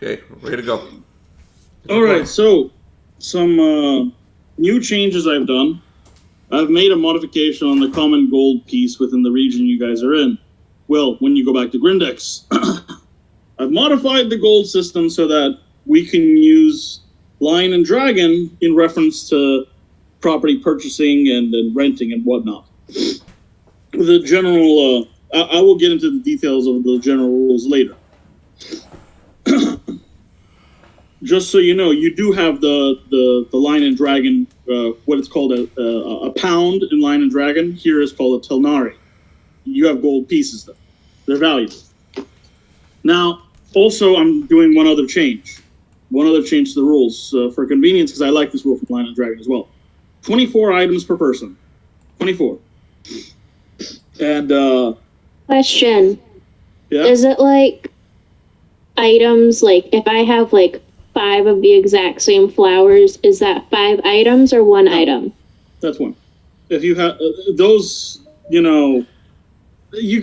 Okay, ready to go. All right, so some new changes I've done. I've made a modification on the common gold piece within the region you guys are in. Well, when you go back to Grindex, I've modified the gold system so that we can use Lion and Dragon in reference to property purchasing and renting and whatnot. The general, I will get into the details of the general rules later. Just so you know, you do have the Lion and Dragon, what it's called a pound in Lion and Dragon. Here is called a Telnari. You have gold pieces, though. They're valuable. Now, also, I'm doing one other change. One other change to the rules for convenience, because I like this rule from Lion and Dragon as well. 24 items per person. 24. And, question. Yeah? Is it like items, like if I have like 5 of the exact same flowers, is that 5 items or 1 item? That's one. If you have those, you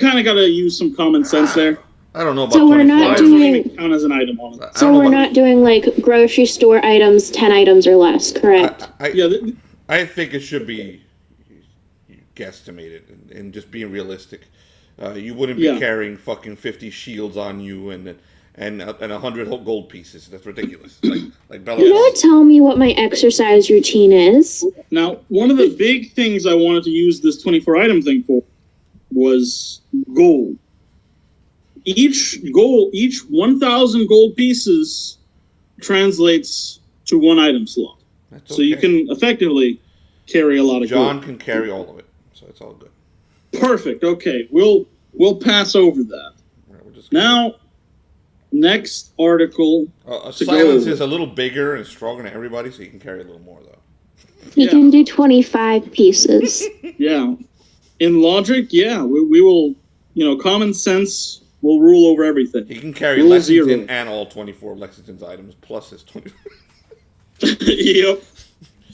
kind of got to use some common sense there. I don't know about So we're not doing. Count as an item on it. So we're not doing like grocery store items, 10 items or less, correct? I think it should be guesstimated and just being realistic. You wouldn't be carrying fucking 50 shields on you and 100 gold pieces. That's ridiculous. Like Bella. You don't tell me what my exercise routine is. Now, one of the big things I wanted to use this 24 item thing for was gold. Each 1,000 gold pieces translates to 1 item slot. That's okay. So you can effectively carry a lot of gold. John can carry all of it, so it's all good. Perfect. Okay, we'll pass over that. Right, now, next article. Silence is a little bigger and stronger than everybody, so you can carry a little more, though. You can do 25 pieces. Yeah. In logic, we will, common sense will rule over everything. He can carry Lexington and all 24 of Lexington's items, plus his 20. Yep.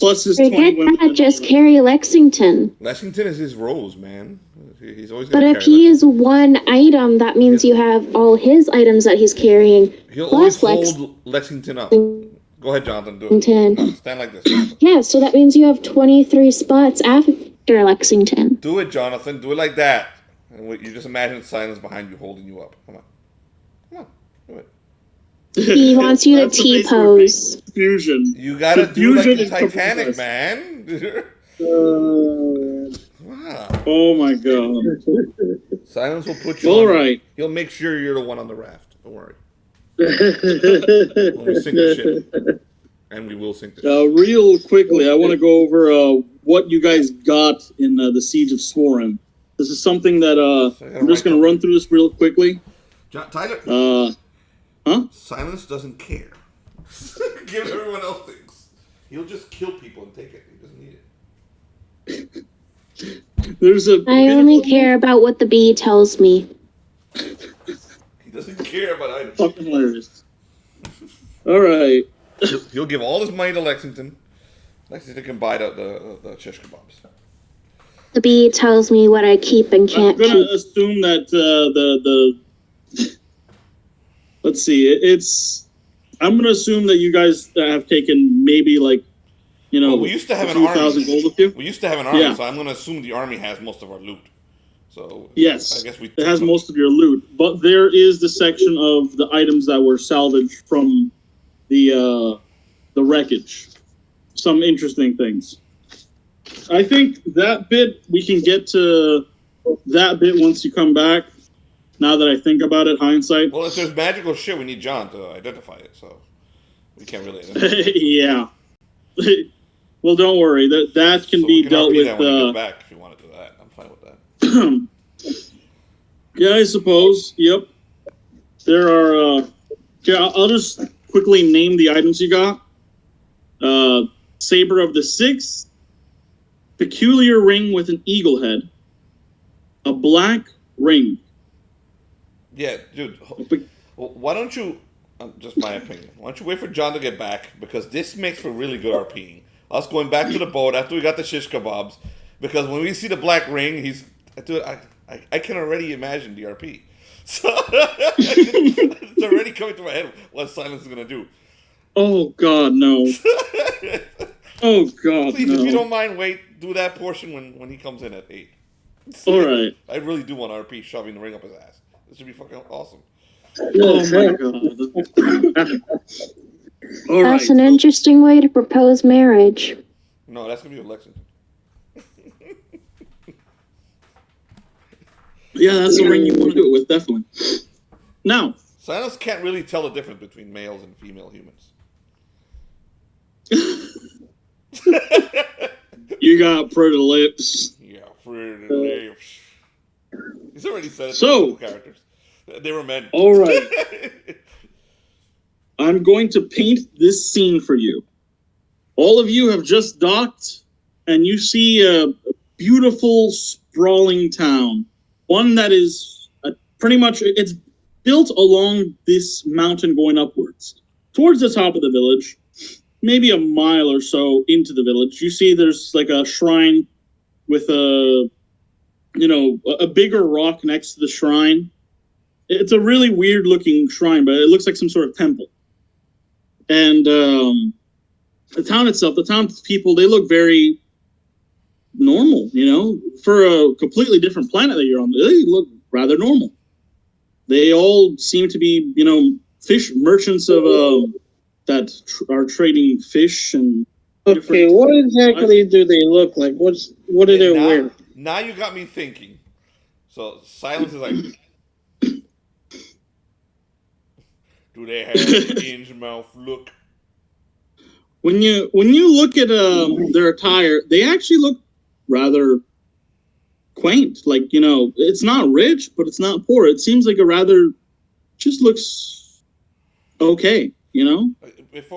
Plus his 20. Can't just carry Lexington. Lexington is his rose, man. He's always. But if he is 1 item, that means you have all his items that he's carrying. He'll always hold Lexington up. Go ahead, Jonathan. Do it. Stand like this. Yeah, so that means you have 23 spots after Lexington. Do it, Jonathan. Do it like that. And you just imagine Silence behind you holding you up. Come on. Do it. He wants you to T-pose. Fusion. You gotta do like the Titanic, man. Wow. Oh my god. Silence will put you all right. He'll make sure you're the one on the raft. Don't worry. When we sink the ship. And we will sink the ship. Real quickly, I want to go over what you guys got in the Siege of Sworen. This is something that I'm just going to run through this real quickly. Tyler? Silence doesn't care. Give everyone else things. He'll just kill people and take it. He doesn't need it. I only care about what the bee tells me. He doesn't care about items. Fucking hilarious. All right. He'll give all his money to Lexington. Lexington can buy the shish kebabs. The bee tells me what I keep and can't keep. I'm going to assume that let's see, I'm going to assume that you guys have taken maybe we used to have an army. Gold with you. We used to have an army, so I'm going to assume the army has most of our loot. So yes, I guess it has most of your loot, but there is the section of the items that were salvaged from the wreckage. Some interesting things. I think that bit, we can get to that bit once you come back. Now that I think about it, hindsight. Well, if there's magical shit, we need John to identify it, so we can't really identify it. Yeah. Well, don't worry. That can be dealt with. That when we get back, if you want to do that, I'm fine with that. Yeah, I suppose. Yep. There are. I'll just quickly name the items you got. Saber of the Sixth, peculiar ring with an eagle head, a black ring. Yeah, dude. Why don't you? Just my opinion. Why don't you wait for John to get back, because this makes for really good RPing. Us going back to the boat after we got the shish kebabs, because when we see the black ring, dude, I can already imagine the RP. So it's already coming to my head what Silence is gonna do. Oh God, no! Oh God, Please, no! if you don't mind, do that portion when he comes in at 8. All right. I really do want RP shoving the ring up his ass. This should be fucking awesome. Oh my God! All right. That's an interesting way to propose marriage. No, that's gonna be with Lexington. Yeah, that's the ring you want to do it with, definitely. Now, Silence can't really tell the difference between males and female humans. you got pretty lips. Yeah, pretty lips. He's already said it to So- a couple characters. They were men. All right. I'm going to paint this scene for you. All of you have just docked, and you see a beautiful, sprawling town. One that is pretty much, it's built along this mountain going upwards. Towards the top of the village, maybe a mile or so into the village, you see there's like a shrine with a bigger rock next to the shrine. It's a really weird looking shrine, but it looks like some sort of temple. And the town itself, the town's people, they look very normal, for a completely different planet that you're on. They look rather normal. They all seem to be, fish merchants of that are trading fish and. Okay, what exactly do they look like? What do they wear? Now you got me thinking. So Silence is like, do they have the Innsmouth look? When you look at their attire, they actually look rather quaint. Like, it's not rich, but it's not poor. It seems like just looks okay,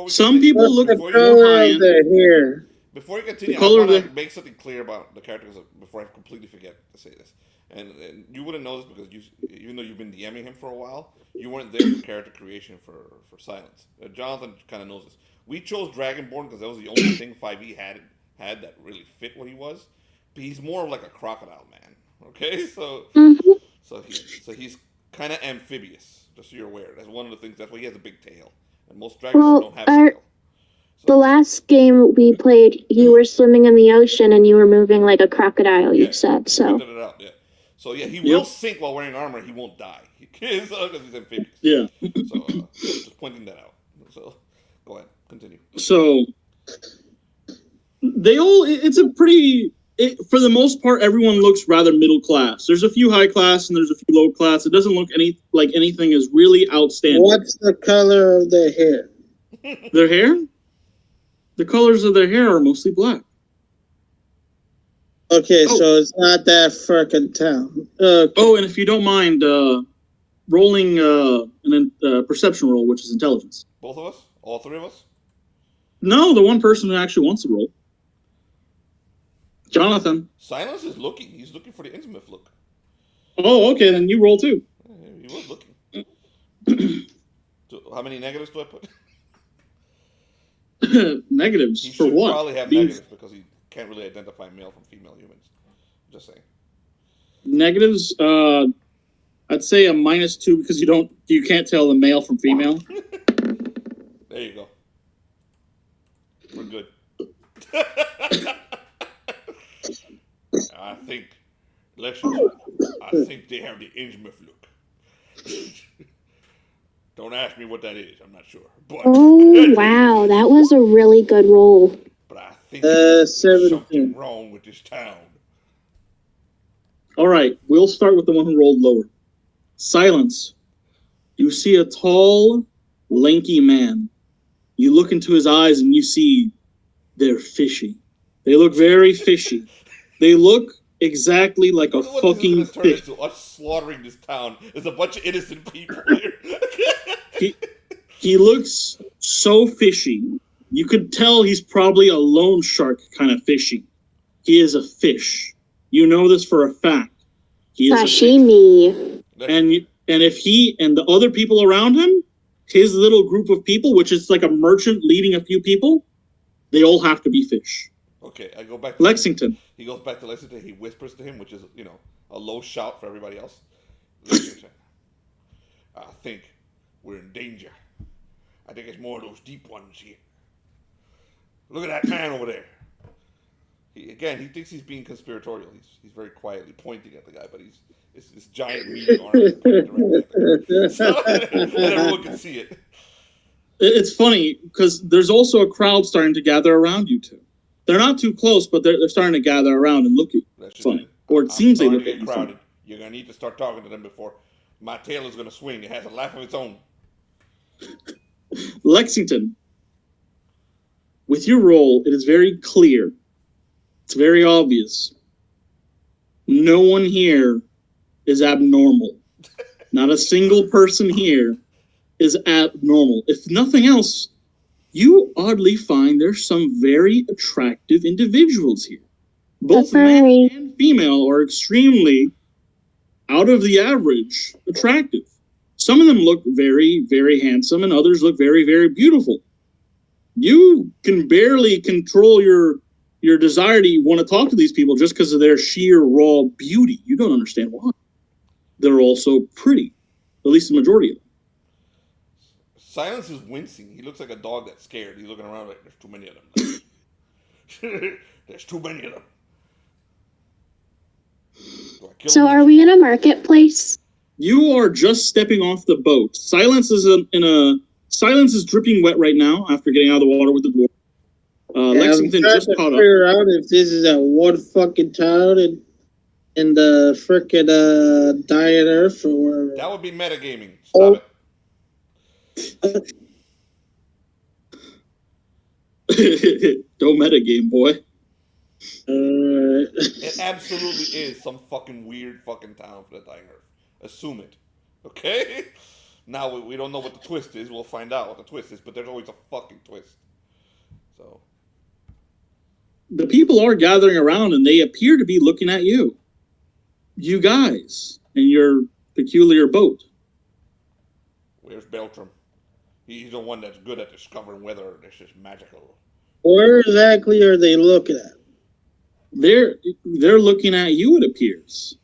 Some people look the color of their hair. Before you continue, I want to make something clear about the characters before I completely forget to say this. And you wouldn't know this because even though you've been DMing him for a while, you weren't there for character creation for Silence. Jonathan kind of knows this. We chose Dragonborn because that was the only thing 5e had that really fit what he was. But he's more like a crocodile man. Okay, so he's kind of amphibious. Just so you're aware, that's one of the things. That's why he has a big tail, and most dragons don't have a tail. The last game we played, you were swimming in the ocean and you were moving like a crocodile. You said so. So he will sink while wearing armor. He won't die because he's amphibious. Yeah. So just pointing that out. So go ahead, continue. So for the most part, everyone looks rather middle class. There's a few high class and there's a few low class. It doesn't look like anything is really outstanding. What's the color of their hair? Their hair? The colors of their hair are mostly black. Okay, so it's not that fucking town. And if you don't mind, rolling a perception roll, which is intelligence. Both of us? All three of us? No, the one person who actually wants to roll. Jonathan. Silence is looking. He's looking for the Innsmouth look. Oh, okay, then you roll too. He was looking. How many negatives do I put? Negatives he for should what? Probably have negatives because he can't really identify male from female humans. Just saying. Negatives. I'd say a -2 because you can't tell the male from female. There you go. We're good. I think they have the Innsmouth look. Don't ask me what that is. I'm not sure. But Wow, that was a really good roll. But I think there's something wrong with this town. All right, we'll start with the one who rolled lower. Silence. You see a tall, lanky man. You look into his eyes and you see they're fishy. They look very fishy. They look exactly like a fucking fish. Into us slaughtering this town. There's a bunch of innocent people here. He looks so fishy. You could tell he's probably a loan shark kind of fishy. He is a fish. You know this for a fact. He is Sashimi. And if he and the other people around him, his little group of people, which is like a merchant leading a few people, they all have to be fish. Okay, I go back to Lexington. He goes back to Lexington. He whispers to him, which is, a low shout for everybody else. Lexington, I think we're in danger. I think it's more of those deep ones here. Look at that man over there. He thinks he's being conspiratorial. He's very quietly pointing at the guy, but it's this giant meaty arm directly at the guy. So, and everyone can see it. It's funny because there's also a crowd starting to gather around you two. They're not too close, but they're starting to gather around and look at you. Funny. Or it seems they look at you crowded. Funny. You're going to need to start talking to them before my tail is going to swing. It has a life of its own. Lexington, with your role, it is very clear. It's very obvious. No one here is abnormal. Not a single person here is abnormal. If nothing else, you oddly find there's some very attractive individuals here. Both men and female are extremely out of the average attractive. Some of them look very, very handsome, and others look very, very beautiful. You can barely control your desire to want to talk to these people just because of their sheer raw beauty. You don't understand why. They're also pretty, at least the majority of them. Silence is wincing. He looks like a dog that's scared. He's looking around like, there's too many of them. There's too many of them. So are we in a marketplace? You are just stepping off the boat. Silence is Silence is dripping wet right now after getting out of the water with the dwarf. Lexington just caught up. Figure out if this is a one fucking town in the frickin' Dying Earth or... That would be metagaming. Stop it. Don't metagame, boy. It absolutely is some fucking weird fucking town for the Dying Earth. Assume it. Okay? Now we don't know what the twist is. We'll find out what the twist is, but there's always a fucking twist. So the people are gathering around and they appear to be looking at you. You guys and your peculiar boat. Where's Beltram? He's the one that's good at discovering whether this is magical. Where exactly are they looking at? They're looking at you, it appears.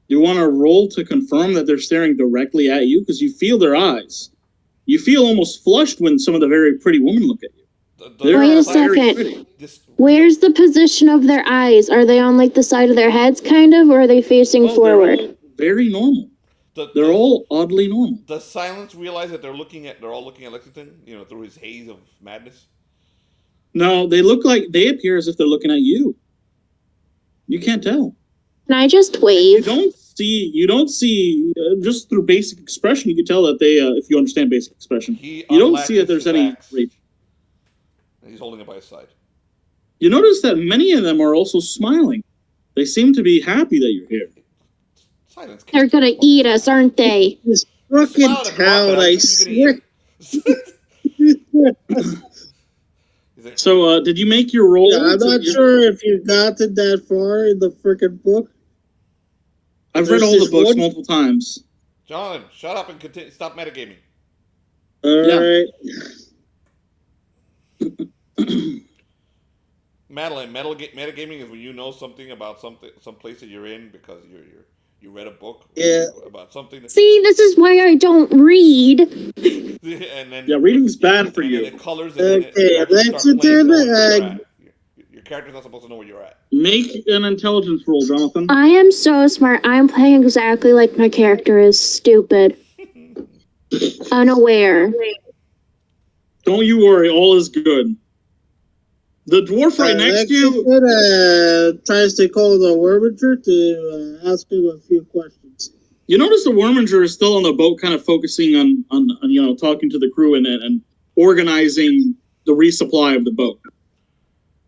Do you want to roll to confirm that they're staring directly at you? Because you feel their eyes. You feel almost flushed when some of the very pretty women look at you. Wait a second. Where's the position of their eyes? Are they on like the side of their heads, kind of, or are they facing forward? Very normal. They're all oddly normal. Does Silence realize that they're all looking at Lexington? You know, through his haze of madness. No, they appear as if they're looking at you. You can't tell. Can I just wave? You don't see just through basic expression. You can tell that they, if you understand basic expression, you don't see that there's any rage. He's holding it by his side. You notice that many of them are also smiling. They seem to be happy that you're here. Silence. They're gonna eat us, aren't they? This fucking town, I swear. So, did you make your roll? Yeah, I'm not sure if you got to that far in the freaking book. I've read all the books multiple times. John, shut up and continue. Stop metagaming. All right. Madeline, metagaming is when you know something about some place that you're in because you read a book about something. See, this is why I don't read. And then reading's bad for you. And it colors. Okay, Lexington. Your character's not supposed to know where you're at. Make an intelligence roll, Jonathan. I am so smart. I'm playing exactly like my character is stupid. Unaware. Don't you worry, all is good. The dwarf right next to you tries to call the Worminger to ask him a few questions. You notice the Worminger is still on the boat, kind of focusing on talking to the crew and organizing the resupply of the boat.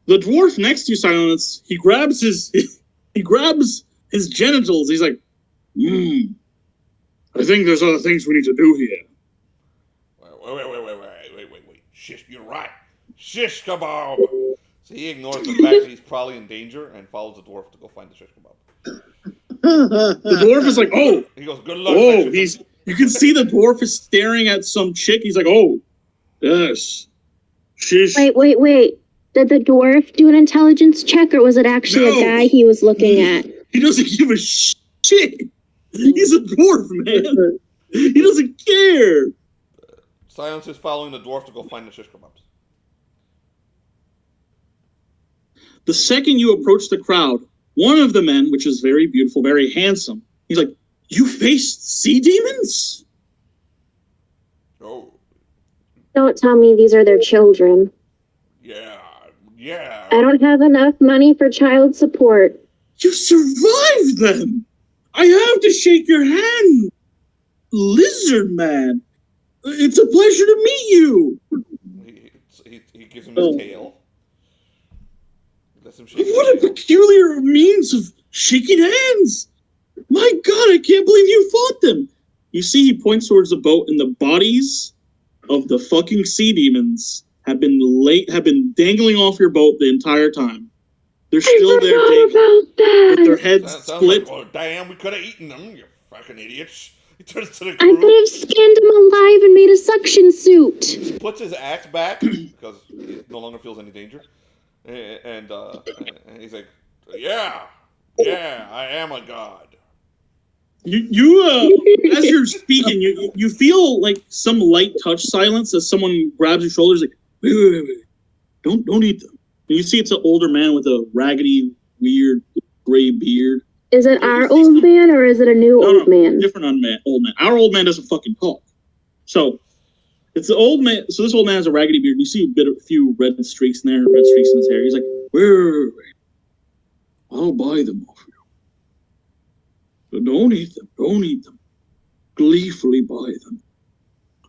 The dwarf next to you, Silence, he grabs his genitals. He's like, I think there's other things we need to do here. Wait. Shish, you're right. Shish kebab. So he ignores the fact that he's probably in danger and follows the dwarf to go find the shish kebab. The dwarf is like, oh. He goes, good luck. Oh, you can see the dwarf is staring at some chick. He's like, oh, yes. Shish. Wait. Did the dwarf do an intelligence check, or was it actually a guy he was looking at? He doesn't give a shit. He's a dwarf, man. He doesn't care. Silence is following the dwarf to go find the shish kebabs. The second you approach the crowd, one of the men, which is very beautiful, very handsome, he's like, "You faced sea demons?" Oh. Don't tell me these are their children. Yeah. I don't have enough money for child support. You survived them! I have to shake your hand, Lizard Man. It's a pleasure to meet you. He gives him his tail. Lets him shake What a peculiar means of shaking hands! My God, I can't believe you fought them. You see, he points towards the boat, and the bodies of the fucking sea demons have been dangling off your boat the entire time. They're still there dangling with their heads split. Like, oh, damn, we could have eaten them, you fucking idiots. He turns to the I crew. could have skinned him alive and made a suction suit. Puts his axe back because he no longer feels any danger. And he's like, yeah, I am a god. As you're speaking, you feel like some light touch silence as someone grabs your shoulders, like, wait. Don't eat them. And you see it's an older man with a raggedy, weird, gray beard. Is it our old man or is it a new old man? Different old man. Our old man doesn't fucking talk. So it's the old man. So this old man has a raggedy beard. And you see a few red streaks in there, red streaks in his hair. He's like, wait. I'll buy them off you. But don't eat them. Gleefully buy them.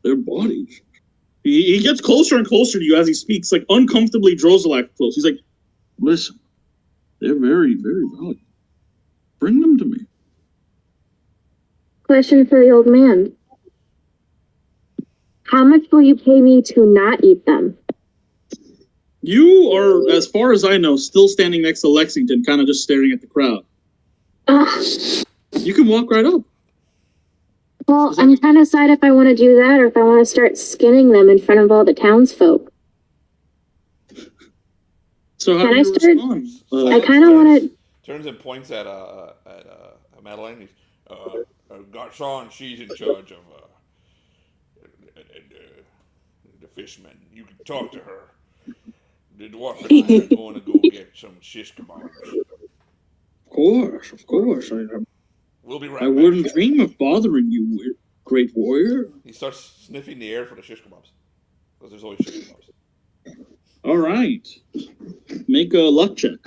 Their bodies. He gets closer and closer to you as he speaks, like uncomfortably Drozalak close. He's like, listen, they're very, very valuable. Bring them to me. Question for the old man. How much will you pay me to not eat them? You are, as far as I know, still standing next to Lexington, kind of just staring at the crowd. You can walk right up. Well, I'm trying to decide if I want to do that or if I want to start skinning them in front of all the townsfolk. So how do you respond? I kind of want to... Turns and points at Madeline. He's, Garçon, she's in charge of the fishmen. You can talk to her. The dwarf and I are going to go get some shish kebabs. Of course. We'll be right I back. wouldn't dream of bothering you, great warrior. He starts sniffing the air for the shish kebabs. Because there's always shish kebabs. All right. Make a luck check.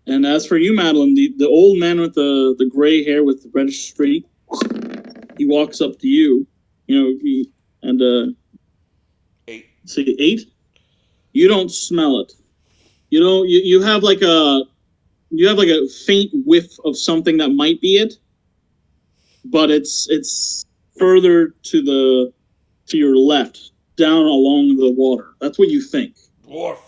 And as for you, Madeline, the old man with the gray hair with the red streaks, he walks up to you. 8. See, 8? You don't smell it. You have like a faint whiff of something that might be it, but it's further to your left, down along the water. That's what you think. Dwarf,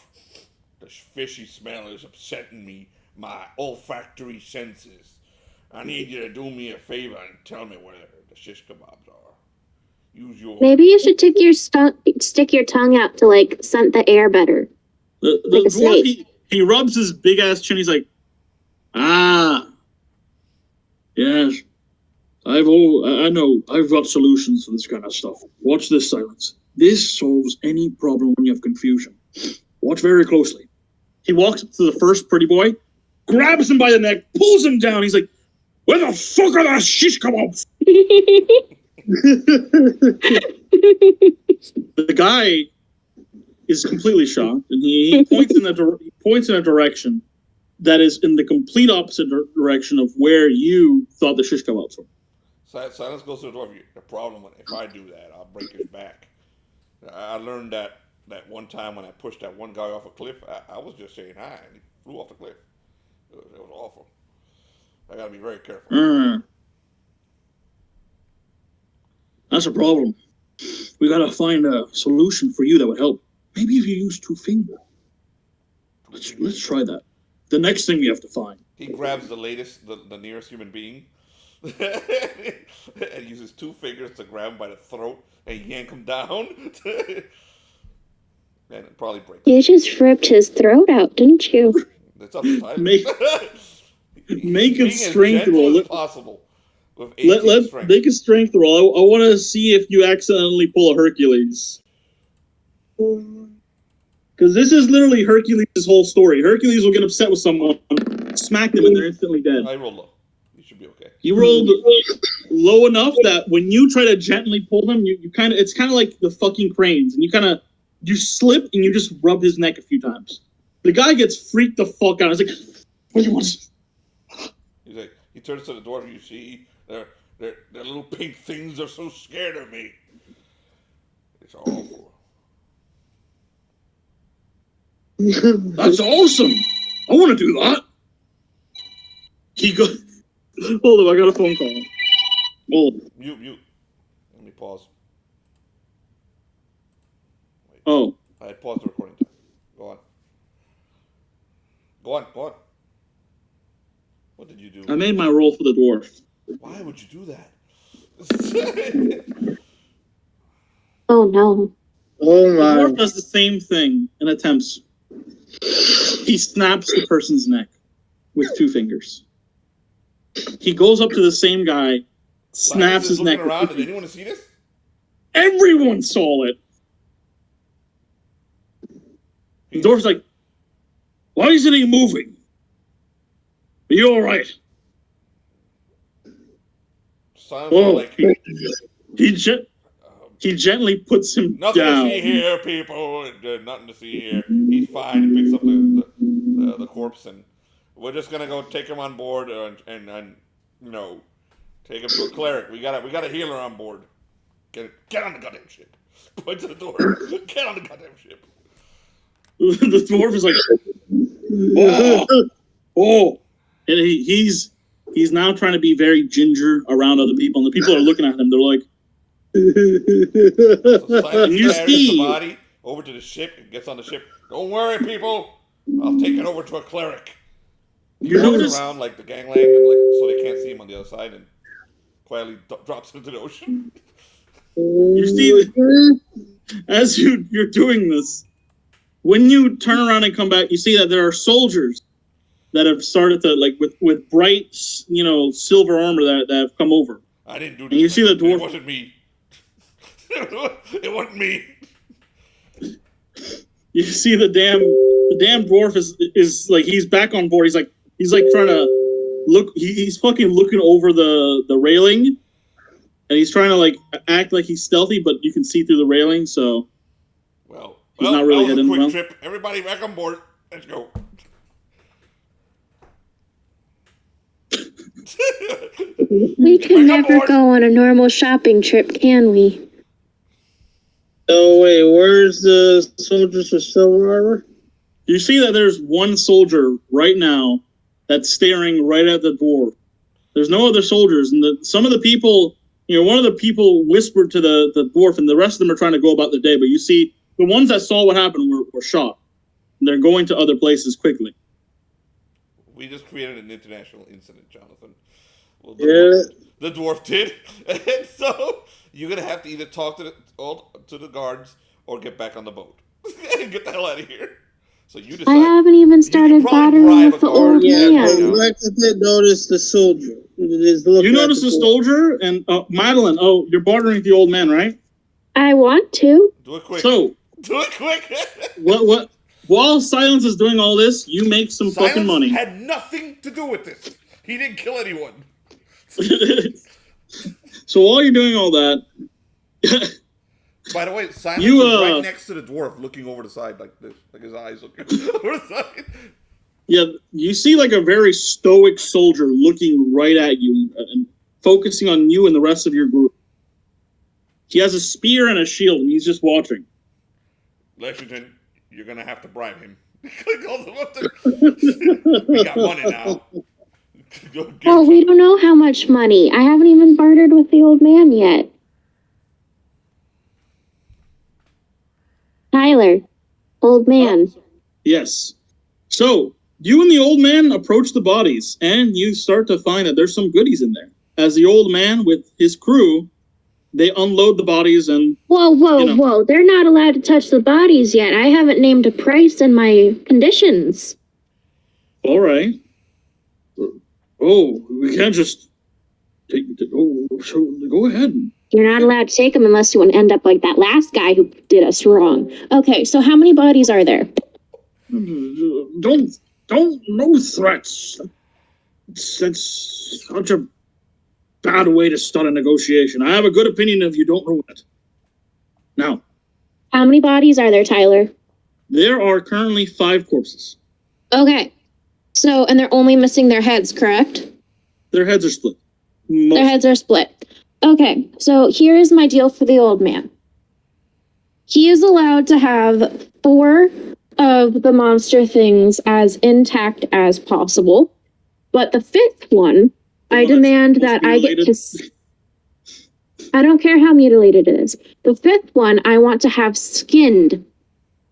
this fishy smell is upsetting me, my olfactory senses. I need you to do me a favor and tell me where the shish kebabs are. Use your... Maybe you should stick your tongue out to, like, scent the air better. The like a dwarf, snake. He rubs his big-ass chin. He's like, yes. I know. I've got solutions for this kind of stuff. Watch this, Silence. This solves any problem when you have confusion. Watch very closely. He walks up to the first pretty boy, grabs him by the neck, pulls him down. He's like, where the fuck are the shish kebabs? The guy is completely shocked, and he points in a direction that is in the complete opposite direction of where you thought the shish kebabs were. Silence goes to the dwarf. The problem, if I do that, I'll break his back. I learned that one time when I pushed that one guy off a cliff. I was just saying hi, and he flew off the cliff. It was awful. I gotta be very careful. That's a problem. We gotta find a solution for you that would help. Maybe if you use 2 fingers. Let's try that. The next thing we have to find. He grabs the nearest human being, and uses 2 fingers to grab him by the throat and yank him down. And it probably breaks. You just ripped his throat out, didn't you? It's up to time. Make a strength roll. As possible. With 18 strength. Make a strength roll. I want to see if you accidentally pull a Hercules. Because this is literally Hercules' whole story. Hercules will get upset with someone, smack them, and they're instantly dead. I rolled low. You should be okay. You rolled low enough that when you try to gently pull them, you kind of, it's kind of like the fucking cranes, and you slip and you just rub his neck a few times. The guy gets freaked the fuck out. He's like, what do you want? He's like, he turns to the dwarf. You see, their little pink things are so scared of me. It's awful. That's awesome. I want to do that. He goes. Hold on, I got a phone call. Hold on. Mute. Let me pause. Wait. Oh. I had paused the recording time. Go on. What did you do? I made my roll for the dwarf. Why would you do that? Oh no. Oh my. The dwarf does the same thing and attempts. He snaps the person's neck with 2 fingers. He goes up to the same guy, snaps his neck. Around. Did anyone see this? Everyone saw it. The dwarf's like, why isn't he moving? Are you all right? Like, he gently puts him nothing down. to see here, people. Nothing to see here. He's fine. He picks up the corpse, and we're just gonna go take him on board and take him to a cleric. We got a healer on board. Get on the goddamn ship. Point to the door. Get on the goddamn ship. The dwarf is like, oh, and he's now trying to be very ginger around other people, and the people are looking at him. They're like, so Silence carries the body over to the ship and gets on the ship. Don't worry, people. I'll take it over to a cleric. He walks around like the gangland, and so they can't see him on the other side, and quietly drops into the ocean. You see, as you're doing this, when you turn around and come back, you see that there are soldiers that have started to, like, with bright, silver armor that have come over. I didn't do this. And you see the dwarf. It wasn't me. It wasn't me. You see the damn dwarf is like, he's back on board. He's like trying to look. He's fucking looking over the railing, and he's trying to like act like he's stealthy, but you can see through the railing. So, he's not really that was a quick well. trip. Everybody back on board. Let's go. We can never go on a normal shopping trip, can we? Oh wait, where's the soldiers with silver armor? You see that there's one soldier right now that's staring right at the dwarf. There's no other soldiers, and some of the people, one of the people whispered to the dwarf, and the rest of them are trying to go about their day. But you see, the ones that saw what happened were shot. And they're going to other places quickly. We just created an international incident, Jonathan. Well, the dwarf did, and so you're gonna have to either talk to the guards or get back on the boat. Get the hell out of here. So you decide. I haven't even started bothering with the old man. I did notice the soldier. You noticed the soldier, and Madeline. Oh, you're bartering with the old man, right? I want to. Do it quick. So do it quick. What? While Silence is doing all this, you make some fucking money. Silence had nothing to do with this. He didn't kill anyone. So while you're doing all that, by the way, Silence is right next to the dwarf, looking over the side like this, like his eyes looking over the side. Yeah, you see like a very stoic soldier looking right at you and focusing on you and the rest of your group. He has a spear and a shield, and he's just watching. Lexington, you're gonna have to bribe him. We got money now. Well, we don't know how much money. I haven't even bartered with the old man yet. Tyler, old man. Yes. So, you and the old man approach the bodies, and you start to find that there's some goodies in there. As the old man with his crew, they unload the bodies and... Whoa. They're not allowed to touch the bodies yet. I haven't named a price in my conditions. All right. Oh, we can't just take. Oh, so go ahead. You're not allowed to take them unless you want to end up like that last guy who did us wrong. Okay, so how many bodies are there? Don't, no threats. That's such a bad way to start a negotiation. I have a good opinion if you don't ruin it. Now, How many bodies are there, Tyler? there are currently 5 corpses. Okay. So, and they're only missing their heads, correct? Their heads are split. Their heads are split. Okay, so here is my deal for the old man. He is allowed to have 4 of the monster things as intact as possible. But the 5th one, I demand that I get to... I don't care how mutilated it is. The 5th one, I want to have skinned.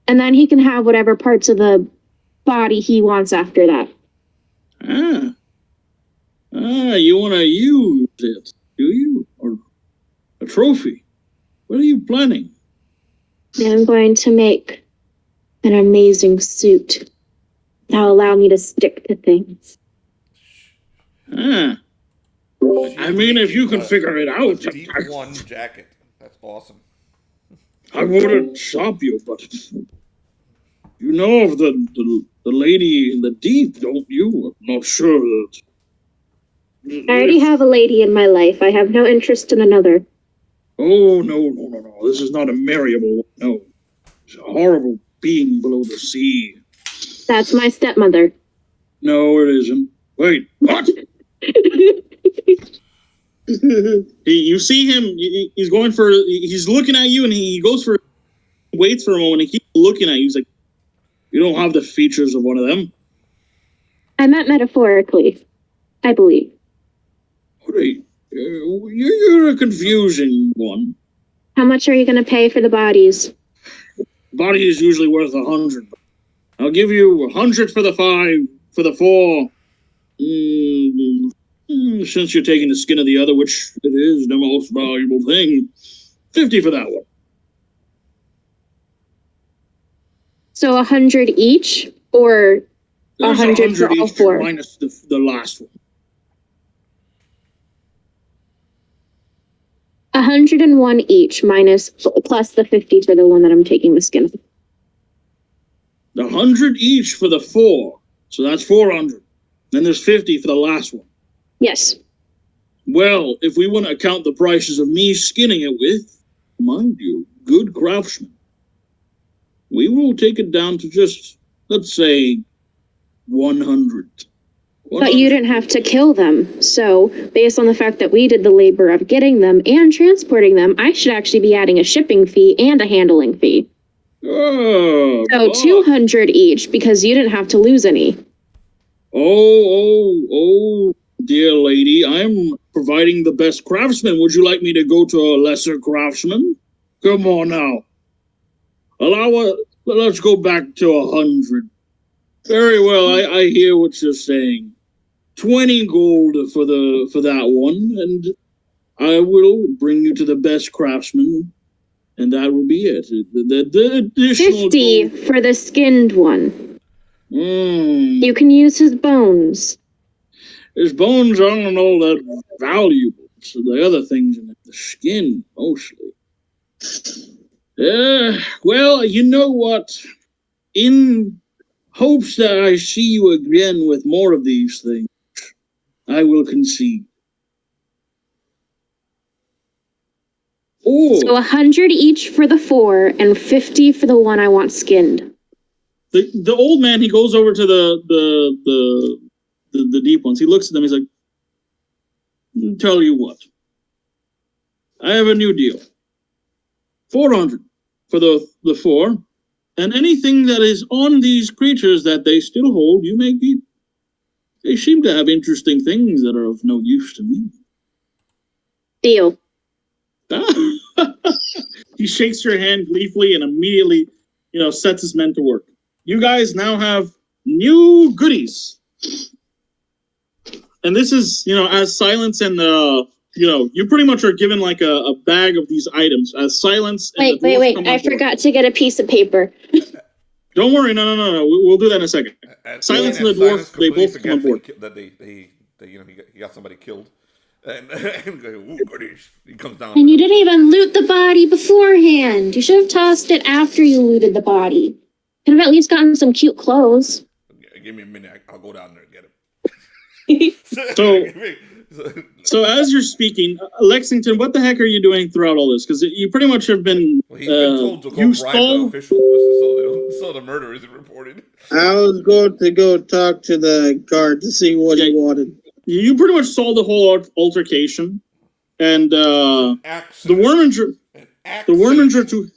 And then he can have whatever parts of the body he wants after that. You want to use it, do you? Or a trophy? What are you planning? I'm going to make an amazing suit that'll allow me to stick to things. I mean, if you can figure it out. Deep one jacket. That's awesome. I wouldn't stop you, but you know of the lady in the deep, don't you? I'm not sure that. I already have a lady in my life. I have no interest in another. Oh, no. This is not a marriable one. No. It's a horrible being below the sea. That's my stepmother. No, it isn't. Wait, what? You see him, he's looking at you, and he waits for a moment, and he keeps looking at you. He's like, you don't have the features of one of them. I meant metaphorically, I believe. You're a confusing one. How much are you going to pay for the bodies? Body is usually worth 100. I'll give you 100 for the 5, for the 4. Since you're taking the skin of the other, which it is the most valuable thing, 50 for that one. So 100 each, or 100 for all 4? Minus the last one. 101 each, plus the 50 for the one that I'm taking the skin of. The 100 each for the 4, so that's 400. Then there's 50 for the last one. Yes. Well, if we want to count the prices of me skinning it with, mind you, good craftsman, we will take it down to just, let's say, 100. But you didn't have to kill them. So, based on the fact that we did the labor of getting them and transporting them, I should actually be adding a shipping fee and a handling fee. Oh, so 200 each, because you didn't have to lose any. Oh, dear lady, I'm providing the best craftsman. Would you like me to go to a lesser craftsman? Come on now. Let's go back to 100. Very well, I hear what you're saying. 20 gold for that one, and I will bring you to the best craftsman, and that will be it. The additional 50 gold. for the skinned one. You can use his bones. His bones aren't all that valuable, so the other things in the skin, mostly. Well, you know what? In hopes that I see you again with more of these things, I will concede. So 100 each for the 4 and 50 for the one I want skinned. The old man, he goes over to the deep ones. He looks at them. He's like, "Tell you what, I have a new deal. 400 for the 4, and anything that is on these creatures that they still hold, you may keep. They seem to have interesting things that are of no use to me." Deal. He shakes your hand gleefully and immediately, sets his men to work. You guys now have new goodies. And this is, as Silence and, you pretty much are given like a bag of these items. As Silence and Wait. I forgot to get a piece of paper. Don't worry. No. We'll do that in a second. Silence and the dwarf, they both come on board. That they that he got somebody killed, and ooh, goodies. He comes down. And you didn't even loot the body beforehand. You should have tossed it after you looted the body. Could have at least gotten some cute clothes. Give me a minute. I'll go down there and get him. So as you're speaking, Lexington, what the heck are you doing throughout all this? Because you pretty much have been. Well, he's been told to go bribe the officials so the murder isn't reported. I was going to go talk to the guard to see what he wanted. You pretty much saw the whole altercation, and the Worminger too.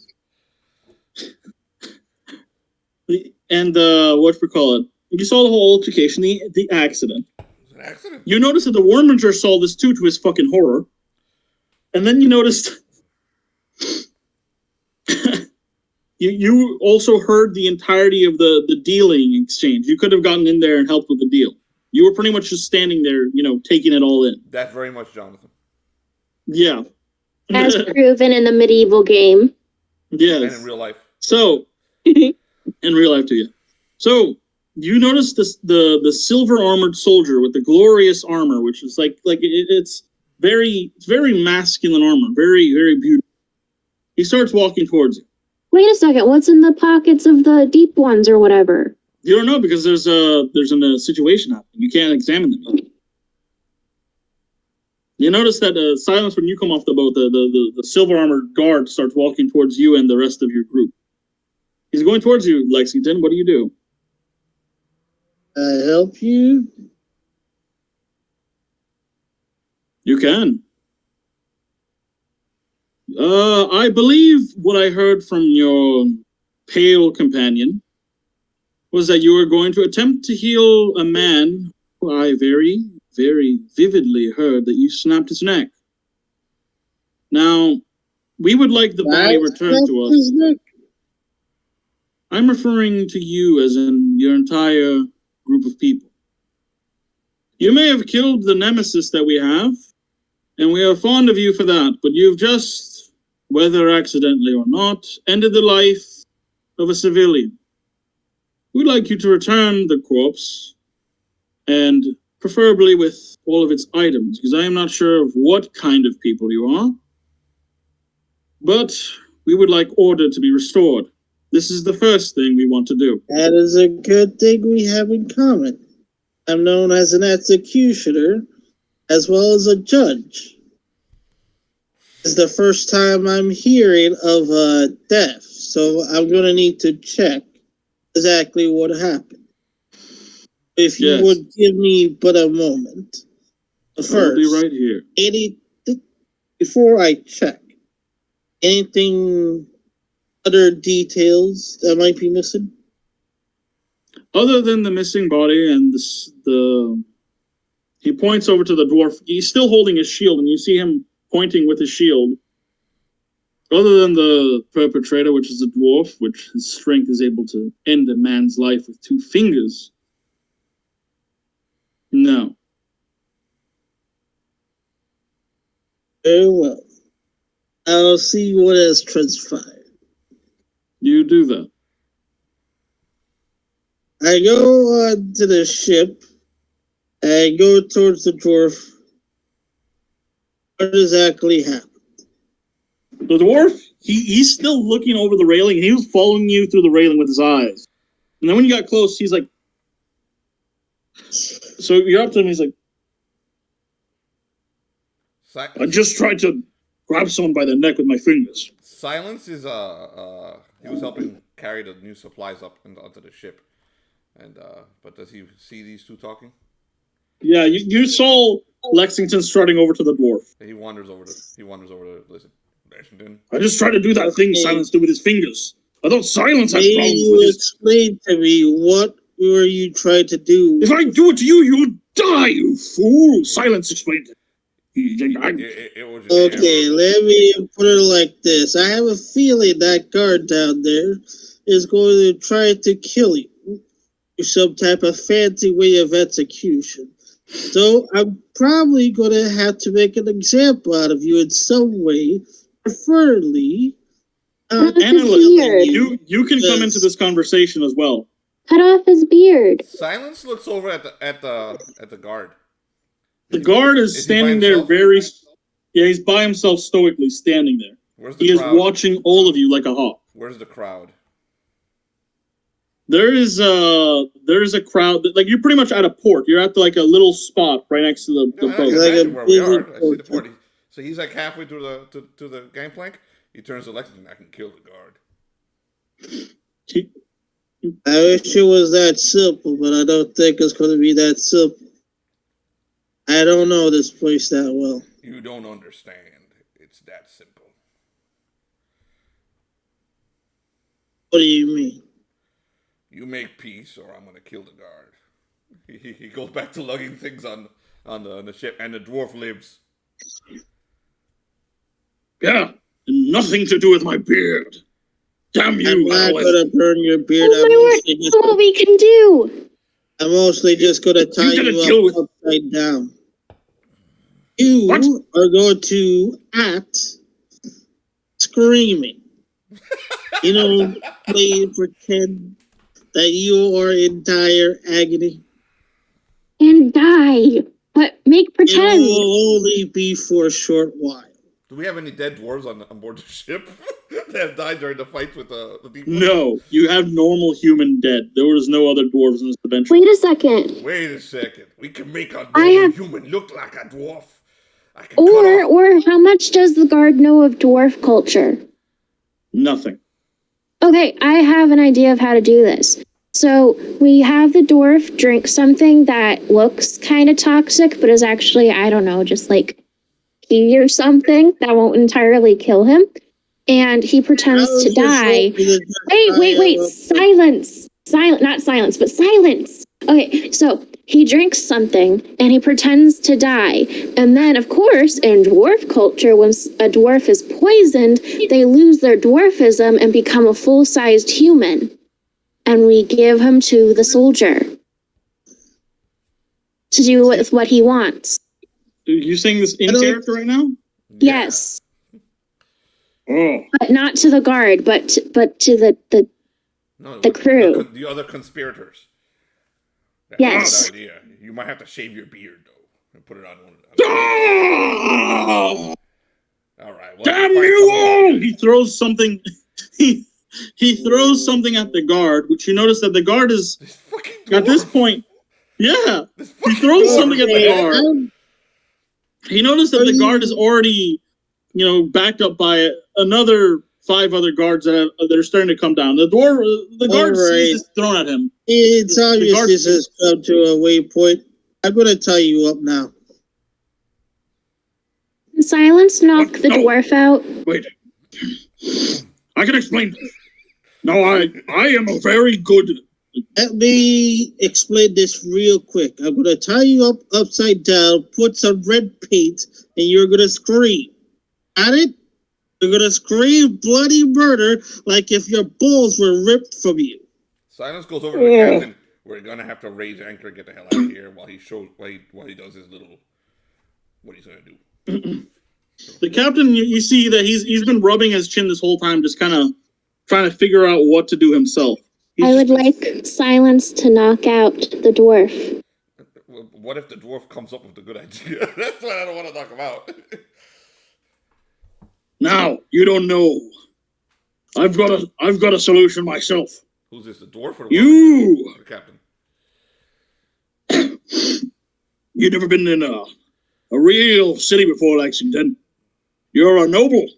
And whatchamacallit? You saw the whole altercation, the accident. An accident. You noticed that the Worminger saw this too, to his fucking horror. And then you noticed you also heard the entirety of the dealing exchange. You could have gotten in there and helped with the deal. You were pretty much just standing there, taking it all in. That's very much Jonathan. Yeah. As proven in the medieval game. Yes. And in real life. So, in real life too, yeah. So, you notice the silver armored soldier with the glorious armor, which is it's very masculine armor, very very beautiful. He starts walking towards you. Wait a second, what's in the pockets of the deep ones or whatever? You don't know because there's a situation happening. You can't examine them. You notice that silence when you come off the boat. The silver armored guard starts walking towards you and the rest of your group. He's going towards you, Lexington. What do you do? I help you? You can. I believe what I heard from your pale companion was that you were going to attempt to heal a man who I very, very vividly heard that you snapped his neck. Now, we would like the body returned to us. I'm referring to you as in your entire group of people. You may have killed the nemesis that we have, and we are fond of you for that, but you've just, whether accidentally or not, ended the life of a civilian. We'd like you to return the corpse, and preferably with all of its items, because I am not sure of what kind of people you are, but we would like order to be restored. This is the first thing we want to do. That is a good thing we have in common. I'm known as an executioner, as well as a judge. This is the first time I'm hearing of a death, so I'm going to need to check exactly what happened. If you would give me but a moment. First, I'll be right here. Before I check, anything, other details that might be missing? Other than the missing body and he points over to the dwarf. He's still holding his shield, and you see him pointing with his shield. Other than the perpetrator, which is a dwarf, which his strength is able to end a man's life with 2 fingers. No. Very well. I'll see what has transpired. You do that. I go to the ship. I go towards the dwarf. What exactly happened? The dwarf, he's still looking over the railing, and he was following you through the railing with his eyes. And then when you got close, he's like... So you're up to him, he's like... I just tried to grab someone by the neck with my fingers. Silence is, he was helping carry the new supplies up onto the ship. And, but does he see these two talking? Yeah, you saw Lexington strutting over to the dwarf. He wanders over to listen. Lexington. I just tried to do that thing Silence did with his fingers. I thought Silence had problems you with his... explain to me what were you trying to do? If I do it to you, you'll die, you fool! Silence explained it. Okay, let me put it like this. I have a feeling that guard down there is going to try to kill you through some type of fancy way of execution. So I'm probably going to have to make an example out of you in some way, preferably. You can come into this conversation as well. Cut off his beard. Silence looks over at the guard. The guard is standing there very... Yeah, he's by himself stoically standing there. Where's the crowd? He is watching all of you like a hawk. Where's the crowd? There's a crowd. Like, you're pretty much at a port. You're at like a little spot right next to the boat. I can imagine where we are. I see the port. So he's like halfway through to the gangplank. He turns to Lexington. I can kill the guard. I wish it was that simple, but I don't think it's going to be that simple. I don't know this place that well. You don't understand. It's that simple. What do you mean? You make peace, or I'm going to kill the guard. He goes back to lugging things on the ship, and the dwarf lives. Yeah, nothing to do with my beard. Damn you! I'm not gonna burn your beard. Oh my word! That's what we can do. I'm mostly just gonna tie you up upside down. You are going to act screaming. You know, pretend that you are in dire agony. And die, but make pretend. It will only be for a short while. Do we have any dead dwarves on board the ship that have died during the fights with the people? No, you have normal human dead. There was no other dwarves in this adventure. Wait a second. We can make a normal human look like a dwarf. Or how much does the guard know of dwarf culture? Nothing. Okay, I have an idea of how to do this. So we have the dwarf drink something that looks kind of toxic, but is actually, I don't know, just like tea or something that won't entirely kill him. And he pretends to die. Wait. Silence. Not silence, but silence. Okay, so he drinks something and he pretends to die. And then, of course, in dwarf culture, when a dwarf is poisoned, they lose their dwarfism and become a full-sized human. And we give him to the soldier to do with what he wants. Are you saying this in character right now? Yes. Oh. But not to the guard, but to the crew. The other conspirators. That's yes. a good idea. You might have to shave your beard, though, and put it on one of them. All right. Well, damn you all! He throws something. He throws something at the guard, which you notice that the guard is at this point. Yeah, he throws something at the guard. He noticed that the guard is already, backed up by another 5 other guards that are starting to come down. The guard sees this thrown at him. It's obvious this has come to a waypoint. I'm going to tie you up now. Silence knock the dwarf out. Wait. I can explain. No, I am a very good... Let me explain this real quick. I'm going to tie you up upside down, put some red paint, and you're going to scream. Got it? You're going to scream bloody murder like if your balls were ripped from you. Silence goes over to the captain. We're going to have to raise anchor and get the hell out of here while he does his little... What he's going to do. The captain, you see that he's been rubbing his chin this whole time, just kind of trying to figure out what to do himself. I would like Silence to knock out the dwarf. What if the dwarf comes up with a good idea? That's why I don't want to knock him out. Now, you don't know. I've got a solution myself. Who's this, the dwarf or the captain? You've never been in a real city before, Lexington. You're a noble.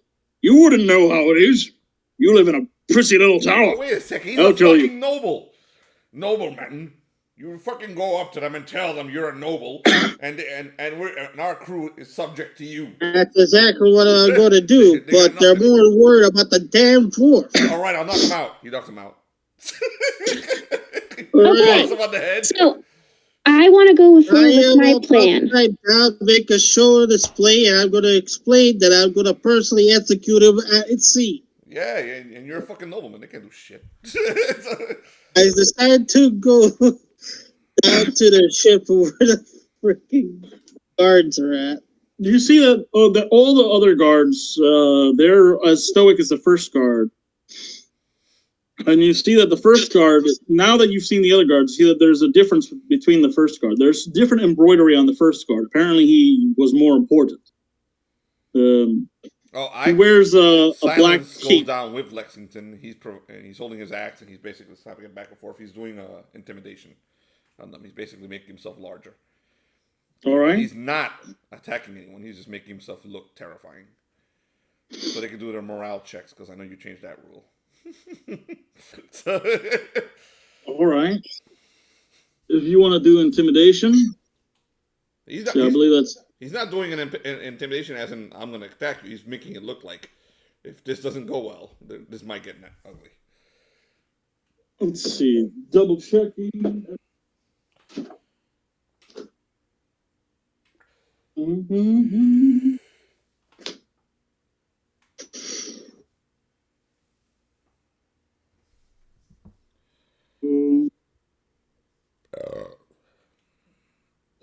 You wouldn't know how it is. You live in a prissy little tower. Oh, wait a second. He's a fucking noble. Nobleman. You fucking go up to them and tell them you're a noble, and our crew is subject to you. That's exactly what I'm going to do, but they're more worried about the damn dwarf. All right, I'll knock him out. You knocked him out. Okay. Him on the head. So, I want to go forward with my plan. I'll make a show display, and I'm going to explain that I'm going to personally execute him at sea. Yeah, and you're a fucking nobleman. They can't do shit. I decided to go down to the ship where the freaking guards are at. You see that all the other guards, they're as stoic as the first guard. And you see that the first guard, now that you've seen the other guards, you see that there's a difference between the first guard. There's different embroidery on the first guard. Apparently, he was more important. He wears a black cape. Goes down with Lexington. He's holding his axe and he's basically slapping it back and forth. He's doing intimidation on them. He's basically making himself larger. All right. He's not attacking anyone. He's just making himself look terrifying. So they can do their morale checks because I know you changed that rule. All right. If you want to do intimidation, I believe that's. He's not doing an intimidation as in I'm going to attack you. He's making it look like if this doesn't go well, this might get ugly. Let's see. Double checking. Mm-hmm.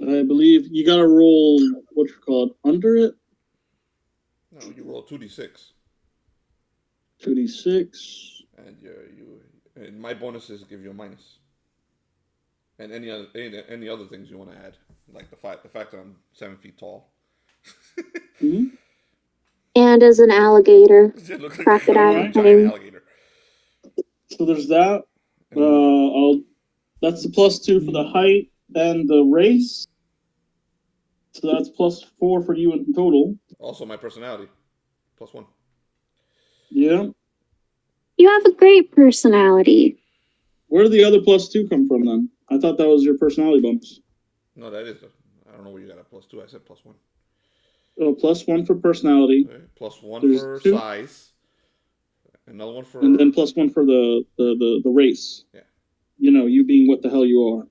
I believe you got to roll what you call it under it. No, you roll 2d6. 2d6. And my bonuses give you a minus. And any other things you want to add, like the fact that I'm 7 feet tall. Mm-hmm. And as an alligator, It looks like crocodile a giant alligator. So there's that. That's the +2 for the height and the race. So that's +4 for you in total. Also, my personality, +1. Yeah. You have a great personality. Where did the other +2 come from then? I thought that was your personality bonus. No, that is. I don't know where you got a +2. I said +1. Oh, +1 for personality. Okay. +1 for 2. Size. Another one for. And then +1 for the race. Yeah. You know, you being what the hell you are.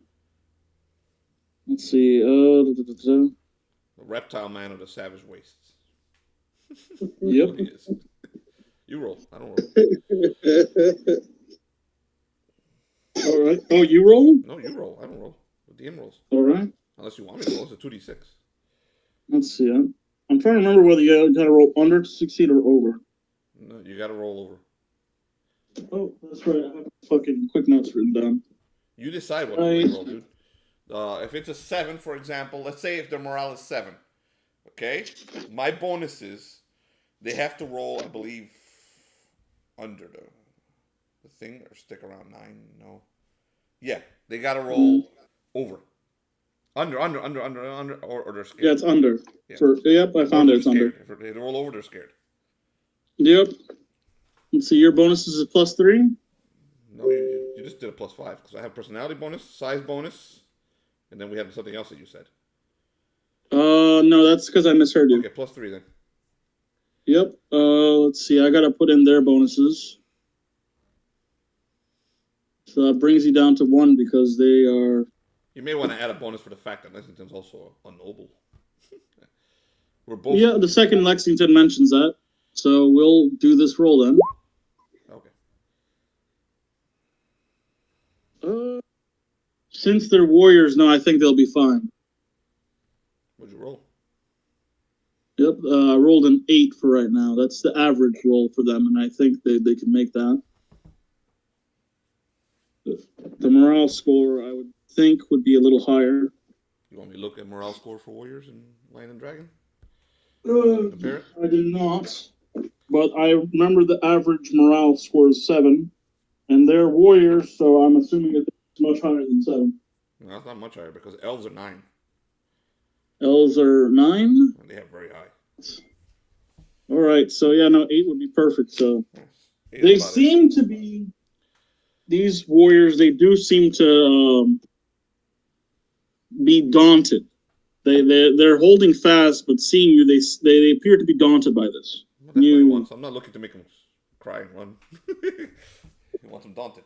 Let's see. The reptile man of the savage wastes. Yep. He is. You roll. I don't roll. All right. Oh, you roll? No, you roll. I don't roll. The DM rolls. All right. Unless you want me to roll. It's a 2d6. Let's see. I'm trying to remember whether you got to roll under to succeed or over. No, you got to roll over. Oh, that's right. I have fucking quick notes written down. You decide what you roll, dude. If it's a 7, for example, let's say if their morale is 7, okay? My bonuses, they have to roll, I believe, under the thing or stick around 9. No, yeah, they got to roll over, under, or they're scared. Yeah, it's under. Yeah. Yep, I found it. It's under. If they roll over, they're scared. Yep. Let's see. Your bonuses is +3. No, you just did a +5 because I have personality bonus, size bonus. And then we have something else that you said. No, that's because I misheard you. Okay, +3 then. Yep. Let's see. I gotta put in their bonuses. So that brings you down to 1 because they are. You may want to add a bonus for the fact that Lexington's also a noble. We're both. Yeah, the second Lexington mentions that. So we'll do this roll then. Okay. Since they're warriors, no, I think they'll be fine. What'd you roll? Yep, I rolled an 8 for right now. That's the average roll for them, and I think they can make that. The morale score, I would think, would be a little higher. You want me to look at morale score for warriors in Lion and Dragon? Compare it? I did not, but I remember the average morale score is 7, and they're warriors, so I'm assuming it's much higher than 7. No, that's not much higher because elves are 9. Elves are 9? And they have very high. All right, so yeah, no, 8 would be perfect. So they seem to be, these warriors, they do seem to be daunted. They're holding fast, but seeing you, they appear to be daunted by this. Well, that's what he wants. I'm not looking to make them cry and run. He wants them daunted.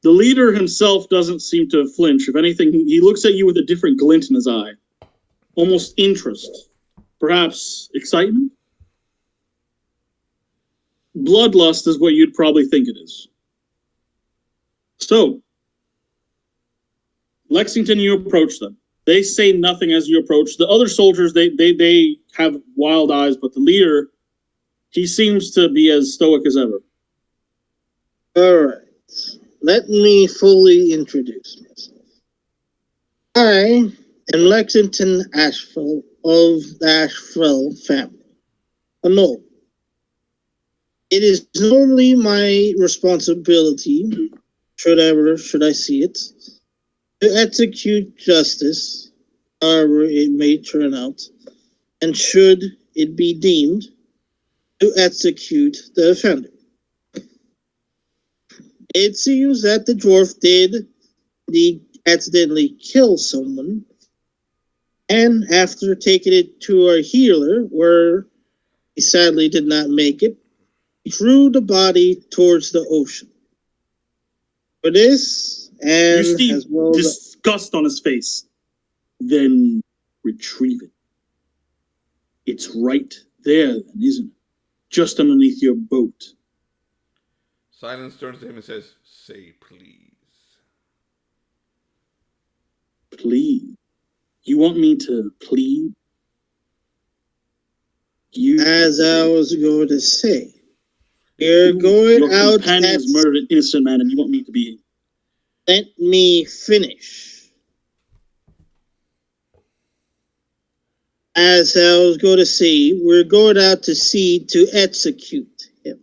The leader himself doesn't seem to flinch. If anything, he looks at you with a different glint in his eye. Almost interest. Perhaps excitement? Bloodlust is what you'd probably think it is. So, Lexington, you approach them. They say nothing as you approach. The other soldiers, they have wild eyes, but the leader, he seems to be as stoic as ever. Alright. Let me fully introduce myself. I am Lexington Asheville of the Asheville family. A noble. It is normally my responsibility, should I see it, to execute justice, however it may turn out, and should it be deemed, to execute the offender. It seems that the dwarf did accidentally kill someone, and after taking it to a healer, where he sadly did not make it, he threw the body towards the ocean. For this, and You see as well as disgust on his face. Then retrieve it. It's right there, then, isn't it? Just underneath your boat. Silence turns to him and says, "Say please." Please. You want me to plead? as I was going to say, you're going your out companion has murdered an innocent man, and you want me to be... Let me finish. As I was going to say, we're going out to sea to execute him.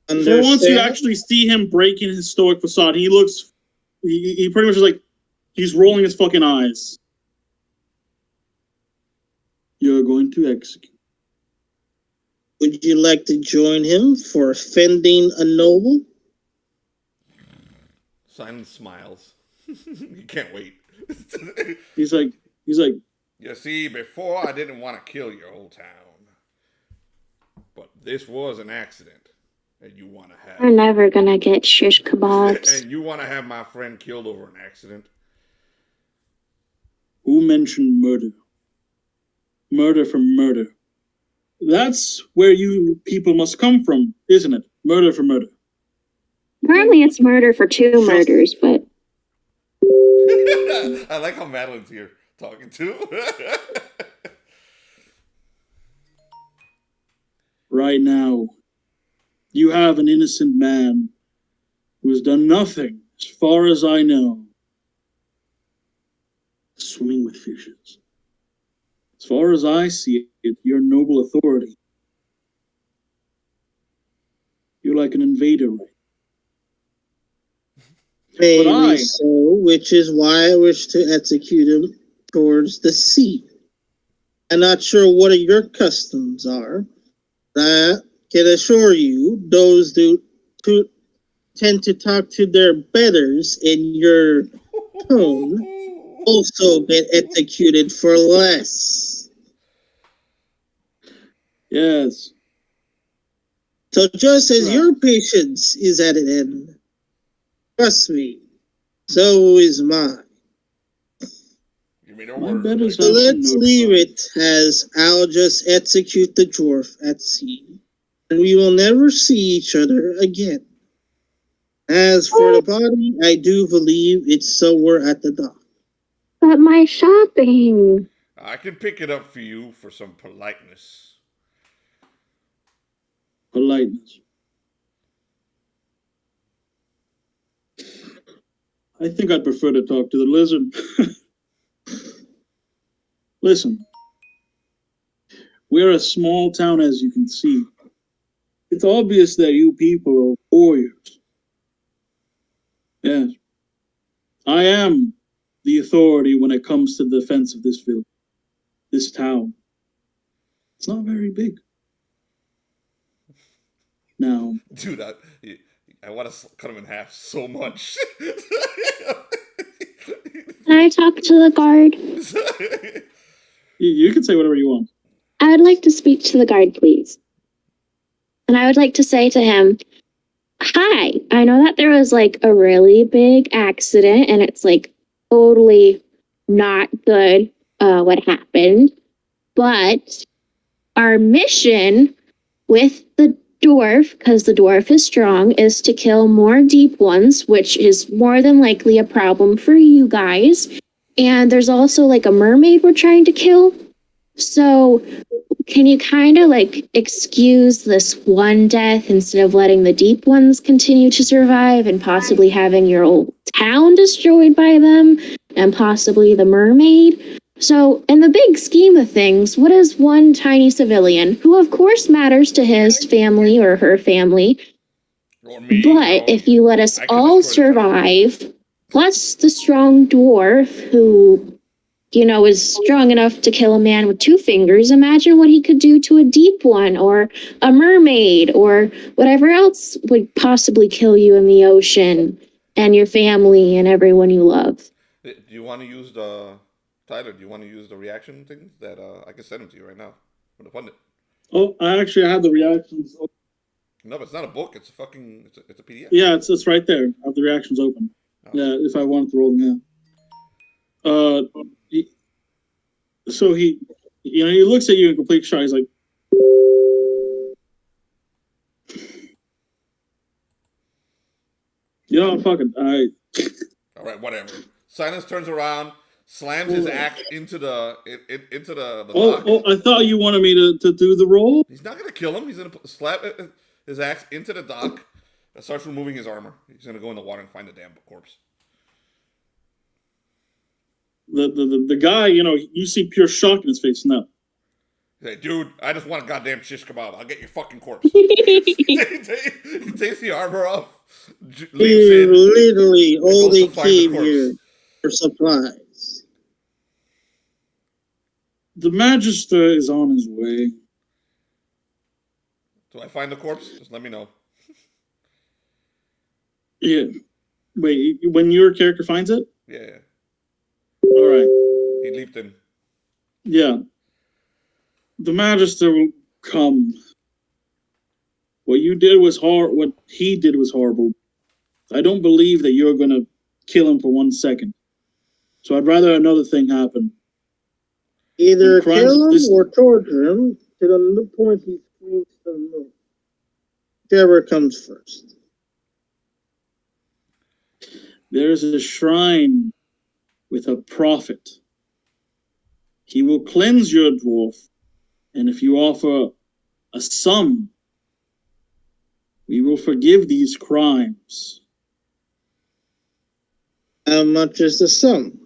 So once you actually see him breaking his stoic facade, he looks... He pretty much is like... He's rolling his fucking eyes. You're going to execute. Would you like to join him for offending a noble? Silence smiles. You can't wait. He's like, you see, before I didn't want to kill your whole town. But this was an accident. And you want to have... We're never gonna get shish kebabs. And you want to have my friend killed over an accident? who mentioned murder? Murder for murder. That's where you people must come from, isn't it? Murder for murder. Apparently it's murder for two murders, but... I like how Madeline's here talking too. Right now, you have an innocent man who has done nothing, as far as I know, swimming with fishes. As far as I see it, your noble authority. You're like an invader, right? Maybe so, which is why I wish to execute him towards the sea. I'm not sure what your customs are. I can assure you, those who tend to talk to their betters in your tone also get executed for less. Yes. So just as your patience is at an end, trust me, so is mine. So let's leave it as I'll just execute the dwarf at sea, and we will never see each other again. As for the body, I do believe it's somewhere at the dock. But my shopping. I can pick it up for you for some politeness. Politeness. I think I'd prefer to talk to the lizard. Listen, we're a small town, as you can see. It's obvious that you people are warriors. Yes. I am the authority when it comes to the defense of this village, this town. It's not very big. Now, dude, I want to cut him in half so much. Can I talk to the guard? You can say whatever you want. I would like to speak to the guard, please. And I would like to say to him, hi, I know that there was like a really big accident and it's like totally not good what happened. But our mission with the dwarf, because the dwarf is strong, is to kill more deep ones, which is more than likely a problem for you guys. And there's also like a mermaid we're trying to kill. So can you kind of like excuse this one death instead of letting the deep ones continue to survive and possibly having your whole town destroyed by them and possibly the mermaid? So, in the big scheme of things, what is one tiny civilian, who of course matters to his family or her family, Or me, but if you let us I could all destroy the town. survive, plus the strong dwarf who, you know, is strong enough to kill a man with 2 fingers, imagine what he could do to a deep one or a mermaid or whatever else would possibly kill you in the ocean and your family and everyone you love. Do you want to use the Tyler? Do you want to use the reaction things that I can send them to you right now from the pundit? Oh, I had the reactions. No, but it's not a book. It's a fucking. It's a PDF. Yeah, it's right there. I have the reactions open. Oh. Yeah, if I wanted to roll them, yeah. So he looks at you in complete shock. He's like, fucking, all right, whatever. Silence turns around, slams his axe into the dock. I thought you wanted me to do the roll. He's not gonna kill him. He's gonna slap his axe into the dock and starts removing his armor. He's gonna go in the water and find the damn corpse. The guy, you see pure shock in his face now. Hey, dude, I just want a goddamn shish kebab. I'll get your fucking corpse. He takes the armor off. He literally only came here for supplies. The Magister is on his way. Do I find the corpse? Just let me know. Yeah. Wait, when your character finds it? Yeah. All right. He leaped in. Yeah. The Magister will come. What he did was horrible. I don't believe that you're going to kill him for 1 second. So I'd rather another thing happen. Either kill him or torture him to the point he screams to the moon. Whichever comes first. There's a shrine with a prophet. He will cleanse your dwarf, and if you offer a sum, we will forgive these crimes. How much is the sum?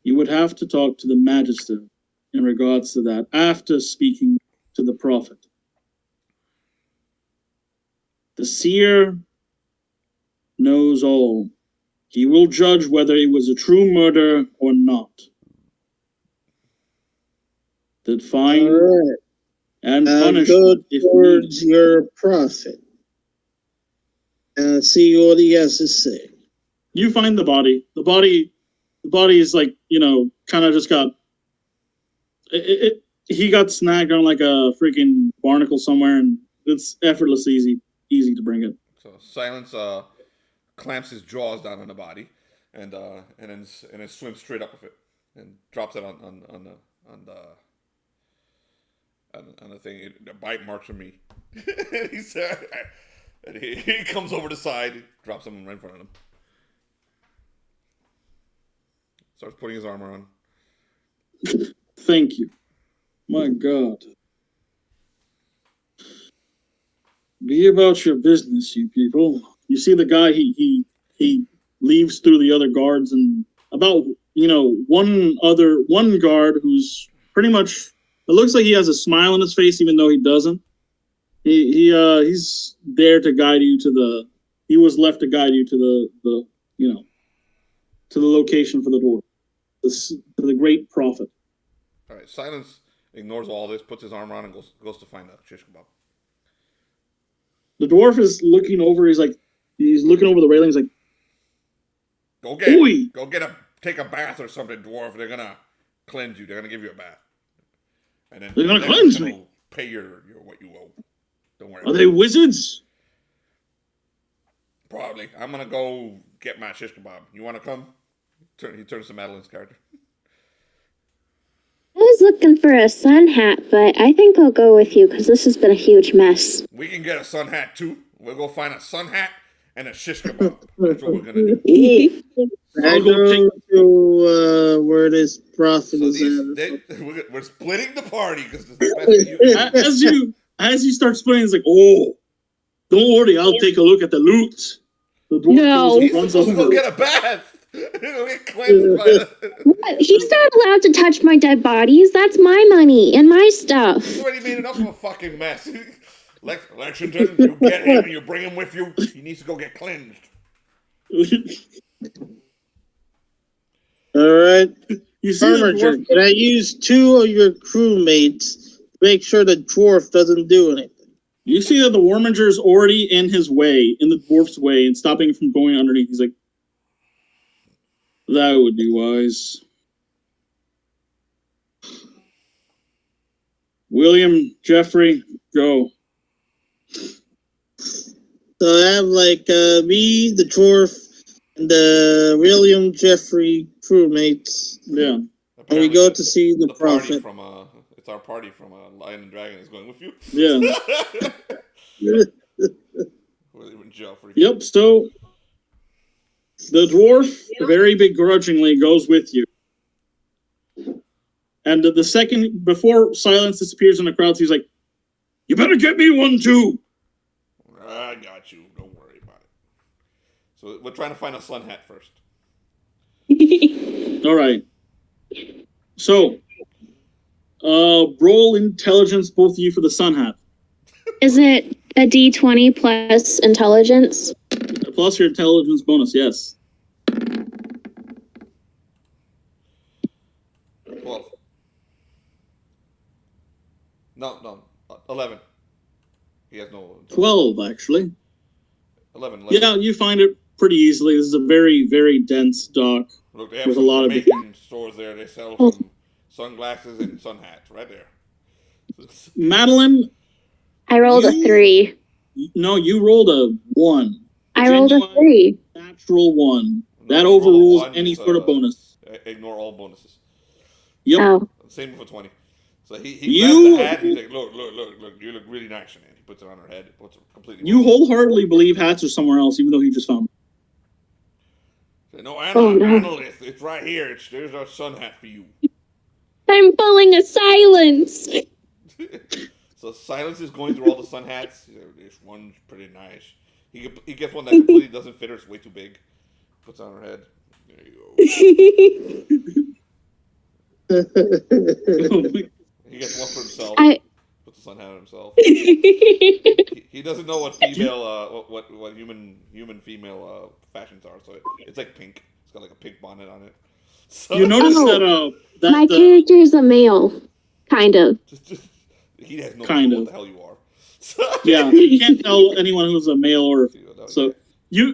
You would have to talk to the Magister in regards to that after speaking to the prophet. The seer knows all. He will judge whether it was a true murder or not. That fine and punish go towards your prophet and see what he has to say. You find the body. The body is like, kind of just got he got snagged on like a freaking barnacle somewhere, and it's effortlessly easy to bring it. So Silence clamps his jaws down on the body, and then swims straight up with it and drops it on the thing. A bite marks for me. And he comes over the side, drops him right in front of him. Starts putting his armor on. Thank you. My God. Be about your business, you people. You see the guy, he leaves through the other guards, and about, one guard who's pretty much, it looks like he has a smile on his face even though he doesn't. He's there to guide you he was left to guide you to to the location for the door. To the great prophet. All right, Silence ignores all this, puts his armor on, and goes to find a shish kebab. The dwarf is looking over. He's looking over the railings, like, take a bath or something, dwarf. They're gonna cleanse you. They're gonna give you a bath, and then they're gonna cleanse me. Pay your what you owe. Don't worry. Are they wizards? Probably. I'm gonna go get my shish kebab. You want to come? He turns to Madeline's character. I was looking for a sun hat, but I think I'll go with you because this has been a huge mess. We can get a sun hat too. We'll go find a sun hat and a shish kebab. That's what we're gonna do. I go to where this prophet is We're splitting the party because it's the best that you as you start splitting, it's like, oh, don't worry, I'll take a look at the loot. The dwarf No. He's supposed to go get a bath. He'll get cleansed by the... What? He's not allowed to touch my dead bodies. That's my money and my stuff. He's already made enough of a fucking mess. Lexington, you get him and you bring him with you. He needs to go get cleansed. All right. Furniture. Can I use 2 of your crewmates to make sure the dwarf doesn't do anything? You see that the Warminger is already in his way, in the dwarf's way, and stopping him from going underneath. He's like, that would be wise. William, Jeffrey, go. So I have me, the dwarf, and the William Jeffrey crewmates. Yeah. And we go to see the prophet. It's our party from Lion and Dragon is going with you. Yeah. William Jeffrey. Yep, so the dwarf very begrudgingly goes with you. And the second, before silence disappears in the crowd, he's like, you better get me one too. I got you. Don't worry about it. So we're trying to find a sun hat first. All right. So, roll intelligence, both of you, for the sun hat. Is it a D20 plus intelligence? Plus your intelligence bonus, yes. 12. No. 11. He has no... 12, actually. 11. Yeah, you find it pretty easily. This is a very, very dense dock. Look, they have with some a lot of Jamaican stores there. They sell some sunglasses and sun hats right there. Madeline? I rolled a 3. No, you rolled a 1. I rolled a 3. Natural 1. No, that overrules any sort of bonus. Ignore all bonuses. Yep. Oh. Same for 20. So he grabs the hat. He's like, look. You look really nice in it. He puts it on her head. Puts it completely. You wholeheartedly believe hats are somewhere else, even though he just found them. No, Anna, it's right here. There's our sun hat for you. I'm pulling a silence. So Silence is going through all the sun hats. This one's pretty nice. He gets one that completely doesn't fit her. It's way too big. Puts it on her head. There you go. He gets one for himself. Puts the sun hat on himself. he doesn't know what female, what human female fashions are. So it's like pink. It's got like a pink bonnet on it. So, you notice that my character is a male, kind of. He has no idea what the hell you are. Yeah, you can't tell anyone who's a male or a female. So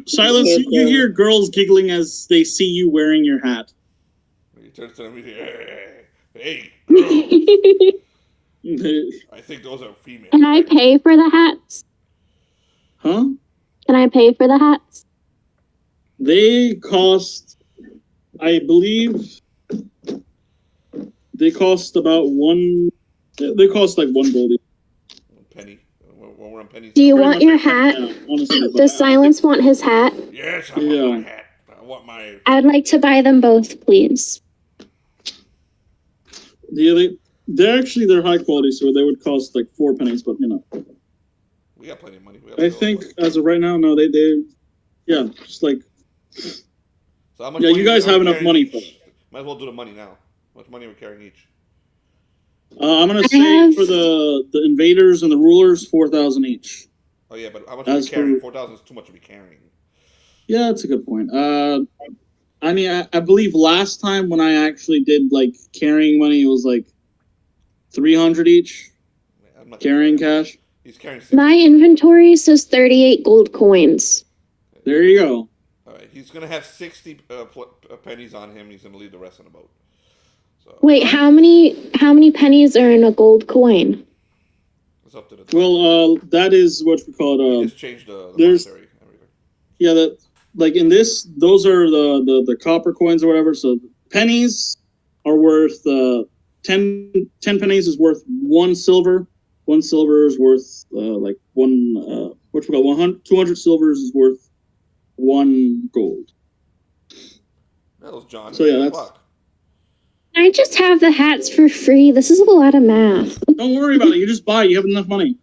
Silence, you hear girls giggling as they see you wearing your hat. He turns to them and says, hey, girl. I think those are female. Can I pay for the hats? Huh? Can I pay for the hats? They cost, I believe, they cost about one. They cost like $1 gold. Penny. When we're on pennies. Do you want your hat? Does Silence want his hat? Yes, I want my hat. I want my. I'd like to buy them both, please. Yeah, they're high quality, so they would cost like 4 pennies, but you know. We got plenty of money. I think as of right now, no, they just like. So how much you guys have enough money for it. Might as well do the money now. How much money are we carrying each? I'm gonna say for the invaders and the rulers, 4,000 each. Oh yeah, but how much are we carrying? 4,000 is too much to be carrying. Yeah, that's a good point. I mean, I believe last time when I actually did like carrying money, it was like 300 each. I'm not carrying cash. He's carrying 60. My inventory says 38 gold coins. There you go. All right, he's gonna have 60 pennies on him. He's gonna leave the rest on the boat. So, wait, how many pennies are in a gold coin? It's up to the. Well, that is what we call it. Just changed the monetary everything. Yeah, that like in this, those are the copper coins or whatever. So pennies are worth 10 pennies is worth 1 silver. 1 silver is worth like 200 silvers is worth 1 gold. That was John. So yeah, that's. Fuck. I just have the hats for free. This is a lot of math. Don't worry about it. You just buy. You have enough money.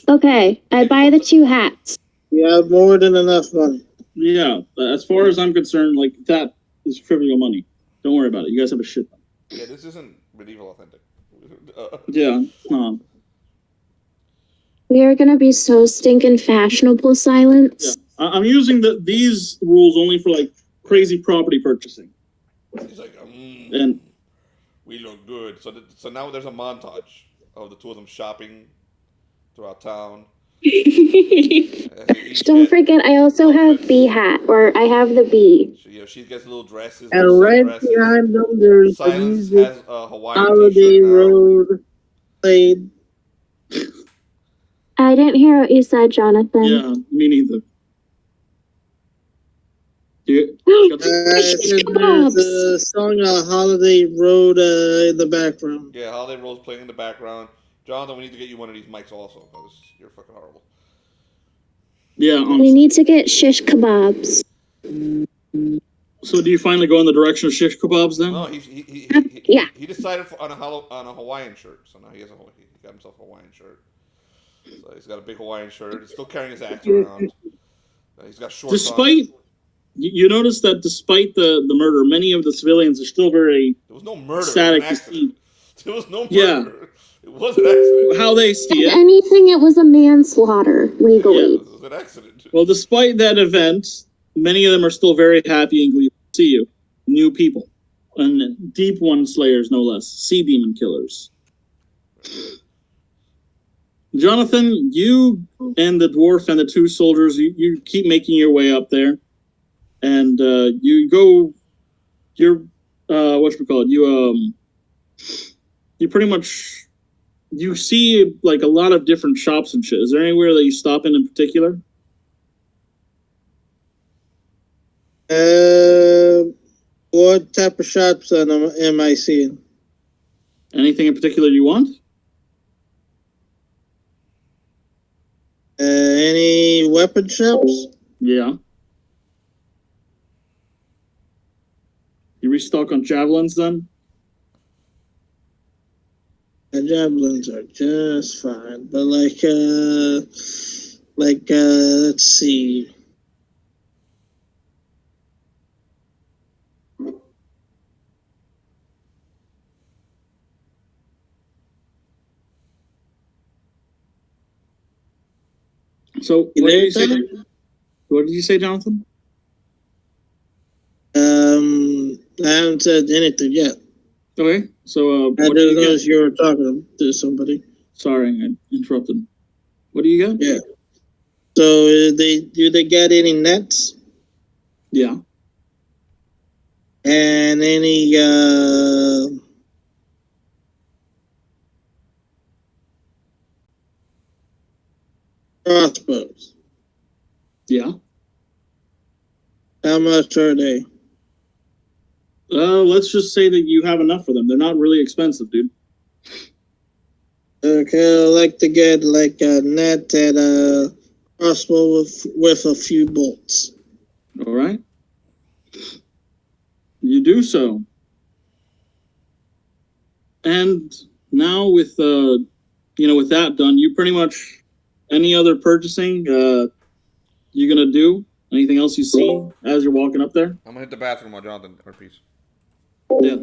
Okay, I buy the 2 hats. You have more than enough money. Yeah, as far as I'm concerned, like that is trivial money. Don't worry about it. You guys have a shit ton. Yeah, this isn't medieval authentic. Yeah. We are gonna be so stinking fashionable, Silence. Yeah. I'm using these rules only for like crazy property purchasing. He's like, And we look good. So now there's a montage of the two of them shopping throughout town. Don't forget, I also have bee hat, or I have the bee. She gets little dresses, And little right sundresses. behind them, there's the Silence music. has a Hawaiian Holiday t-shirt now. Road played. I didn't hear what you said, Jonathan. yeah, me neither. There's a song Holiday Road in the background. Yeah, Holiday Road's playing in the background. Jonathan, we need to get you one of these mics also, because you're fucking horrible. Yeah, honestly. We need to get shish kebabs. So do you finally go in the direction of shish kebabs then? No, Yeah. he decided on a Hawaiian shirt, so now he got himself a Hawaiian shirt. So he's got a big Hawaiian shirt. He's still carrying his axe around. He's got shorts Despite, on. You notice that despite the murder, many of the civilians are still very There was no murder. ecstatic It to was an see. accident. There was no murder. Yeah. It was an accident. How they see If it. anything, it was a manslaughter, legally. Yeah, it was an accident. Well, despite that event, many of them are still very happy and gleeful to see you. New people. And deep one slayers, no less. Sea demon killers. Jonathan, you and the dwarf and the 2 soldiers, you keep making your way up there. And you go, you're, whatchamacallit, you pretty much, you see like a lot of different shops and shit. Is there anywhere that you stop in particular? What type of shops am I seeing? Anything in particular you want? Any weapon shops? Yeah. You restock on javelins then? The javelins are just fine, but let's see. So what did you say? What did you say, Jonathan? I haven't said anything yet. Okay, so I what do you didn't know get? you were talking to somebody. Sorry, I interrupted. What do you get? Yeah. So do they get any nets Yeah. and any crossbows? Yeah. How much are they? Let's just say that you have enough for them. They're not really expensive, dude. Okay, I'd like to get like a net and a crossbow with a few bolts. All right. You do so. And now with with that done, you pretty much any other purchasing you're gonna do? Anything else you see as you're walking up there? I'm gonna hit the bathroom while Jonathan repeats. Yeah.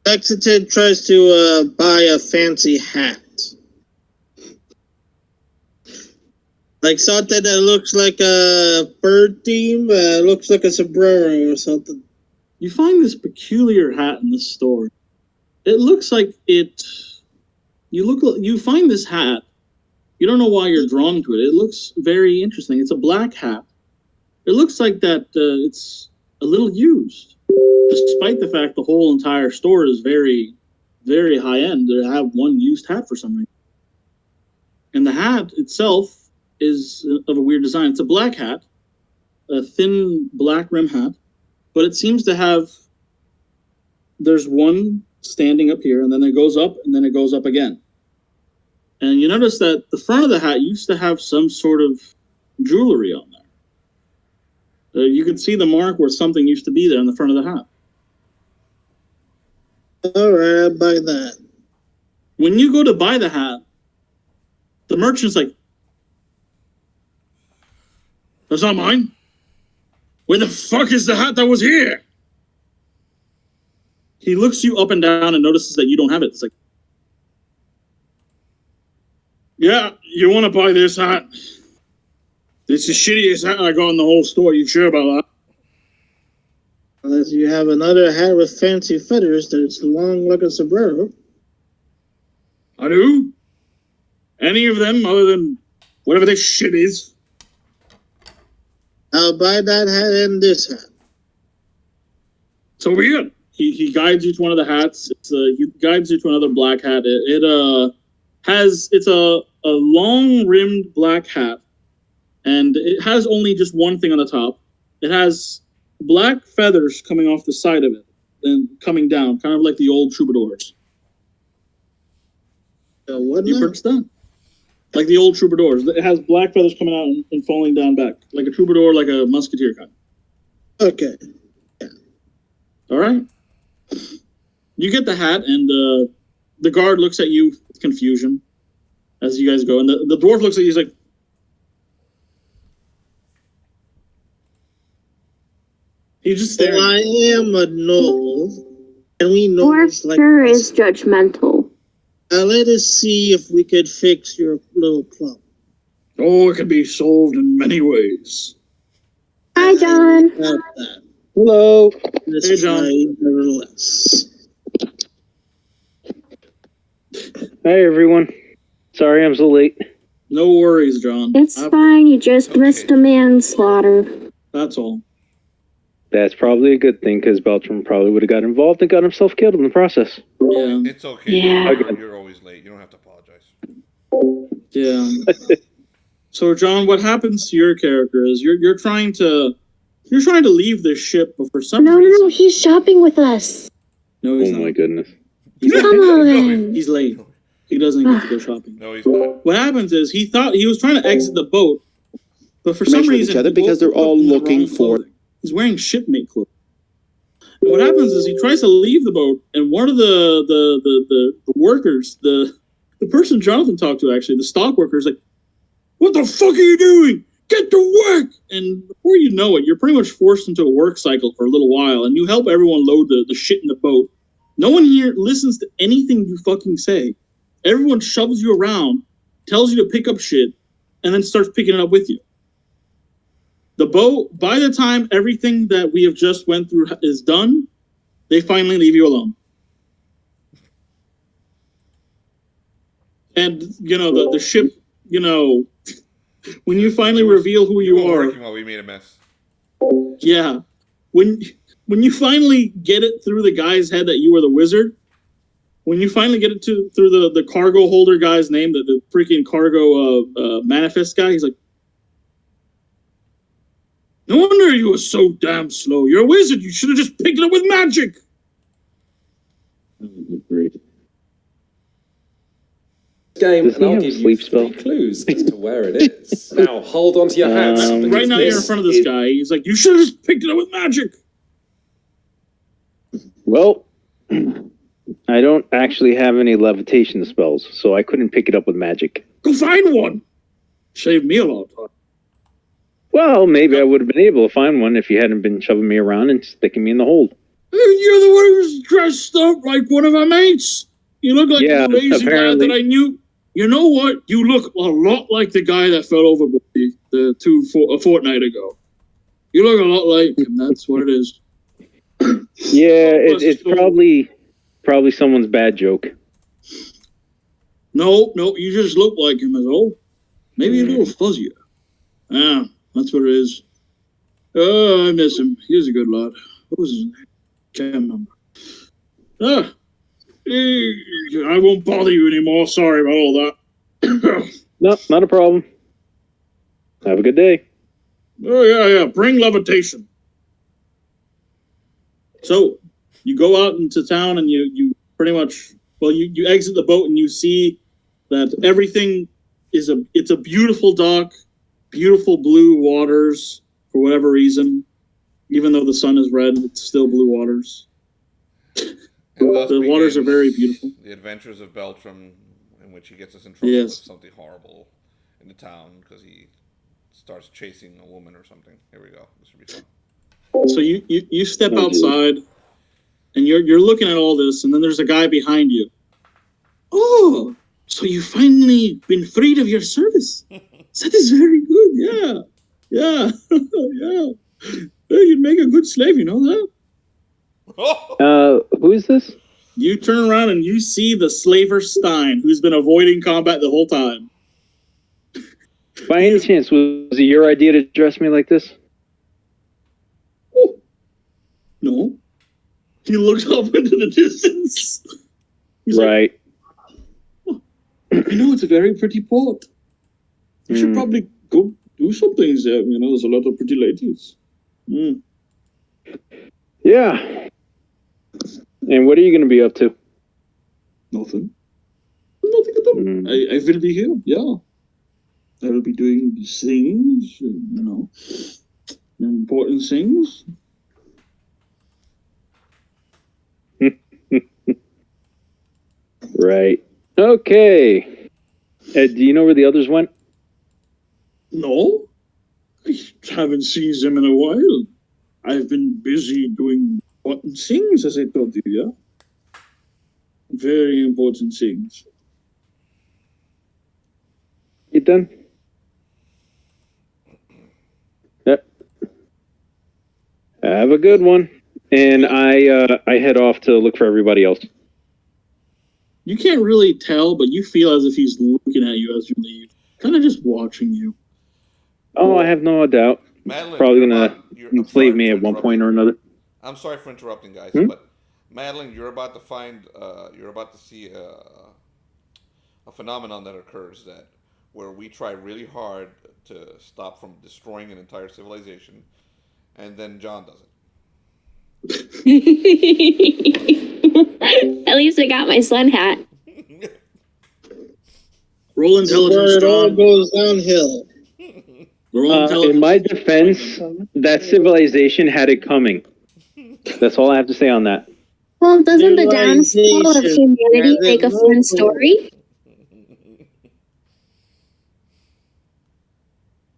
Lexington tries to buy a fancy hat. Like something that looks like a bird theme, looks like a sombrero or something. You find this peculiar hat in the store. It looks like it. You find this hat. You don't know why you're drawn to it. It looks very interesting. It's a black hat. It looks like that it's a little used, despite the fact the whole entire store is very, very high end. They have one used hat for some reason, and the hat itself is of a weird design. It's a black hat, a thin black rim hat, but it seems to have, there's one standing up here, and then it goes up, and then it goes up again. And you notice that the front of the hat used to have some sort of jewelry on there. You could see the mark where something used to be there in the front of the hat. All right, I'll buy that. When you go to buy the hat, the merchant's like, "That's not mine. Where the fuck is the hat that was here?" He looks you up and down and notices that you don't have it. It's like, "Yeah, you want to buy this hat? It's the shittiest hat I got in the whole store. You sure about that?" Unless you have another hat with fancy feathers that's long like a sombrero. I do. Any of them other than whatever this shit is? I'll buy that hat and this hat. So weird. He guides you to one of the hats. He guides you to another black hat. It's a long rimmed black hat, and it has only just one thing on the top. It has black feathers coming off the side of it, then coming down, kind of like the old troubadours. What You now? purchased that? Like the old troubadours. It has black feathers coming out and falling down back, like a troubadour, like a musketeer kind. Okay. All right. You get the hat, and the guard looks at you with confusion as you guys go. And the dwarf looks at you, he's like, he's just staring. Well, I am a noble, and we know Dwarf sure is judgmental. Let us see if we could fix your little club. Oh, it can be solved in many ways. Hi, John. Hello. Hey, John. Nevertheless. Hi, everyone. Sorry I'm so late. No worries, John. It's fine. You just missed a manslaughter. That's all. That's probably a good thing, because Beltram probably would have got involved and got himself killed in the process. Yeah. It's okay. Yeah. You're always late. You don't have to apologize. Yeah. So, John, what happens to your character is you're trying to leave this ship, but for some reason... No, he's shopping with us. No, he's Oh not. my goodness. Come on. He's late. He doesn't get to go shopping. No, he's not. What happens is he thought he was trying to exit the boat, but for some Mention reason each other the because boat they're all put him in the looking wrong for- clothing. He's wearing shipmate clothes. And what happens is he tries to leave the boat, and one of the workers, the person Jonathan talked to, actually, the stock worker, is like, "What the fuck are you doing? Get to work!" And before you know it, you're pretty much forced into a work cycle for a little while, and you help everyone load the shit in the boat. No one here listens to anything you fucking say. Everyone shoves you around, tells you to pick up shit, and then starts picking it up with you. The boat, by the time everything that we have just went through is done, they finally leave you alone. And, the ship, when you finally reveal who you were are, working while we made a mess. yeah, when you finally get it through the guy's head that you were the wizard, when you finally get it through the cargo holder guy's name, the freaking cargo manifest guy, he's like, "No wonder you were so damn slow. You're a wizard. You should have just picked it up with magic." Great. Game, Does and he I'll have give a you sleep 3 spell? clues as to where it is. Now, hold on to your hats. because Right now, you're in this front of this is- guy. He's like, "You should have just picked it up with magic." Well, I don't actually have any levitation spells, so I couldn't pick it up with magic. Go find one. Save me a lot of time. Well, maybe I would have been able to find one if you hadn't been shoving me around and sticking me in the hold. You're the one who's dressed up like one of our mates. You look like Yeah, the lazy lad apparently. that I knew. You know what? You look a lot like the guy that fell overboard a fortnight ago. You look a lot like him. That's what it is. Yeah, it's probably someone's bad joke. No, you just look like him, is all. Maybe a little fuzzier. Yeah, that's what it is. Oh, I miss him. He was a good lad. What was his name? Can't remember. I won't bother you anymore. Sorry about all that. No, not a problem. Have a good day. Oh, yeah. Bring levitation. So, you go out into town and you pretty much, well, you exit the boat and you see that everything it's a beautiful dock, beautiful blue waters for whatever reason. Even though the sun is red, it's still blue waters. The waters are very beautiful. The adventures of Beltram, in which he gets us in trouble with something horrible in the town because he starts chasing a woman or something. Here we go. This would be fun. So you step outside, and you're looking at all this, and then there's a guy behind you. Oh, so you finally been freed of your service? That is very good. Yeah. Well, you'd make a good slave, you know that? Who is this? You turn around and you see the slaver Stein, who's been avoiding combat the whole time. By any chance, was it your idea to dress me like this? Oh, no. He looks up into the distance. He's right. Like, you know, it's a very pretty port. You should probably go do some things there. You know, there's a lot of pretty ladies. Yeah. And what are you going to be up to? Nothing at all. I will be here, yeah. I will be doing things, you know, important things. Right. Okay. Do you know where the others went? No. I haven't seen them in a while. I've been busy doing important things, as I told you, yeah? Very important things. You done? Yep. Have a good one. And I head off to look for everybody else. You can't really tell, but you feel as if he's looking at you as you leave. Kind of just watching you. Oh, I have no doubt. Madeline, probably going to enslave me at one point or another. I'm sorry for interrupting, guys, but Madeline, you're about to see a phenomenon that occurs where we try really hard to stop from destroying an entire civilization, and then John does it. At least I got my sun hat. Roll intelligence, It all John. goes downhill. In my defense, that civilization had it coming. That's all I have to say on that. Well, doesn't the downfall of humanity make a fun story?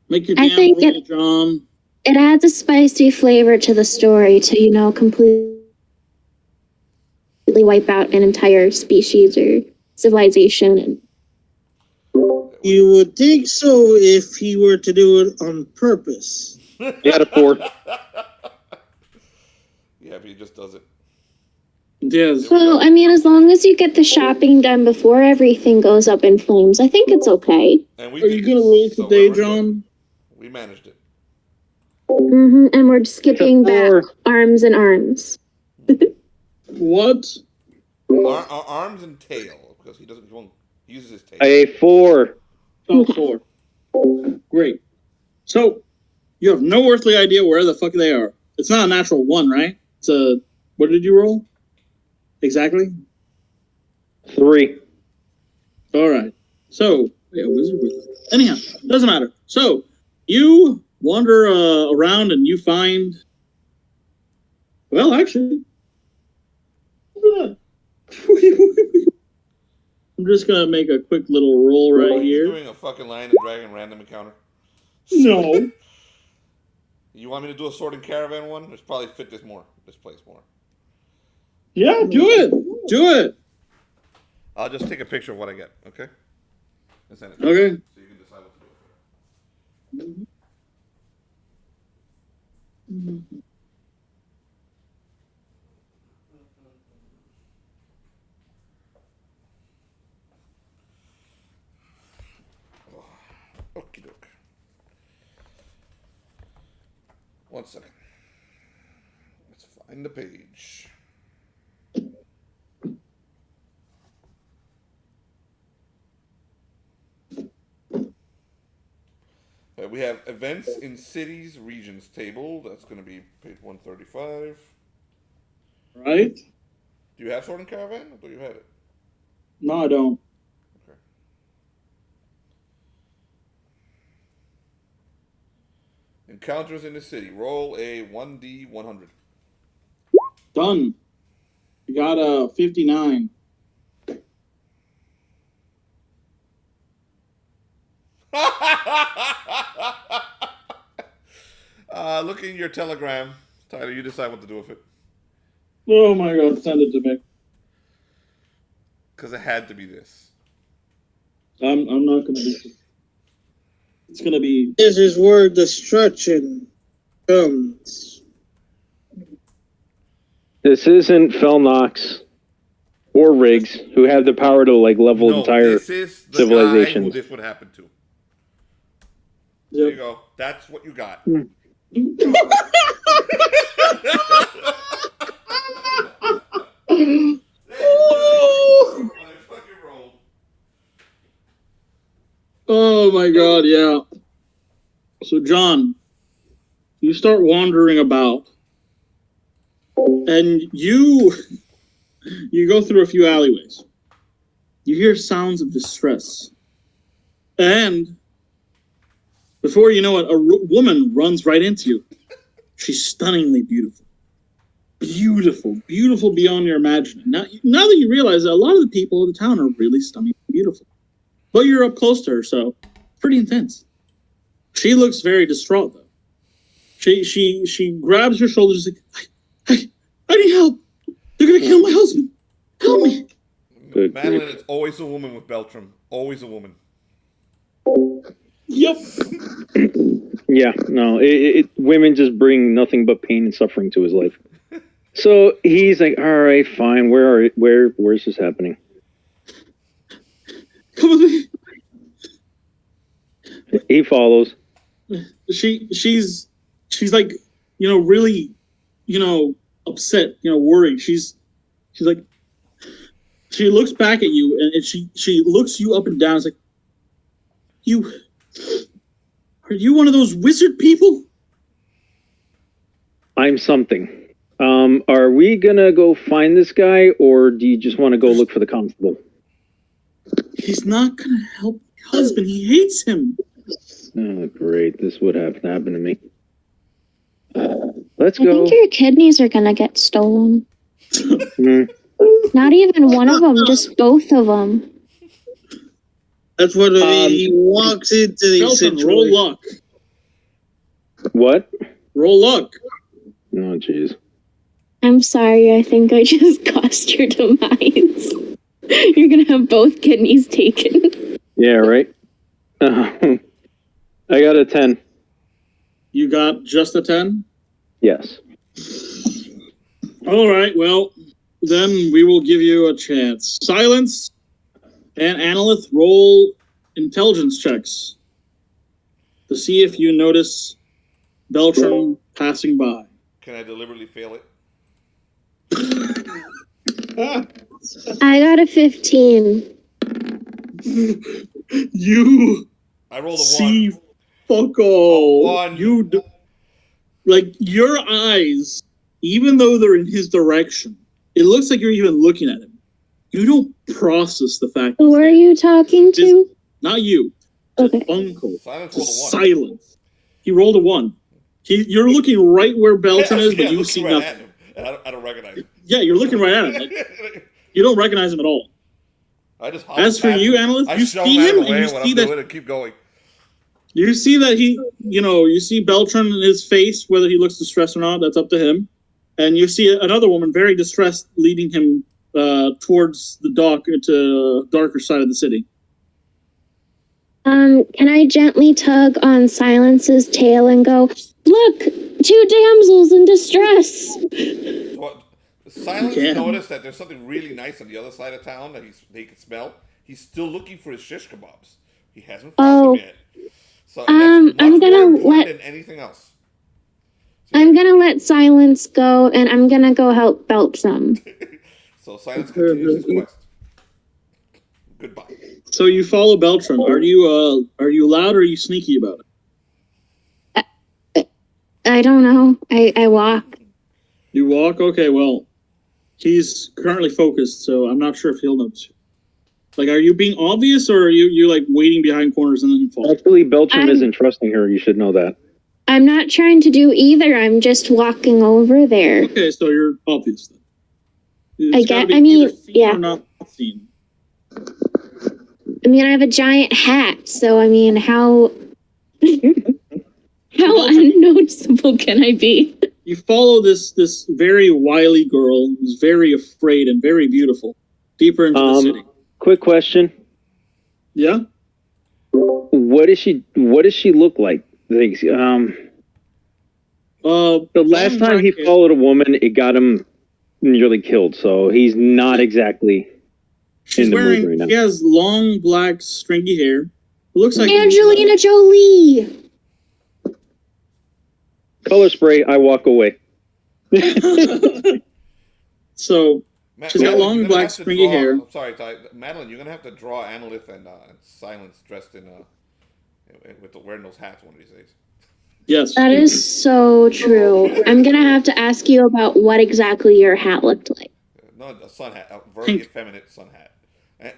Make your damn roll, John. It adds a spicy flavor to the story to, you know, completely wipe out an entire species or civilization. And you would think so if he were to do it on purpose. He had a 4. Yeah, but he just does it. Yes. Well, I mean, as long as you get the shopping done before everything goes up in flames, I think it's okay. And are you going to roll today, John? We managed it. And we're skipping back arms and arms. What? Arms and tail, because he won't use his tail. A 4. Oh, 4. Great. So, you have no earthly idea where the fuck they are. It's not a natural 1, right? It's a... What did you roll? Exactly? 3. All right. So, yeah, wizard with... Anyhow, doesn't matter. So, you wander around and you find... Well, actually... I'm just going to make a quick little roll right here. Are you doing a fucking Lion and Dragon random encounter? No. You want me to do a Sword and Caravan one? It's probably fit this place more. Yeah, do it. Do it. I'll just take a picture of what I get, okay? And send it Okay. So you can decide what to do. Okie doke. 1 second. Let's find the page. We have events in cities, regions table. That's going to be page 135. Right? Do you have Sword and Caravan? I thought you had it. No, I don't. Okay. Encounters in the city. Roll a 1d100. Done. You got a 59. Look in your telegram. Tyler, you decide what to do with it. Oh my god, send it to me. Because it had to be this. I'm not gonna be. It's gonna be. This is where destruction comes. This isn't Felnox or Riggs, who have the power to like level entire this is the civilizations. guy who this would happen to. Yep. There you go. That's what you got. Oh my god, yeah. So John, you start wandering about, and you go through a few alleyways. You hear sounds of distress, and before you know it, a woman runs right into you. She's stunningly beautiful. Beautiful beyond your imagining. Now that you realize that a lot of the people of the town are really stunningly beautiful. But you're up close to her, so pretty intense. She looks very distraught, though. She grabs your shoulders like, I need help. They're going to kill my husband. Help me. Madeline, it's always a woman with Beltram. Always a woman. Yep. Yeah, no, women just bring nothing but pain and suffering to his life. So he's like, all right, fine. Where's this happening? Come with me. He follows. She's like, really, upset, worried. She's like, she looks back at you and she looks you up and down. It's like, are you one of those wizard people? I'm something. Are we gonna go find this guy, or do you just want to go look for the constable? He's not gonna help my husband. He hates him. Oh, great. This would have to happen to me. Let's I go. think your kidneys are gonna get stolen. Not even one of them, just both of them. That's what he walks into these situations. Roll luck. What? Roll luck. Oh, jeez. I'm sorry, I think I just caused your demise. You're gonna have both kidneys taken. Yeah, right? I got a 10. You got just a 10? Yes. All right, well, then we will give you a chance. Silence and Analyth, roll intelligence checks to see if you notice Beltram passing by. Can I deliberately fail it? I got a 15. I rolled a 1. See, fuck all. A 1. Like, your eyes, even though they're in his direction, it looks like you're even looking at him. You don't process the fact. Who are you talking to? Not you. Okay. Uncle. Silence rolled a 1. Silence. He rolled a 1. You're looking right where Beltran is, but you see right nothing. At him, and I don't recognize him. Yeah, you're looking right at him. Like, you don't recognize him at all. I just As for you, Analyst, you see him and you see that. Keep going. You see that he, you see Beltran in his face, whether he looks distressed or not, that's up to him. And you see another woman very distressed leading him towards the dock to the darker side of the city. Can I gently tug on Silence's tail and go, look, 2 damsels in distress? Well, Silence noticed that there's something really nice on the other side of town that they can smell. He's still looking for his shish kebabs. He hasn't found them yet. So I'm gonna let than anything else. So, I'm gonna let Silence go, and I'm gonna go help Beltram. So Silence continues his quest. Goodbye. So you follow Beltran. Are you loud or are you sneaky about it? I don't know. I walk. You walk? Okay, well, he's currently focused, so I'm not sure if he'll notice you. Like, are you being obvious, or are you like waiting behind corners and then fall? Actually, Beltram isn't trusting her. You should know that. I'm not trying to do either. I'm just walking over there. Okay, so you're obvious then. I mean, yeah. Or not seen. I mean, I have a giant hat, so I mean, how unnoticeable can I be? You follow this very wily girl who's very afraid and very beautiful deeper into the city. Quick question. Yeah? What does she look like? The last time he followed a woman, it got him nearly killed, so he's not exactly in the mood right now. She has long, black, stringy hair. It looks like Angelina Jolie. Color spray, I walk away. So, she's got long, black, stringy hair. I'm sorry, Ty. Madeline, you're going to have to draw Annalith and Silence dressed in, wearing those hats one of these days. Yes. That is so true. I'm going to have to ask you about what exactly your hat looked like. No, a sun hat. A very effeminate sun hat.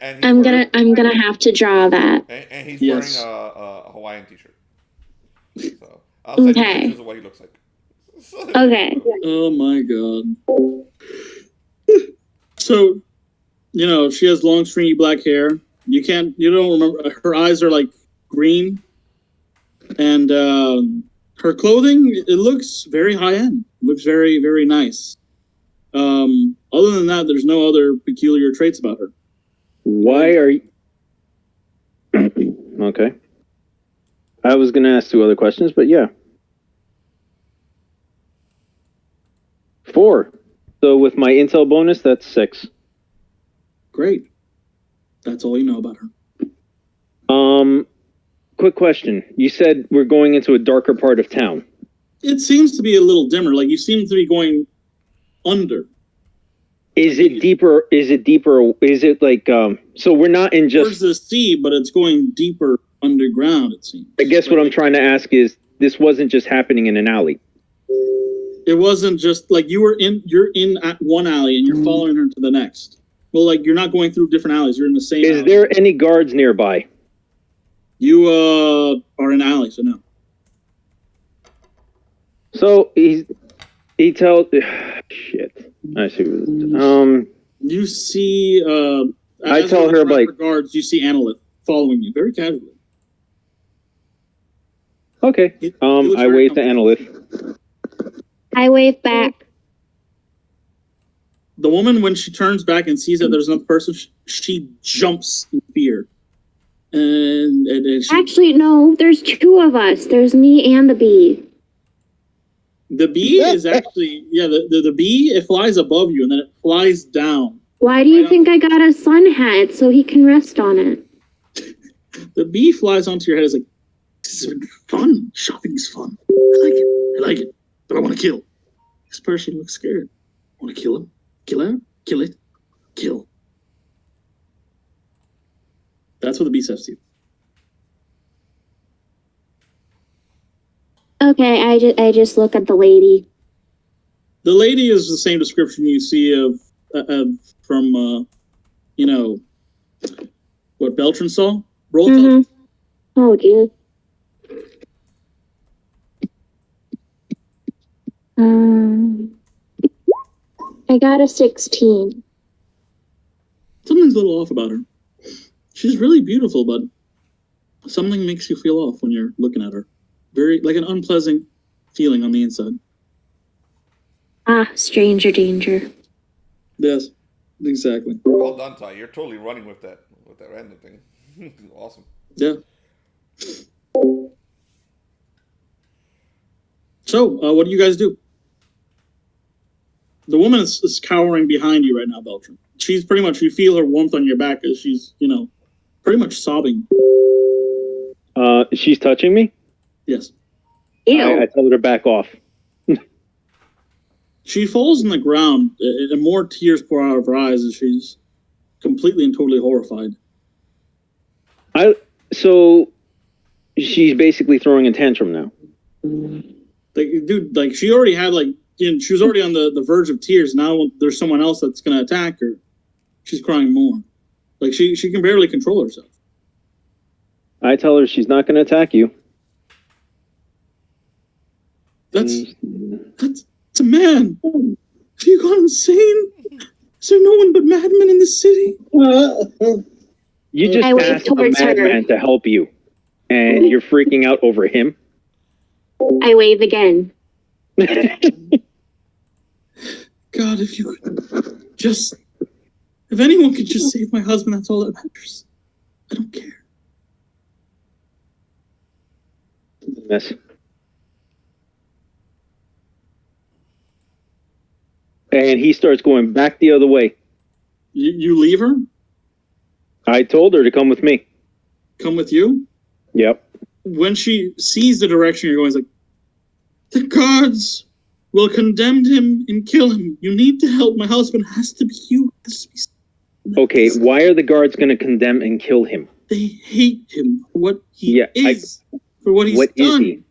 And I'm gonna have to draw that. And he's wearing a Hawaiian t-shirt. So I'll send you pictures of what he looks like. Okay. Oh my god. So, she has long, stringy black hair. You don't remember. Her eyes are like green, and her clothing, it looks very high end. It looks very, very nice. Other than that, there's no other peculiar traits about her. Why are you... Okay. I was going to ask 2 other questions, but yeah. 4. So with my intel bonus, that's 6. Great. That's all you know about her. Quick question. You said we're going into a darker part of town. It seems to be a little dimmer. Like, you seem to be going under. Is it deeper? Is it like, so we're not in just... Towards the sea, but it's going deeper underground, it seems. I guess what I'm trying to ask is, this wasn't just happening in an alley. It wasn't just, like, you're in at one alley and you're following her to the next. Well, like, you're not going through different alleys. You're in the same alley. Is there any guards nearby? You, are in an alley, so no. So, he tells... Shit. I see. You see, I tell her, like... guards, you see Annalith following you, very casually. Okay. I wave to Annalith. I wave back. The woman, when she turns back and sees that there's another person, she jumps in fear. And actually, no, there's 2 of us. There's me and the bee. The bee is actually, the bee, it flies above you and then it flies down. Why do you think I got a sun hat so he can rest on it? The bee flies onto your head. It's like, this is fun. Shopping's fun. I like it. But I want to kill. This person looks scared. I want to kill him. Kill her. Kill it. Kill. That's what the bee says to you. Okay, I just look at the lady. The lady is the same description you see from what Beltran saw. Roll. Oh dear. I got a 16. Something's a little off about her. She's really beautiful, but something makes you feel off when you're looking at her. Very, like an unpleasant feeling on the inside. Ah, stranger danger. Yes, exactly. Well done, Ty. You're totally running with that random thing. Awesome. Yeah. So, what do you guys do? The woman is cowering behind you right now, Beltran. She's pretty much, you feel her warmth on your back as she's, pretty much sobbing. She's touching me? Yes. Ew. I tell her to back off. She falls on the ground, and more tears pour out of her eyes as she's completely and totally horrified. So she's basically throwing a tantrum now. Like, dude, like she already had she was already on the verge of tears. Now there's someone else that's gonna attack her. She's crying more. Like she can barely control herself. I tell her she's not going to attack you. That's a man. Have you gone insane? Is there no one but madmen in this city? You just asked a madman to help you, and you're freaking out over him? I wave again. God, if you could just... If anyone could just save my husband, that's all that matters. I don't care. Mess. And he starts going back the other way. You leave her? I told her to come with me. Come with you? Yep. When she sees the direction you're going, it's like, the guards will condemn him and kill him. You need to help. My husband has to be you. Okay, why are the guards going to condemn and kill him? They hate him for what he is, for what he's what done. Is he?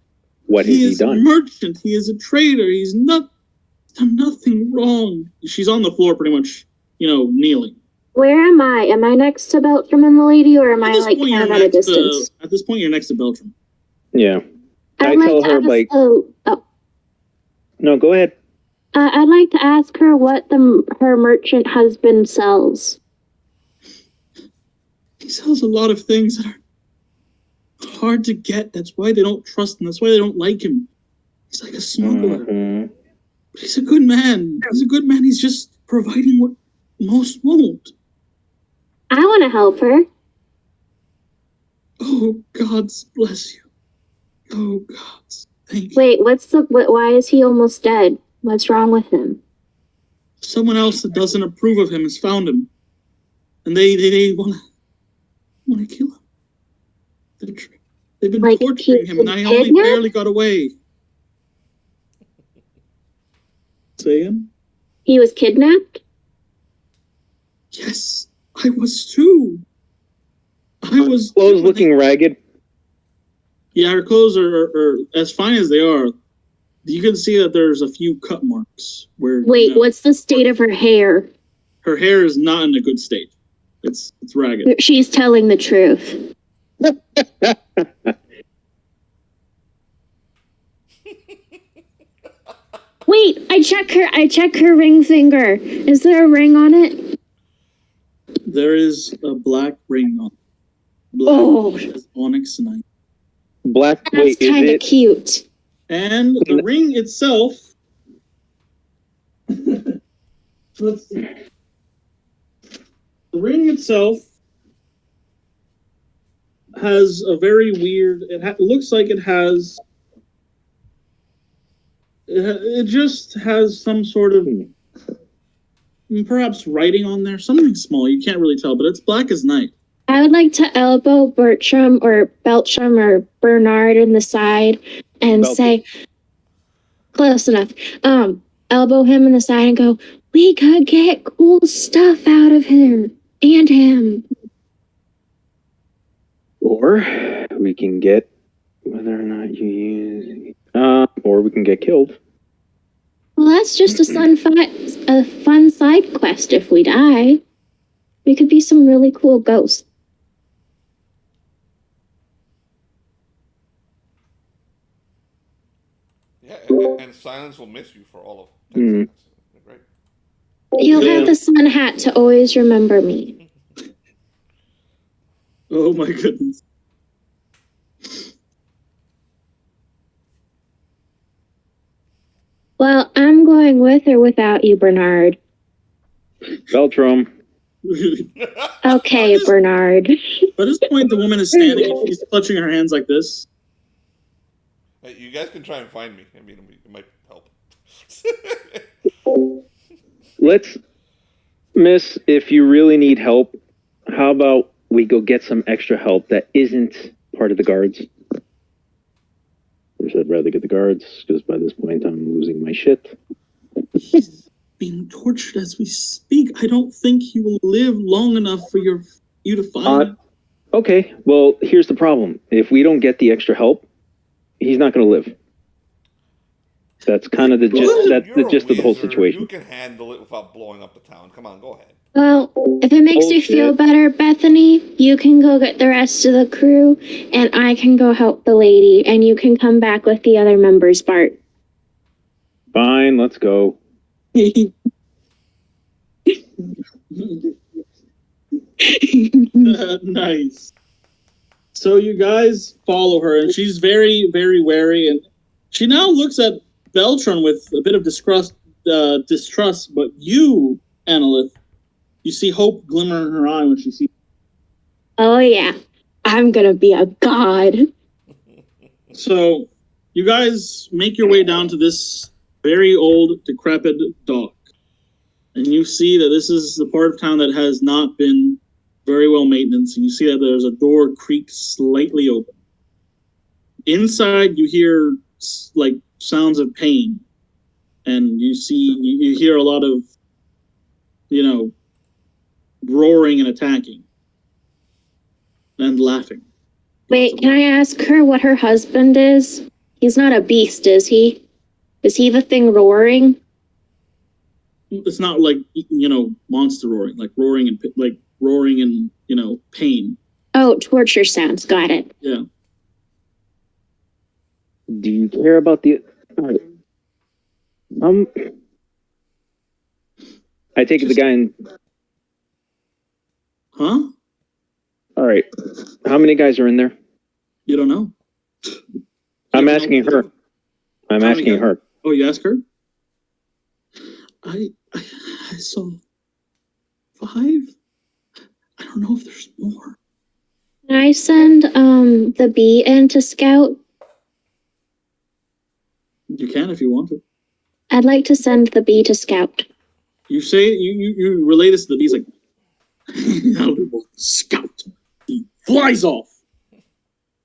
What has he done? He is a merchant. He is a trader. He's done nothing wrong. She's on the floor pretty much, kneeling. Where am I? Am I next to Beltram and the lady, or am I like kind of at a distance? At this point, you're next to Beltram. Yeah. I tell her, like... No, go ahead. I'd like to ask her what her merchant husband sells. He sells a lot of things that are hard to get. That's why they don't trust him. That's why they don't like him. He's like a smuggler. Mm-hmm. But he's a good man. He's a good man. He's just providing what most won't. I want to help her. Oh, God bless you. Oh, God. Thank you. Wait, why is he almost dead? What's wrong with him? Someone else that doesn't approve of him has found him. And they want to kill him. They've been torturing him, and I only barely got away. Say him? He was kidnapped? Yes, I was too. I was... Clothes looking ragged? Yeah, her clothes are as fine as they are. You can see that there's a few cut marks. Wait, what's the state of her hair? Her hair is not in a good state. It's ragged. She's telling the truth. Wait, I check her ring finger. Is there a ring on it? There is a black ring on it. Black onyx knife. Black. That's kind of cute. And the ring itself. Let's see. The ring itself has a very weird. It looks like it has. It just has some sort of perhaps writing on there, something small. You can't really tell, but it's black as night. I would like to elbow Beltram or Bernard in the side and say, close enough. Elbow him in the side and go, we could get cool stuff out of him and him. Or we can get whether or not you use, or we can get killed. Well, that's just a fun side quest if we die. We could be some really cool ghosts. Yeah, and silence will miss you for all of 10 seconds. Right? You'll have the sun hat to always remember me. Oh my goodness. Well, I'm going with or without you, Bernard. Beltram. Okay, Bernard. By this point, the woman is standing and she's clutching her hands like this. Hey, you guys can try and find me. I mean, it might help. Let's, miss, if you really need help, how about we go get some extra help that isn't part of the guards? Of course, I'd rather get the guards, because by this point I'm losing my shit. He's being tortured as we speak. I don't think he will live long enough for you to find him. Okay, well, here's the problem. If we don't get the extra help, he's not going to live. That's kind of the gist. That's the You're a gist of the whole wizard. situation. You can handle it without blowing up the town. Come on, go ahead. Well, if it makes you feel better, Bethany, you can go get the rest of the crew, and I can go help the lady, and you can come back with the other members, Bart. Fine, let's go. Nice. So you guys follow her, and she's very, very wary, and she now looks at Beltron with a bit of distrust. But you, Annalith, you see hope glimmer in her eye when she sees. Oh yeah, I'm gonna be a god. So you guys make your way down to this very old, decrepit dock, and you see that this is the part of town that has not been very well maintenance, and you see that there's a door creaked slightly open. Inside, you hear like sounds of pain, and you hear a lot of, roaring and attacking and laughing. Wait, can I ask her what her husband is? He's not a beast, is he? Is he the thing roaring? It's not like monster roaring, like roaring and pain. Oh, torture sounds. Got it. Yeah. Do you care about the? I take it the guy in. Huh? All right. How many guys are in there? You don't know. I'm asking her. I'm asking her. Oh, you ask her? I saw 5. I don't know if there's more. Can I send the bee in to scout? You can if you want to. I'd like to send the bee to scout. You say you relay this to the bee. He's like, scout. He flies off.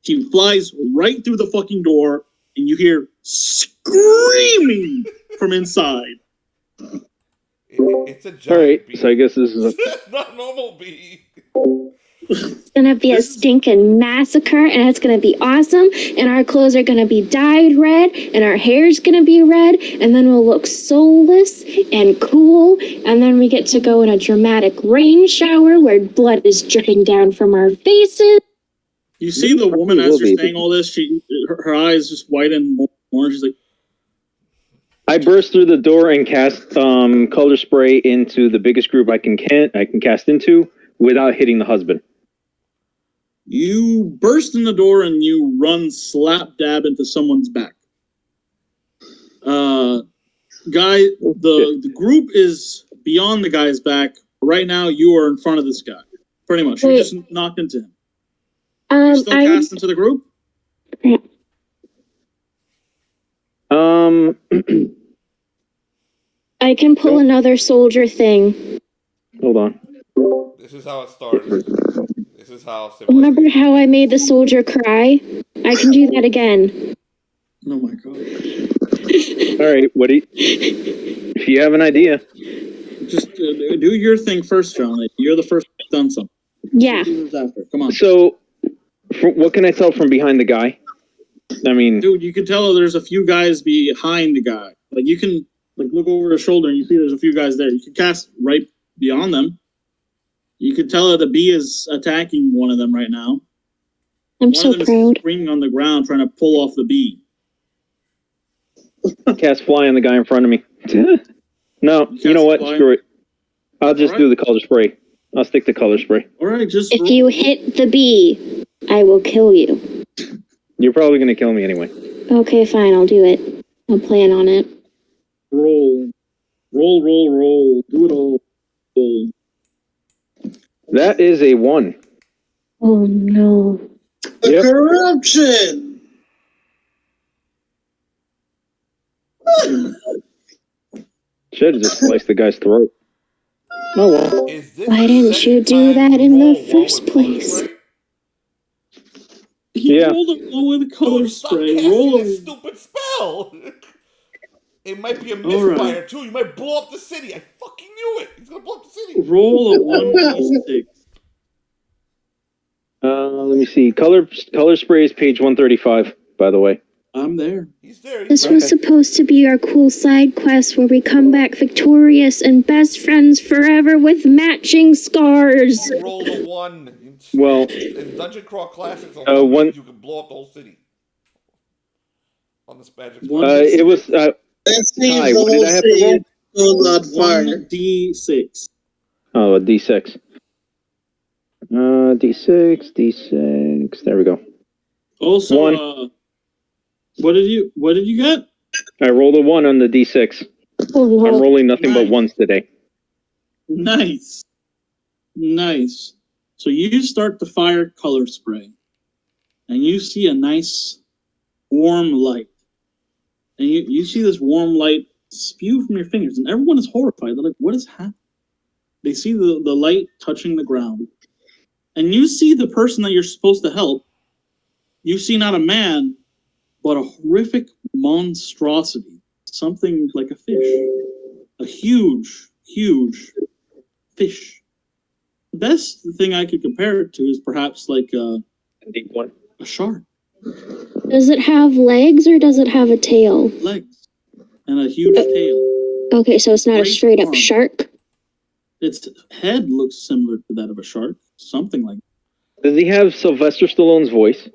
He flies right through the fucking door, and you hear screaming from inside. It's a giant All right, bee. so I guess this is a. It's not a normal bee. It's gonna be a stinking massacre, and it's gonna be awesome, and our clothes are gonna be dyed red, and our hair's gonna be red, and then we'll look soulless and cool, and then we get to go in a dramatic rain shower where blood is dripping down from our faces. You see the woman as you're saying all this, her eyes just widen more. She's like, I burst through the door and cast color spray into the biggest group I can cast into without hitting the husband. You burst in the door and you run slap dab into someone's back. Guy, the group is beyond the guy's back. Right now, you are in front of this guy. Pretty much. You just knocked into him. You still cast into the group? I can pull another soldier thing. Hold on. This is how it starts. This is how. Remember how I made the soldier cry? I can do that again. Oh my god. All right, what do you... If you have an idea. Just do your thing first, John. You're the first done something. Yeah. After. Come on. So, what can I tell from behind the guy? I mean... Dude, you can tell there's a few guys behind the guy. Like, you can look over his shoulder and you see there's a few guys there. You can cast right beyond them. You can tell that the bee is attacking one of them right now. I'm so proud. Is screaming on the ground trying to pull off the bee. Cast fly on the guy in front of me. No, you know what? Fly. Screw it. I'll just do the color spray. I'll stick to color spray. All right, just if you hit the bee, I will kill you. You're probably going to kill me anyway. Okay, fine. I'll do it. I'll plan on it. Roll. Do it all. Roll. That is a 1. Oh, no. The corruption! Should have just sliced the guy's throat. Oh well. Why didn't you do that in the first place? He rolled a low with color spray. Roll a stupid spell. It might be a misfire too. You might blow up the city. I fucking knew it. He's gonna blow up the city. Roll a 1d6. Let me see. Color spray is page 135. By the way. I'm there. He's there. This was supposed to be our cool side quest where we come back victorious and best friends forever with matching scars. You rolled a 1. Well, in Dungeon Crawl Classics, a 1 means you can blow up the whole city. On this magic. It was. That seems Ty, the what did whole I have to city roll? is on fire. 1d6. Oh, a D6. D6. There we go. Also, 1. what did you get? I rolled a 1 on the D6. Oh, I'm rolling nothing but ones today. Nice. So you start the fire color spray, and you see a nice warm light. And you see this warm light spew from your fingers, and everyone is horrified. They're like, what is happening? They see the light touching the ground. And you see the person that you're supposed to help. You see not a man, but a horrific monstrosity. Something like a fish. A huge, huge fish. The best thing I could compare it to is perhaps like a shark. does it have legs or does it have a tail? Legs. And a huge tail. Okay, so it's not a Great straight up arm. shark. Its head looks similar to that of a shark. Something like that. Does he have Sylvester Stallone's voice?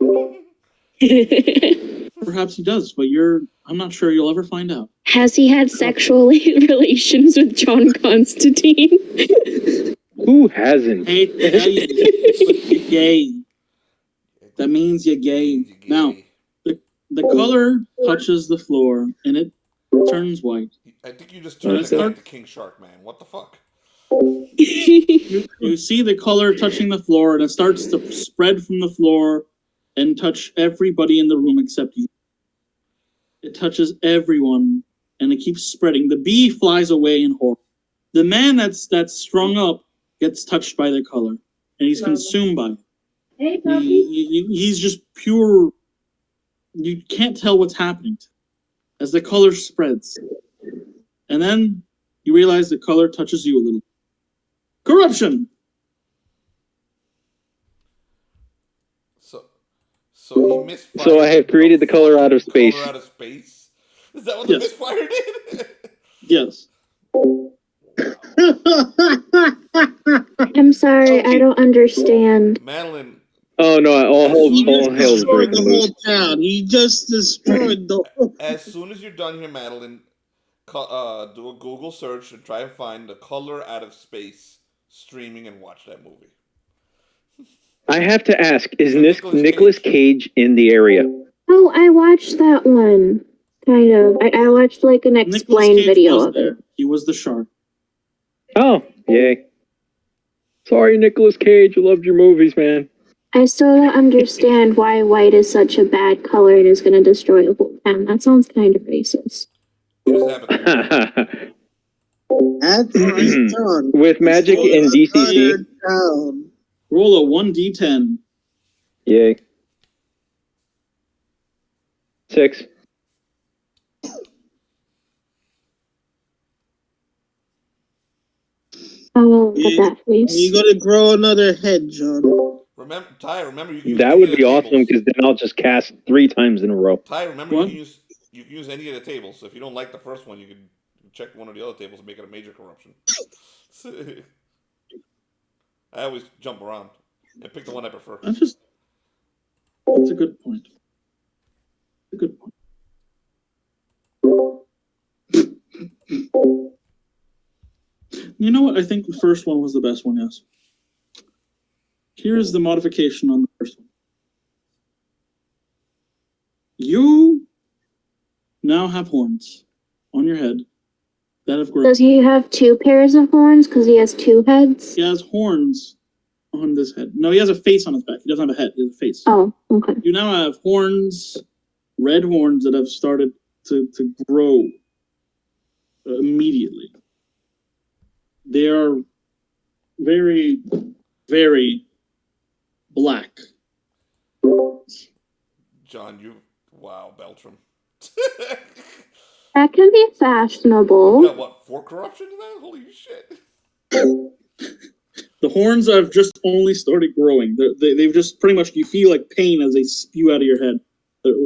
Perhaps he does, but I'm not sure you'll ever find out. Has he had sexual relations with John Constantine? Who hasn't? Hate to tell you, but you're gay. That means you're gay. Now, the color touches the floor, and it turns white. I think you just turned the guy into King Shark, man. What the fuck? You see the color touching the floor, and it starts to spread from the floor and touch everybody in the room except you. It touches everyone, and it keeps spreading. The bee flies away in horror. The man that's strung up gets touched by the color, and he's consumed by it. He's just pure. You can't tell what's happening as the color spreads. And then you realize the color touches you a little. Corruption! So he misfired. So I have created the color out of space. Color out of space? Is that what the misfire did? Yes. I'm sorry, I don't understand. Madeline. Oh no! All hell's breaking the loose. whole town. He just destroyed the whole. As soon as you're done here, Madeline, do a Google search and try and find The Color Out of Space streaming and watch that movie. I have to ask: is Nicolas Cage in the area? Oh, I watched that one. Kind of. I watched like an explained video of it. He was the shark. Oh, yay! Sorry, Nicolas Cage. I loved your movies, man. I still don't understand why white is such a bad color and is going to destroy the whole town. That sounds kind of racist. That's nice done. With magic and DCC. Roll a 1d10. Yay. 6. Oh, that face. You gotta grow another head, John. Remember you can use That would be awesome because then I'll just cast 3 times in a row. Ty, remember you can use any of the tables. So if you don't like the first one, you can check one of the other tables and make it a major corruption. I always jump around and pick the one I prefer. That's a good point. A good point. You know what? I think the first one was the best one, yes. Here's the modification on the first one. You now have horns on your head that have grown. Does he have 2 pairs of horns because he has 2 heads? He has horns on this head. No, he has a face on his back. He doesn't have a head. He has a face. Oh, okay. You now have horns, red horns that have started to grow immediately. They are very, very black. John, wow, Beltram. That can be fashionable. You got what, 4 corruption in that? Holy shit. The horns have just only started growing. They've just pretty much, you feel like pain as they spew out of your head.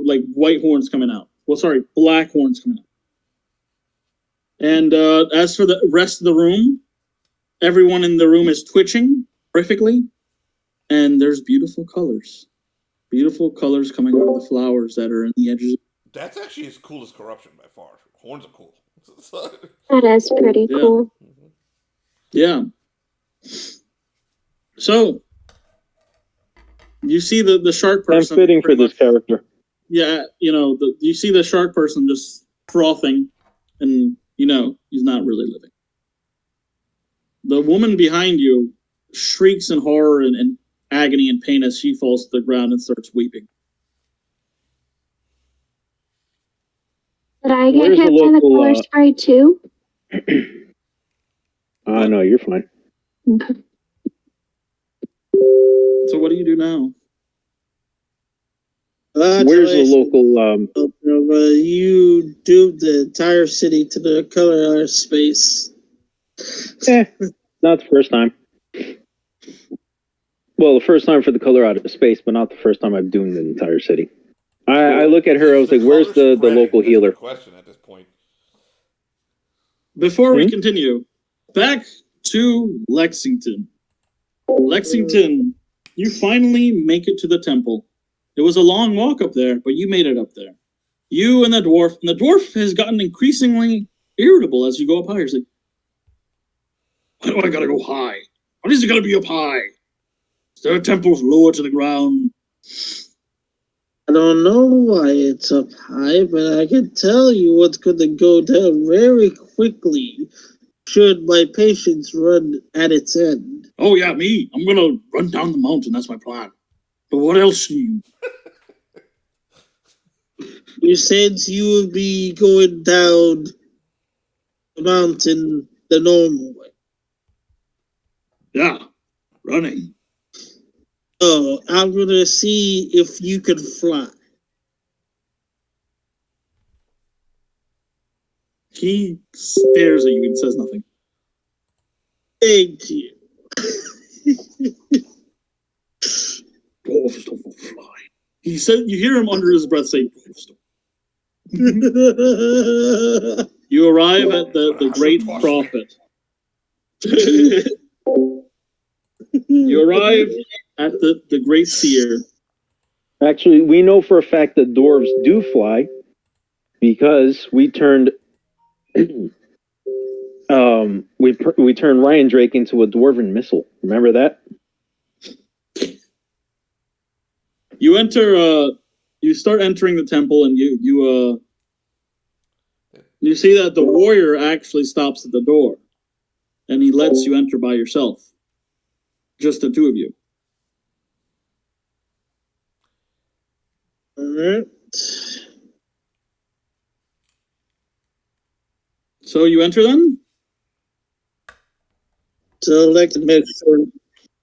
like white horns coming out. Well, sorry, black horns coming out. And as for the rest of the room, everyone in the room is twitching horrifically, and there's beautiful colors. Beautiful colors coming out of the flowers that are in the edges. That's actually as cool as corruption by far. Horns are cool. That is pretty cool. Yeah. So, you see the shark person. I'm fitting for this character. Yeah, you see the shark person just frothing, and he's not really living. The woman behind you shrieks in horror and agony and pain as she falls to the ground and starts weeping. Did I get Where's hit the by the local, color spray too? No, you're fine. Okay. So what do you do now? Where's the local? You duped the entire city to the color out of space. Not the first time. Well, the first time for the color out of space, but not the first time I've doomed the entire city. I look at her. I was like, "Where's the local healer?" Question at this point. Before we continue, back to Lexington. Lexington, you finally make it to the temple. It was a long walk up there, but you made it up there. You and the dwarf has gotten increasingly irritable as you go up higher. He's like, why do I gotta go high? Why is it gotta be up high? The temple's lower to the ground. I don't know why it's up high, but I can tell you what's going to go down very quickly should my patience run at its end. Oh yeah, me. I'm gonna run down the mountain. That's my plan. But what else do you? You said you would be going down the mountain the normal way. Yeah, running. Oh, I'm going to see if you can fly. He stares at you and says nothing. Thank you. Dwarves don't fly. He said, you hear him under his breath say, dwarves don't. You arrive at the great prophet. You arrive at the great seer. Actually, we know for a fact that dwarves do fly because we turned we turned Ryan Drake into a dwarven missile. Remember that? You enter. You start entering the temple, and you see that the warrior actually stops at the door, and he lets you enter by yourself. Just the two of you. All right. So you enter then? So I'd like to make sure.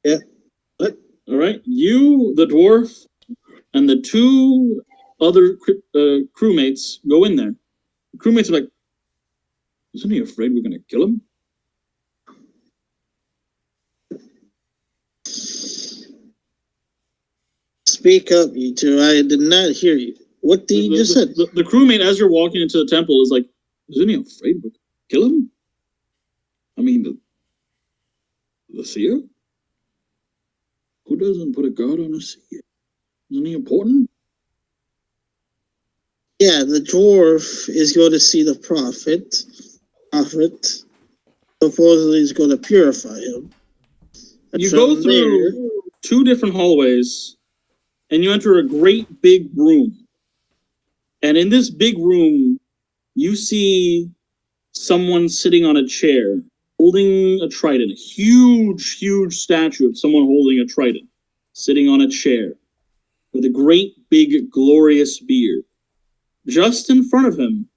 Yeah. What? All right. You, the dwarf, and the two other crewmates go in there. The crewmates are like, isn't he afraid we're going to kill him? Speak up, you two. I did not hear you. What did you just said? The crewmate, as you're walking into the temple, is like, isn't he afraid we're going to kill him? I mean, the seer? Who doesn't put a guard on a seer? Isn't he important? Yeah, the dwarf is going to see the prophet. Supposedly is going to purify him. And you go through two different hallways, and you enter a great big room. And in this big room, you see someone sitting on a chair, holding a trident. A huge, huge statue of someone holding a trident, sitting on a chair, with a great, big, glorious beard. Just in front of him,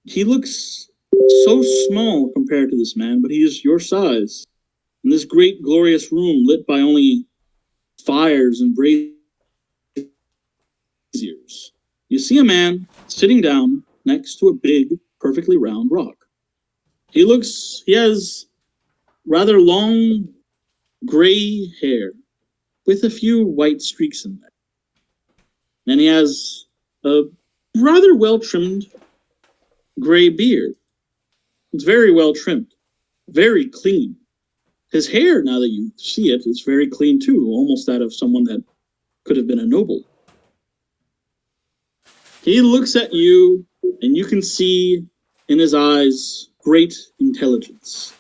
he looks so small compared to this man, but he is your size. In this great, glorious room lit by only fires and braziers, you see a man sitting down next to a big, perfectly round rock. He has rather long, gray hair with a few white streaks in there. And he has a rather well-trimmed gray beard. It's very well-trimmed, very clean. His hair, now that you see it, is very clean too, almost that of someone that could have been a noble. He looks at you, and you can see in his eyes great intelligence.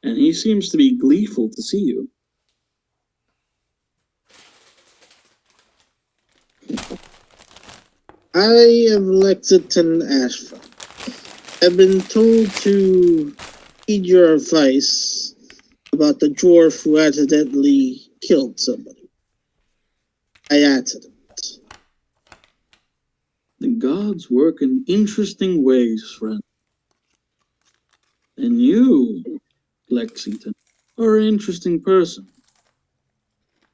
And he seems to be gleeful to see you. I am Lexington Ashford. I've been told to heed your advice about the dwarf who accidentally killed somebody. By accident. The gods work in interesting ways, friend. And you, Lexington, are an interesting person,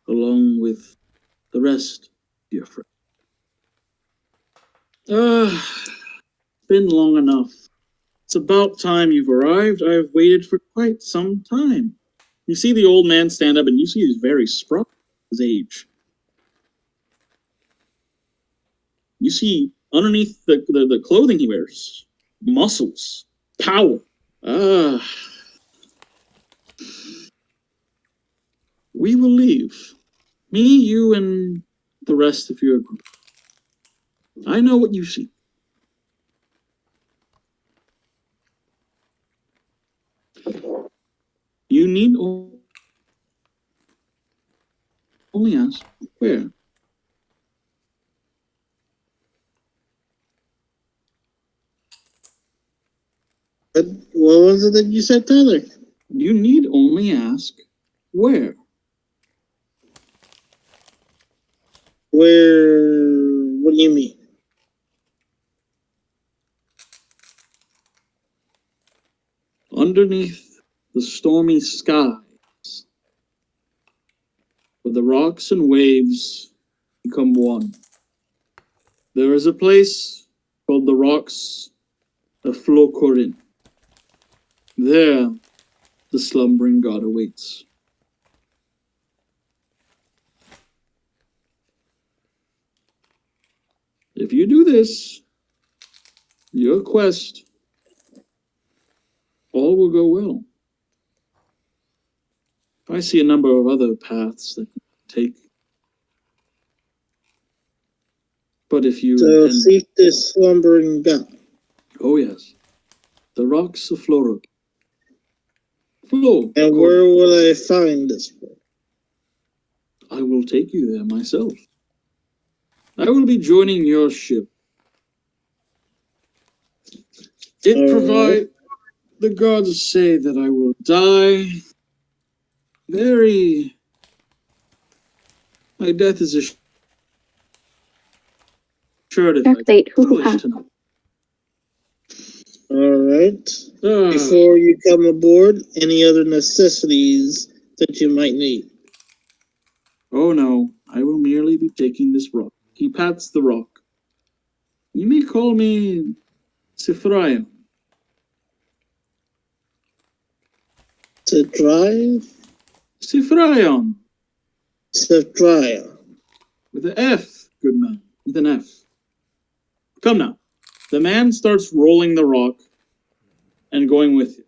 along with the rest of your friends. It's been long enough. It's about time you've arrived. I've waited for quite some time. You see the old man stand up, and you see he's very sprung his age. You see underneath the clothing he wears, muscles, power. We will leave. Me, you, and the rest of your group. I know what you see. You need only ask where. What was it that you said, Tyler? You need only ask where. Where? What do you mean? Underneath the stormy skies, where the rocks and waves become one, there is a place called the Rocks of Flocorin. There, the slumbering god awaits. If you do this, your quest, all will go well. I see a number of other paths that you can take. But if you So seek this slumbering god. Oh yes, the Rocks of Florok. And where will I find this place? I will take you there myself. I will be joining your ship. It provides. The gods say that I will die very. My death is assured if I foolish to know. Alright. Before you come aboard, any other necessities that you might need? Oh no, I will merely be taking this rock. He pats the rock. You may call me Sifraim. To drive? Sifraim. Sifraim. With an F, good man. With an F. Come now. The man starts rolling the rock and going with you.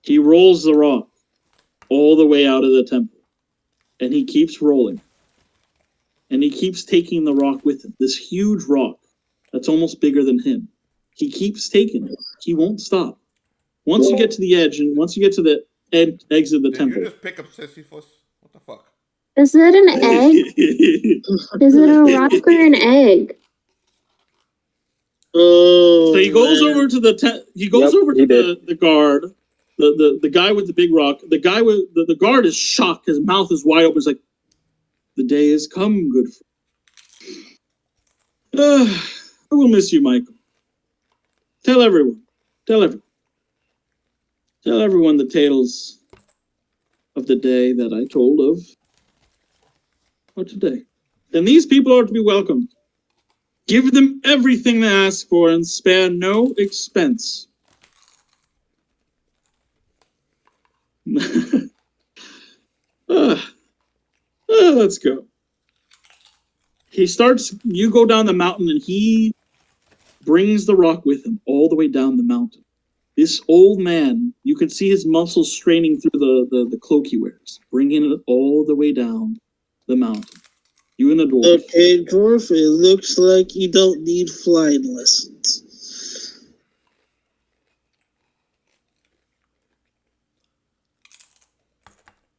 He rolls the rock all the way out of the temple. And he keeps rolling. And he keeps taking the rock with him. This huge rock that's almost bigger than him. He keeps taking it. He won't stop. Once you get to the edge, and once you get to the exit of the temple. Did you just pick up Sisyphus? What the fuck? Is it an egg? Is it a rock or an egg? Oh, so he goes over to the the guard, the guy with the big rock. The guy with the guard is shocked. His mouth is wide open. It's like, the day has come, good friend. I will miss you, Michael. Tell everyone. Tell everyone the tales of the day that I told of. Or today. And these people are to be welcomed. Give them everything they ask for and spare no expense. Let's go. You go down the mountain, and he brings the rock with him all the way down the mountain. This old man, you could see his muscles straining through the cloak he wears, bringing it all the way down the mountain. You and the dwarf. Okay, dwarf, it looks like you don't need flying lessons.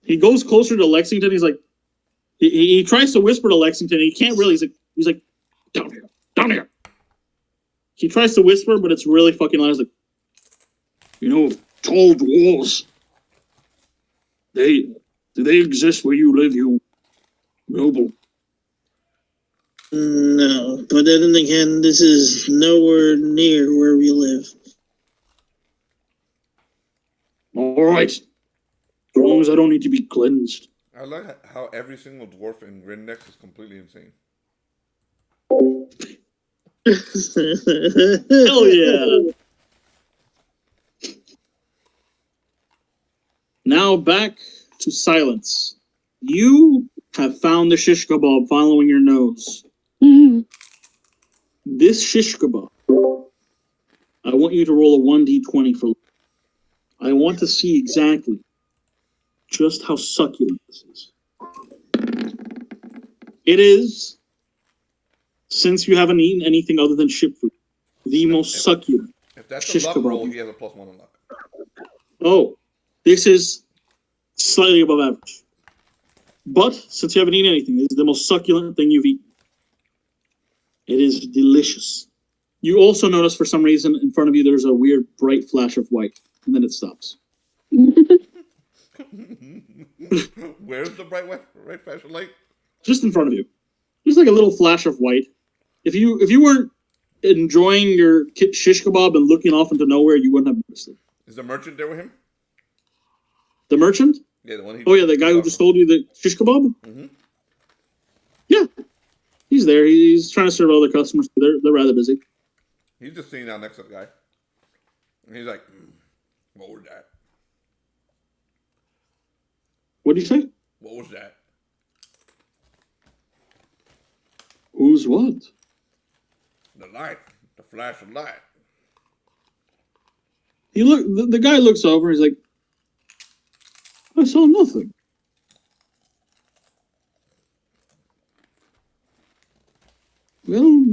He goes closer to Lexington. He's like, he tries to whisper to Lexington. He can't really. He's like, down here, down here. He tries to whisper, but it's really fucking loud. He's like, tall dwarves. Do they exist where you live, you noble? No, but then again, this is nowhere near where we live. All right. As long as I don't need to be cleansed. I like how every single dwarf in Grindex is completely insane. Hell yeah. Now back to Silence. You have found the shish kebab following your nose. Mhm. This shish kebab, I want you to roll a 1d20 for. I want to see exactly just how succulent this is. It is, since you haven't eaten anything other than ship food, the most succulent. If that's shish a luck kebab. roll, he has a +1 on luck. Oh, this is slightly above average. But since you haven't eaten anything, this is the most succulent thing you've eaten. It is delicious. You also notice for some reason in front of you there's a weird bright flash of white, and then it stops. Where's the bright flash of light? Just in front of you. Just like a little flash of white. If you weren't enjoying your shish kebab and looking off into nowhere, you wouldn't have noticed it. Is the merchant there with him? The merchant? Yeah, the one. The guy who just told you the shish kebab? Mm-hmm. Yeah. He's there. He's trying to serve other customers. They're rather busy. He's just sitting down next to the guy. And he's like, what was that? What did you say? What was that? Who's what? The light. The flash of light. The guy looks over. He's like, I saw nothing. Well,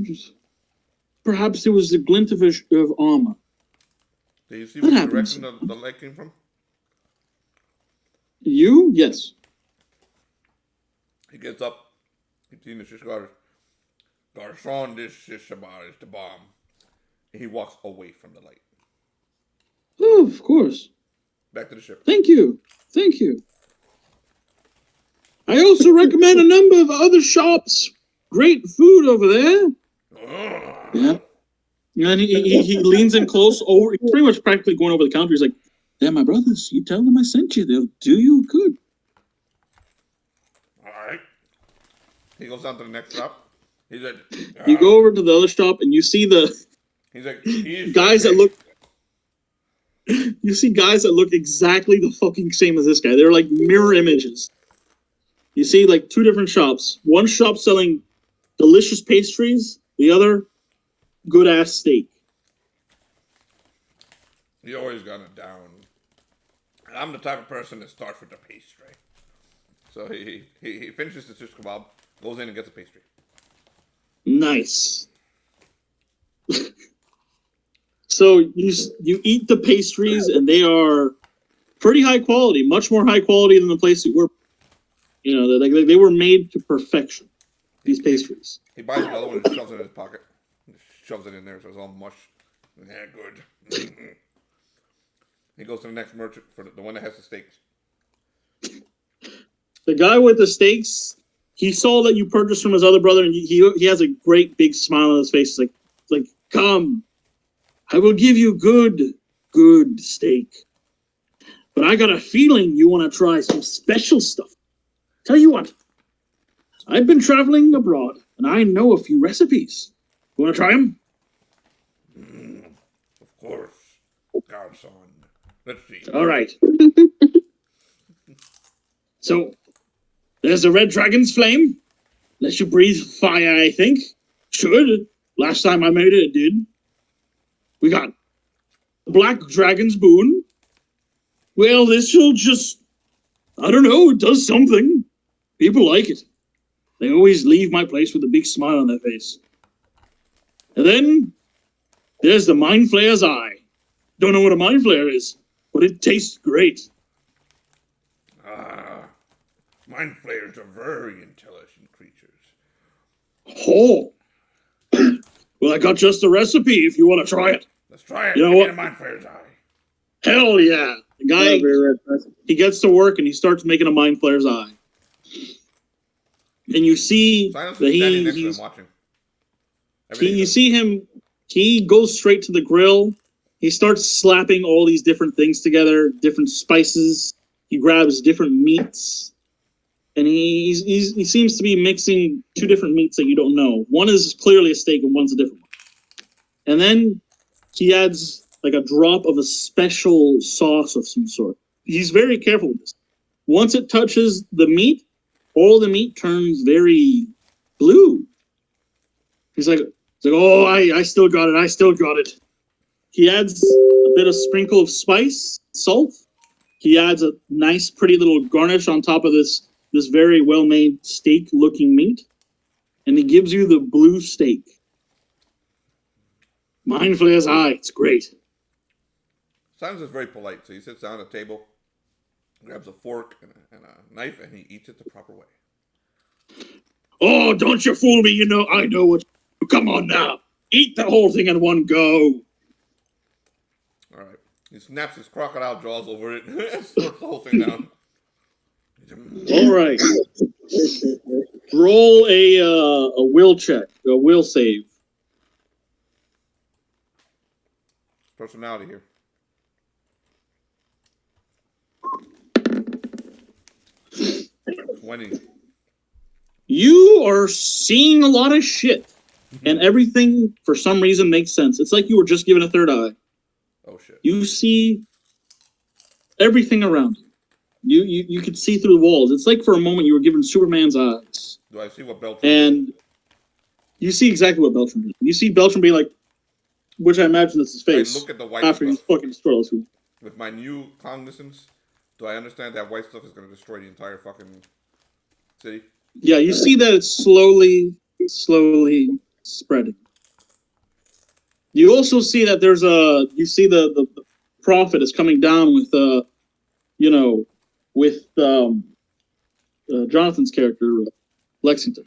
perhaps it was the glint of armor. Do you see which direction the light came from? You? Yes. He gets up. He's seen the shish kebab. Garçon, this shish kebab is the bomb. And he walks away from the light. Oh, of course. Back to the ship. Thank you. Thank you. I also recommend a number of other shops. Great food over there. Yeah. And he leans in close over. He's pretty much practically going over the counter. He's like, "Yeah, my brothers, you tell them I sent you. They'll do you good." All right. He goes down to the next shop. He's like, You go over to the other shop and you see he's like, guys that look. You see guys that look exactly the fucking same as this guy. They're like mirror images. You see like two different shops. One shop selling delicious pastries. The other, good ass steak. You always got it down. I'm the type of person that starts with the pastry. So he finishes the shish kebab, goes in and gets a pastry. Nice. So you eat the pastries and they are pretty high quality, much more high quality than the place you were. You know, they were made to perfection. These pastries. He buys another one and shoves it in his pocket. Shoves it in there so it's all mush. Yeah, good. He goes to the next merchant for the one that has the steaks. The guy with the steaks, he saw that you purchased from his other brother, and he has a great big smile on his face. It's like, come, I will give you good steak. But I got a feeling you want to try some special stuff. Tell you what, I've been traveling abroad, and I know a few recipes. You want to try them? Of course. Godson. Let's see. All right. So, there's the red dragon's flame, Let you breathe fire, I think. Should. Last time I made it did. We got Black Dragon's Boon. Well, this will just... I don't know, it does something. People like it. They always leave my place with a big smile on their face. And then, there's the Mind Flayer's Eye. Don't know what a Mind Flayer is, but it tastes great. Mind flayers are very intelligent creatures. Oh! Well, I got just the recipe if you want to try it. Let's try it. You know what? A mind flayer's eye. Hell yeah! The guy, he gets to work and he starts making a Mind Flayer's Eye. And you see Silence that is standing next to he's... him watching. You see him, he goes straight to the grill. He starts slapping all these different things together, different spices. He grabs different meats. And he seems to be mixing two different meats that you don't know. One is clearly a steak and one's a different one. And then he adds like a drop of a special sauce of some sort. He's very careful with this. Once it touches the meat, all the meat turns very blue. He's like, oh, I still got it. I still got it. He adds a bit of sprinkle of spice, salt. He adds a nice, pretty little garnish on top of this very well-made steak-looking meat. And he gives you the blue steak. Mind Flayer's Eye. It's great. Silence is very polite, so he sits down at the table, grabs a fork and a knife, and he eats it the proper way. Oh, don't you fool me. You know, I know what... Come on now. Eat the whole thing in one go. All right. He snaps his crocodile jaws over it and slurps the whole thing down. All right. Roll a will check, a will save. Personality here. 20. You are seeing a lot of shit, and everything for some reason makes sense. It's like you were just given a third eye. Oh shit. You see everything around you. You could see through the walls. It's like for a moment you were given Superman's eyes. Do I see what Beltran And did? you see exactly what Beltran did. You see Beltran be like, which I imagine is his face. I look at the white after stuff. he's fucking destroyed us. With my new cognizance, do I understand that white stuff is going to destroy the entire fucking city? Yeah, you see that it's slowly spreading. You also see that there's you see the prophet is coming down with Jonathan's character, Lexington.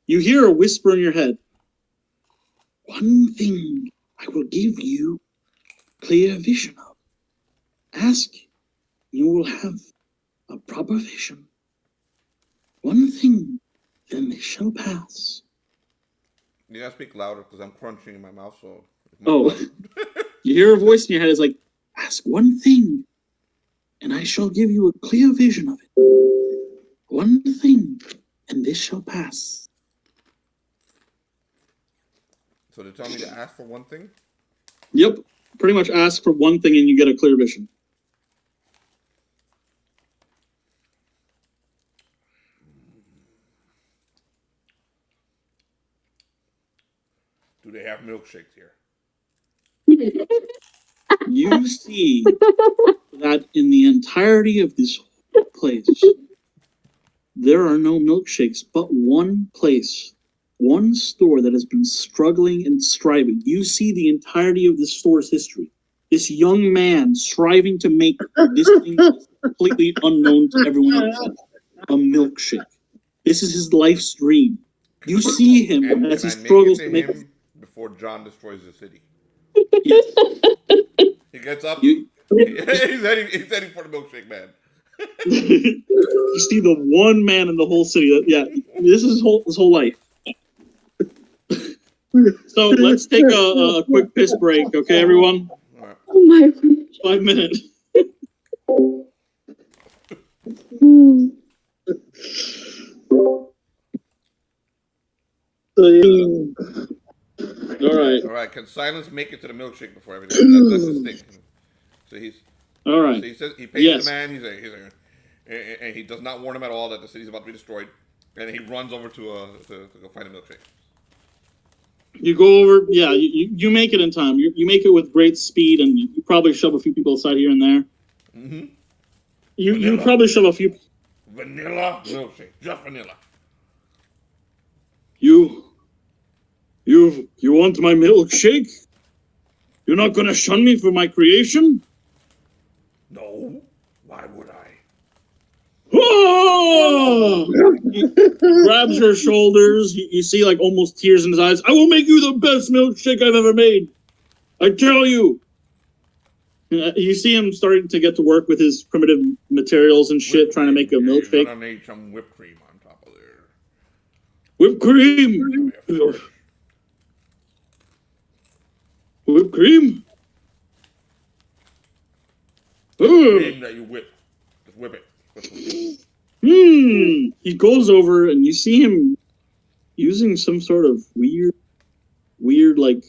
You hear a whisper in your head. One thing I will give you clear vision of. Ask, you will have a proper vision. One thing, then this shall pass. You gotta speak louder because I'm crunching in my mouth. So. You hear a voice in your head. It's like, ask one thing, and I shall give you a clear vision of it. One thing, and this shall pass. So they tell me to ask for one thing? Yep. Pretty much ask for one thing and you get a clear vision. Do they have milkshakes here? You see that in the entirety of this place, there are no milkshakes, but one place, one store that has been struggling and striving. You see the entirety of this store's history. This young man striving to make this thing that's completely unknown to everyone else. A milkshake. This is his life's dream. You see him as he struggles to make it. Before John destroys the city. Yes. He gets up. He's heading for the milkshake man. You see the one man in the whole city. This is his whole life. So let's take a quick piss break, okay, everyone? Right. Oh my. 5 minutes. All right. Can Silence make it to the milkshake before everything? That's his thing. So he's all right. So he says he pays the man. He's like, and he does not warn him at all that the city's about to be destroyed. And he runs over to go find a milkshake. You go over, yeah, you make it in time. You make it with great speed, and you probably shove a few people aside here and there. Mm-hmm. You probably shove a few. Vanilla milkshake, just vanilla. You want my milkshake? You're not gonna shun me for my creation? No, why would I? Oh! He grabs your shoulders. You see like almost tears in his eyes. I will make you the best milkshake I've ever made. I tell you. You see him starting to get to work with his primitive materials and shit, trying to make a milkshake. He's gonna need some whipped cream on top of there. Whipped cream. Whipped cream. Cream that you whip. Just whip it. He goes over and you see him using some sort of weird like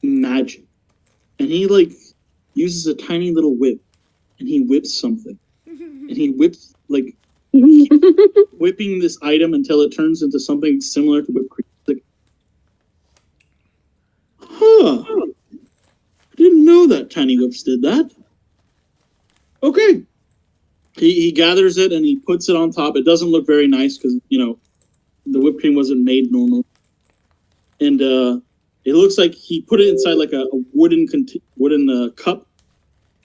magic. And he like uses a tiny little whip and he whips something. And he whips like whipping this item until it turns into something similar to whipped cream. Like, I didn't know that tiny whips did that. Okay. He gathers it and he puts it on top. It doesn't look very nice because, the whipped cream wasn't made normal. And it looks like he put it inside like a wooden cup.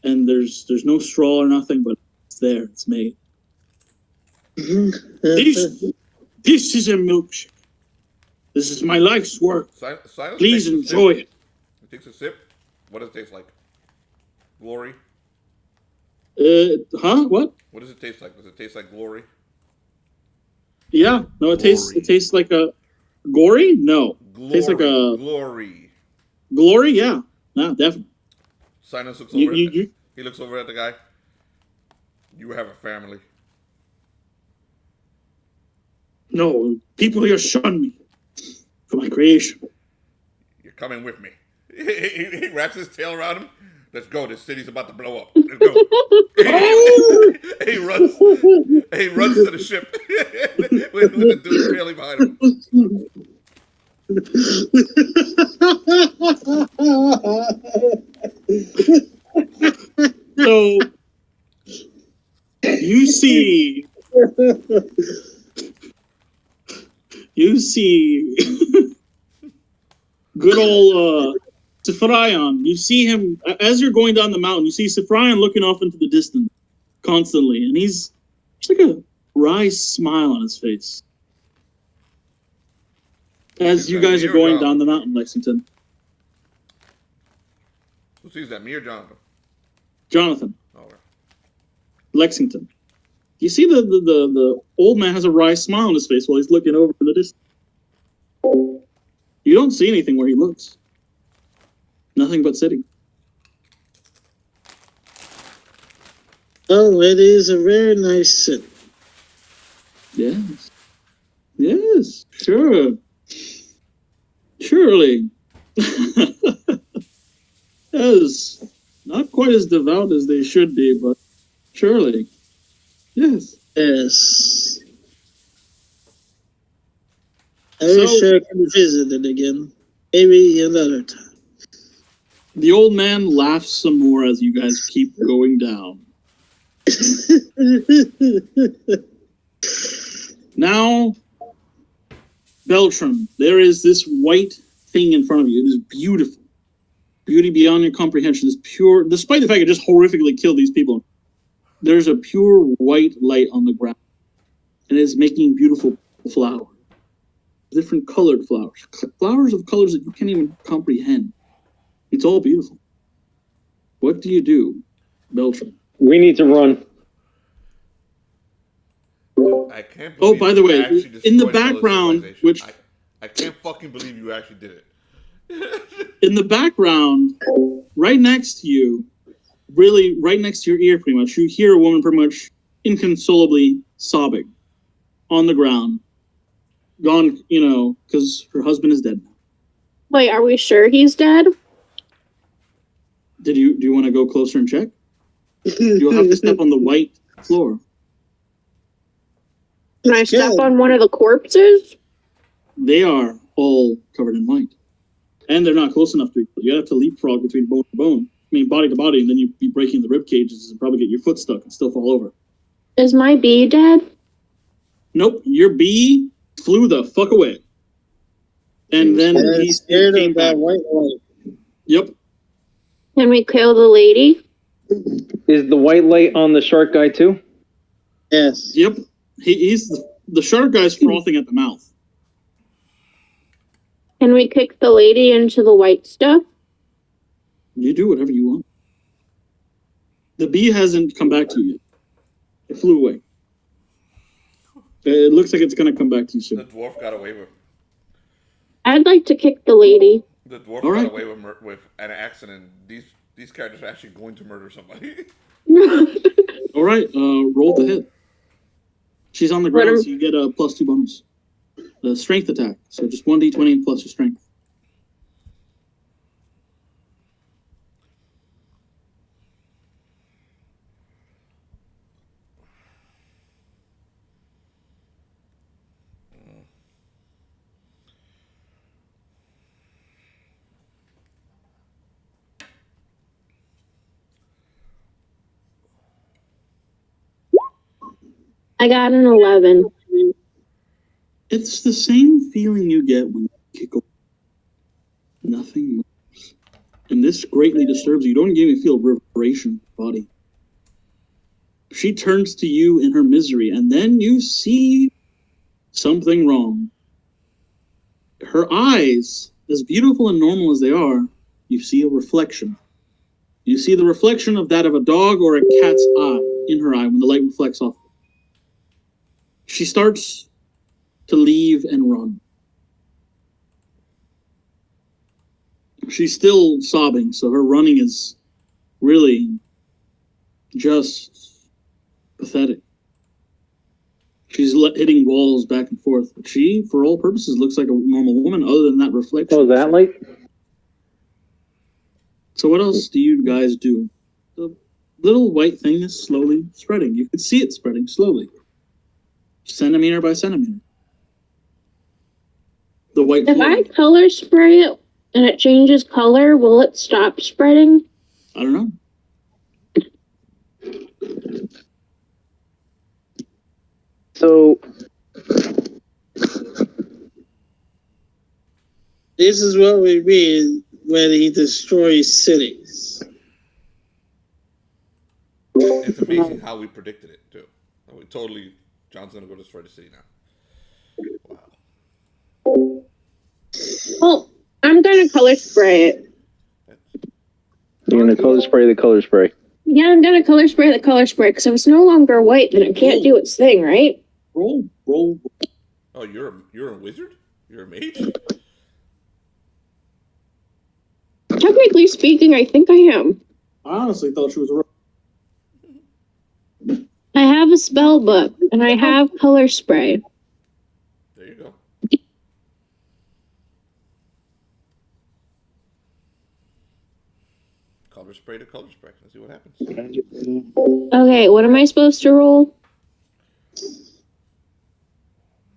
And there's no straw or nothing, but it's there. It's made. This is a milkshake. This is my life's work. Please enjoy it. It takes a sip. What does it taste like? Glory? What? What does it taste like? Does it taste like glory? Yeah. No, it tastes like a gory? No. Glory. It tastes like a glory. Glory, yeah. No, definitely. Sinus looks over he looks over at the guy. You have a family. No, people here shun me for my creation. You're coming with me. He wraps his tail around him. Let's go. This city's about to blow up. Let's go. He runs to the ship with the dude trailing behind him. So you see good old Sifryan. You see him as you're going down the mountain. You see Sifryan looking off into the distance constantly, and he's like a wry smile on his face as you guys are going down the mountain, Lexington. Who sees that? Me or Jonathan? Jonathan. Oh, right. Lexington. You see the old man has a wry smile on his face while he's looking over in the distance. You don't see anything where he looks. Nothing but city. Oh, it is a very nice city. Yes. Yes, sure. Surely. Yes. Not quite as devout as they should be, but surely. Yes. Yes. I wish I could visit it again. Maybe another time. The old man laughs some more as you guys keep going down. Now, Beltram, there is this white thing in front of you. It is beautiful. Beauty beyond your comprehension. This pure, despite the fact it just horrifically killed these people, there's a pure white light on the ground. And it is making beautiful flowers. Different colored flowers. Flowers of colors that you can't even comprehend. It's all beautiful. What do you do, Beltram? We need to run. I can't believe Oh, by the way, in the destroyed another background, civilization. which I can't fucking believe you actually did it. in the background, right next to you, really right next to your ear, pretty much, you hear a woman pretty much inconsolably sobbing on the ground, gone, because her husband is dead. Wait, are we sure he's dead? Do you want to go closer and check? You'll have to step on the white floor. Can I step on one of the corpses? They are all covered in white. And they're not close enough to each other. You have to leapfrog between bone to bone. I mean, body to body, and then you'd be breaking the rib cages and probably get your foot stuck and still fall over. Is my bee dead? Nope, your bee flew the fuck away. And then he scared came of that back. white light. Yep. Can we kill the lady? Is the white light on the shark guy too? Yes. Yep. He's the shark guy's frothing at the mouth. Can we kick the lady into the white stuff? You do whatever you want. The bee hasn't come back to you yet. It flew away. It looks like it's going to come back to you soon. The dwarf got away with. I'd like to kick the lady. The dwarf All got right. away with an accident. These characters are actually going to murder somebody. All right, roll the hit. She's on the Let ground, him- so you get a +2 bonus. The strength attack. So just 1d20 and plus your strength. I got an 11. It's the same feeling you get when you kick away. Nothing moves. And this greatly disturbs you. You don't even feel reverberation in your body. She turns to you in her misery, and then you see something wrong. Her eyes, as beautiful and normal as they are, you see a reflection. You see the reflection of that of a dog or a cat's eye in her eye when the light reflects off. She starts to leave and run. She's still sobbing, so her running is really just pathetic. She's hitting walls back and forth. But she, for all purposes, looks like a normal woman other than that reflection. Oh, that light? So what else do you guys do? The little white thing is slowly spreading. You can see it spreading slowly. Centimeter by centimeter. The white If floor. I color spray it and it changes color, will it stop spreading? I don't know. So, This is what we mean when he destroys cities. It's amazing how we predicted it too. We totally. John's gonna go destroy the city now. Wow. Well, I'm gonna color spray it. you're going to color spray the color spray. Yeah, I'm gonna color spray the color spray because if it's no longer white, then it can't do its thing, right? Roll. Oh, you're a wizard? You're a mage? Technically speaking, I think I am. I honestly thought she was a I have a spell book and I have color spray. There you go. Color spray to color spray. Let's see what happens. Okay, what am I supposed to roll?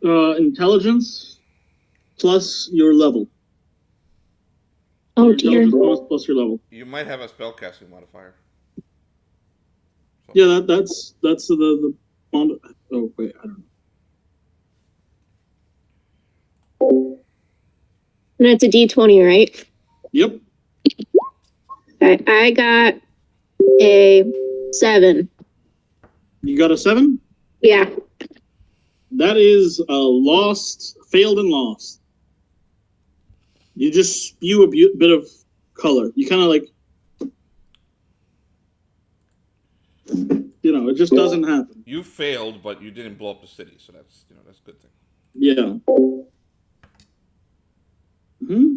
intelligence plus your level. Oh Your dear. intelligence bonus plus your level. You might have a spellcasting modifier. Yeah, that's the bond. Oh wait, I don't know. And it's a D20, right? Yep. Okay, I got a 7. You got a 7? Yeah. That is a lost, failed and lost. You just spew a bit of color. You kind of like, it just doesn't happen. You failed, but you didn't blow up the city, so that's that's a good thing. Yeah. Hmm.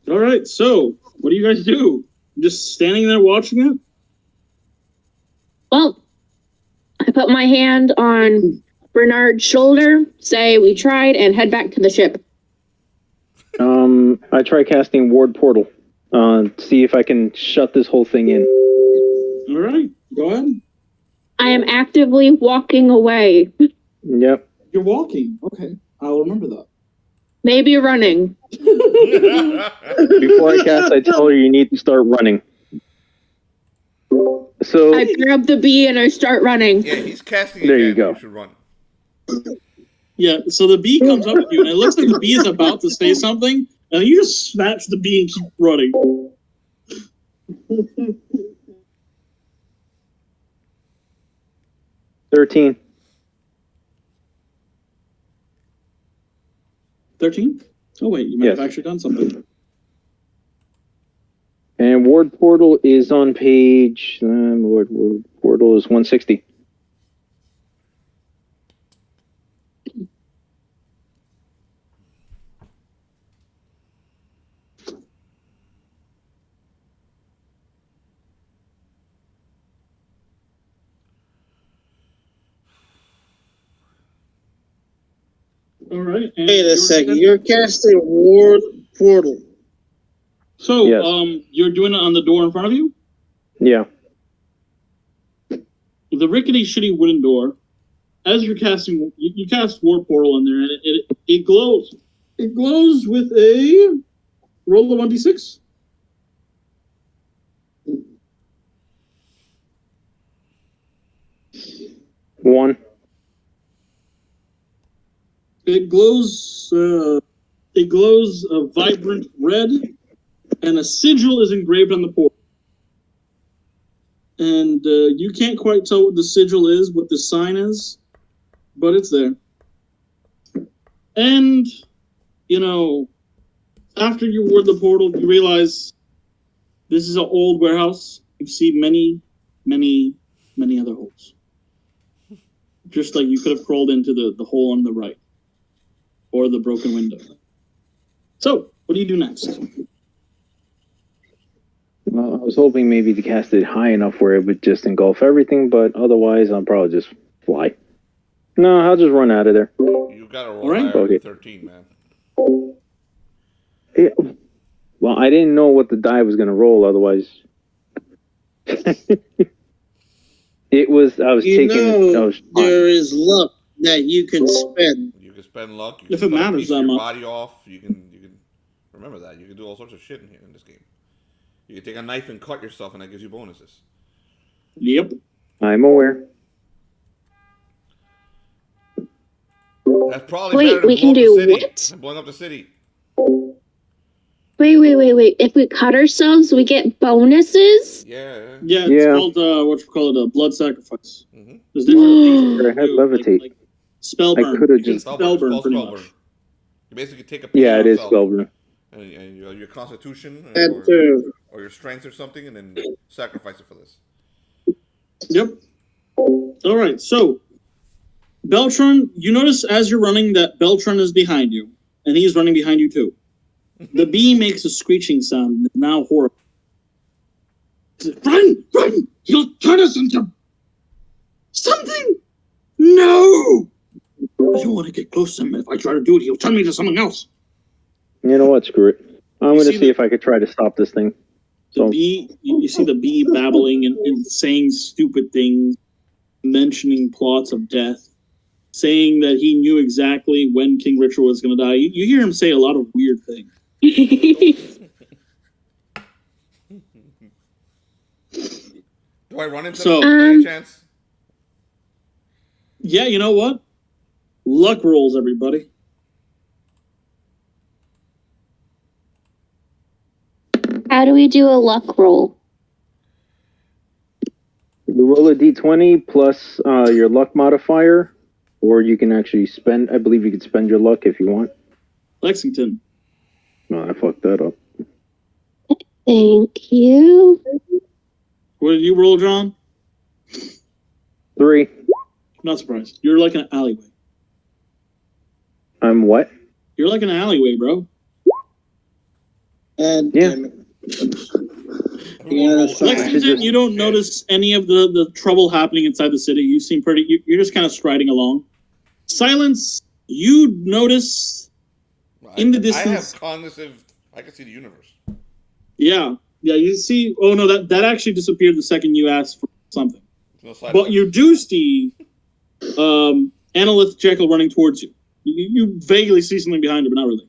All right. So, what do you guys do? Just standing there watching it? Well, I put my hand on Bernard's shoulder, say we tried, and head back to the ship. I try casting Ward Portal. See if I can shut this whole thing in. All right. Go ahead. I am actively walking away. Yep. You're walking. Okay, I'll remember that. Maybe running. Before I cast, I tell her you need to start running. So I grab the bee and I start running. Yeah, he's casting There again. you go. You should run. Yeah, so the bee comes up with you, and it looks like the bee is about to say something, and you just snatch the bee and keep running. 13. 13? Oh, wait, you might have actually done something. And Ward Portal is on page. Ward Portal is 160. All right. Wait a second. You're casting Ward Portal. So, Yes. You're doing it on the door in front of you? Yeah. The rickety, shitty wooden door. As you're casting, you cast War Portal in there, and it glows. It glows with a roll of 1d6. One. It glows. It glows a vibrant red, and a sigil is engraved on the portal. And you can't quite tell what the sigil is, what the sign is, but it's there. And, you know, after you ward the portal, you realize this is an old warehouse. You see many, many, many other holes. Just like you could have crawled into the hole on the right. Or the broken window. So, what do you do next? Well, I was hoping maybe to cast it high enough where it would just engulf everything, but otherwise I'll probably just fly. No, I'll just run out of there. You got to roll All right. higher than Okay. 13, man. Well, I didn't know what the die was going to roll, otherwise. I was You taking. know there is luck that you can spend. You can spend luck. You If can it cut a matters piece that of your much. body off. You can remember that. You can do all sorts of shit in here in this game. You can take a knife and cut yourself, and that gives you bonuses. Yep. I'm aware. That's probably Wait, better than we can blowing up the do city. what? Than blowing up the city. Wait. If we cut ourselves, we get bonuses? Yeah. Yeah, it's Yeah. called, a blood sacrifice. Mm-hmm. There's different things I you had can do, levitate. like spell I burn. coulda You can just- spell burn, pretty spell much. burn. You basically take a piece Yeah, of it is yourself, spellburn. and your constitution And too. or your strength or something, and then sacrifice it for this. Yep. All right, so Beltron, you notice as you're running that Beltron is behind you, and he's running behind you too. The bee makes a screeching sound, and is now horrible. Run! He'll turn us into something! No! I don't want to get close to him. If I try to do it, he'll turn me into something else. You know what? Screw it. I'm You going to see see the- if I could try to stop this thing. The So- bee, you see the bee babbling and saying stupid things, mentioning plots of death, saying that he knew exactly when King Richard was going to die. You hear him say a lot of weird things. Do I run into So- them by any chance? Yeah, you know what? Luck rolls, everybody. How do we do a luck roll? You roll a d20 plus your luck modifier, or you can actually spend. I believe you can spend your luck if you want. Lexington. No, I fucked that up. Thank you. What did you roll, John? 3. Not surprised. You're like an alleyway. I'm what? You're like an alleyway, bro. And Yeah. damn it. Roll that's fine. high. Lexington, you don't notice any of the trouble happening inside the city. You seem pretty. You're just kind of striding along. Silence. You notice in the I distance. have cognitive. I can see the universe. Yeah. You see. Oh no, that actually disappeared the second you asked for something. but you do see Analyth Jekyll running towards you. You vaguely see something behind him, but not really.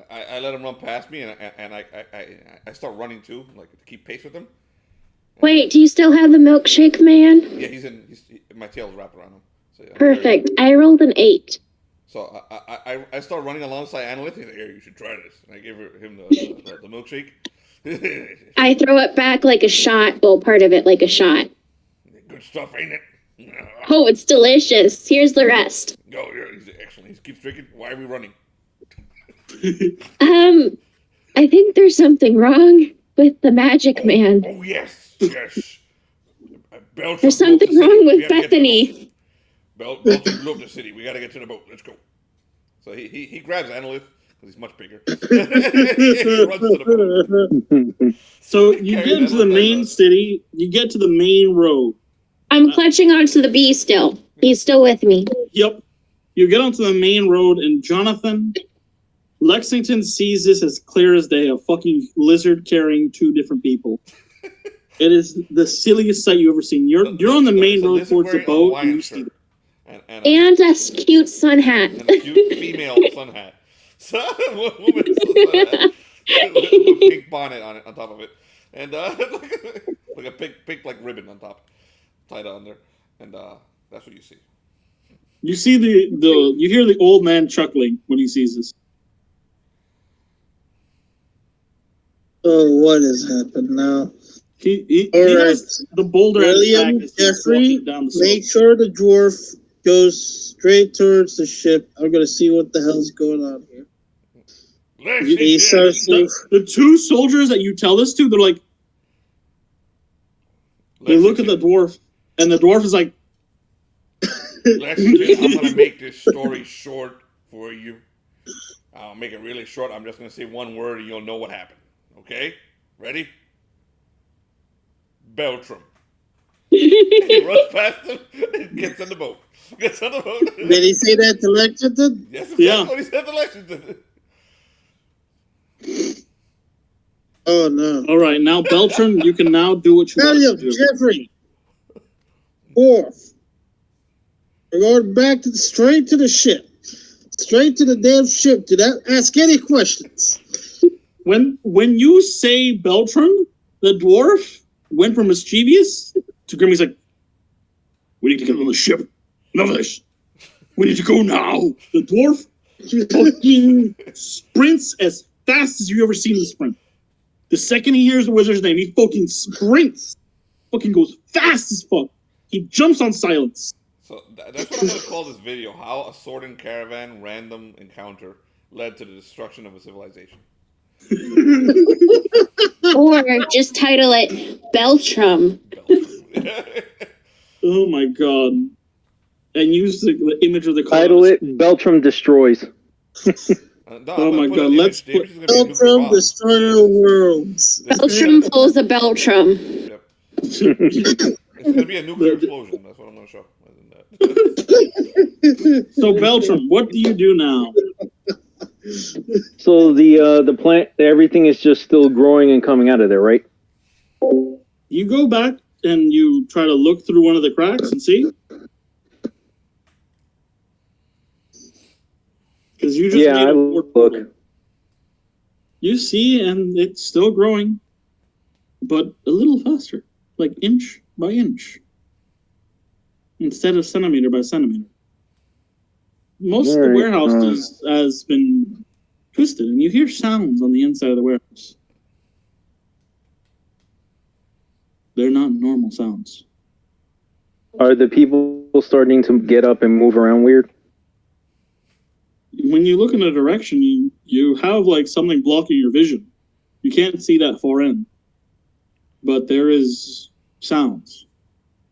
I let him run past me, and I start running too, like to keep pace with him. Wait, do you still have the milkshake man? Yeah, my tail's wrapped around him. So, yeah, Perfect. I rolled an 8. So I start running alongside Analyst. He's like, "Here, you should try this." And I give him the milkshake. I throw it back like a shot. Well, part of it like a shot. Good stuff, ain't it? Oh, it's delicious. Here's the rest. Oh, yeah, he's excellent. He keeps drinking. Why are we running? I think there's something wrong with the magic man. Oh, yes. There's something wrong with Bethany. Belgium blew up the city. We got to get to the boat. Let's go. So he grabs Analyth because he's much bigger. He runs to the boat. So you get into the main city. You get to the main road. I'm clutching onto the bee still. He's still with me. Yep. You get onto the main road, and Jonathan, Lexington sees this as clear as day, a fucking lizard carrying 2 different people. It is the silliest sight you've ever seen. You're on the main road towards the boat, and you see and a cute sun hat. And a cute female sun hat. So, woman's sun hat. With a pink bonnet on top of it. And like a pink like ribbon on top. Tied on there. And that's what you see. You see you hear the old man chuckling when he sees this. Oh, what has happened now? He right. has the boulder William, Jeffrey, down the make sure the dwarf goes straight towards the ship. I'm going to see what the hell's going on here. The 2 soldiers that you tell this to, they're like, they look at the dwarf, and the dwarf is like, Lexington, I'm going to make this story short for you. I'll make it really short. I'm just going to say one word, and you'll know what happened. Okay? Ready? Beltram. He runs past him and gets on the boat. Did he say that to Lexington? Yes, exactly what he said to Lexington. Oh, no. All right, now, Beltram, you can now do what you want to do. Jeffrey. Fourth. We're going back straight to the ship. Straight to the damn ship. Do not ask any questions. When you say Beltram, the dwarf went from mischievous to grim. He's like, we need to get on the ship. Enough of this. We need to go now. The dwarf fucking sprints as fast as you've ever seen him sprint. The second he hears the wizard's name, he fucking sprints. Fucking goes fast as fuck. He jumps on silence. So that's what I'm going to call this video. How a sword and caravan random encounter led to the destruction of a civilization. Or just title it Beltram. Oh my god. And use the image of the car. Title it Beltram Destroys. Oh my god, let's put Beltram Destroyer Worlds. Beltram pulls a Beltram. Yep. It's going to be a nuclear explosion. That's what I'm going to show. So Beltram, what do you do now? So the plant, everything is just still growing and coming out of there, right? You go back and you try to look through one of the cracks and see. Because you just made a look. You see, and it's still growing, but a little faster, like inch by inch, instead of centimeter by centimeter. Most of the warehouse has been twisted, and you hear sounds on the inside of the warehouse. They're not normal sounds. Are the people starting to get up and move around weird? When you look in a direction, you have like something blocking your vision. You can't see that far in. But there is sounds.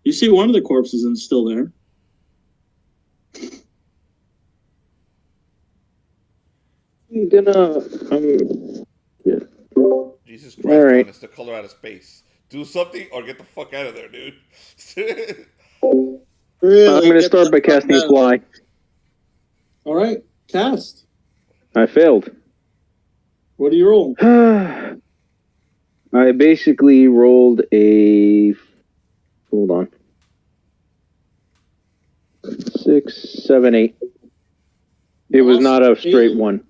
You see one of the corpses and it's still there. I'm gonna yeah. Jesus Christ, all right. It's the color out of space. Do something or get the fuck out of there, dude. Really, I'm gonna start by casting Fly. Alright, cast. I failed. What do you roll? I basically rolled a... Hold on. 6, 7, 8. It was not a straight one.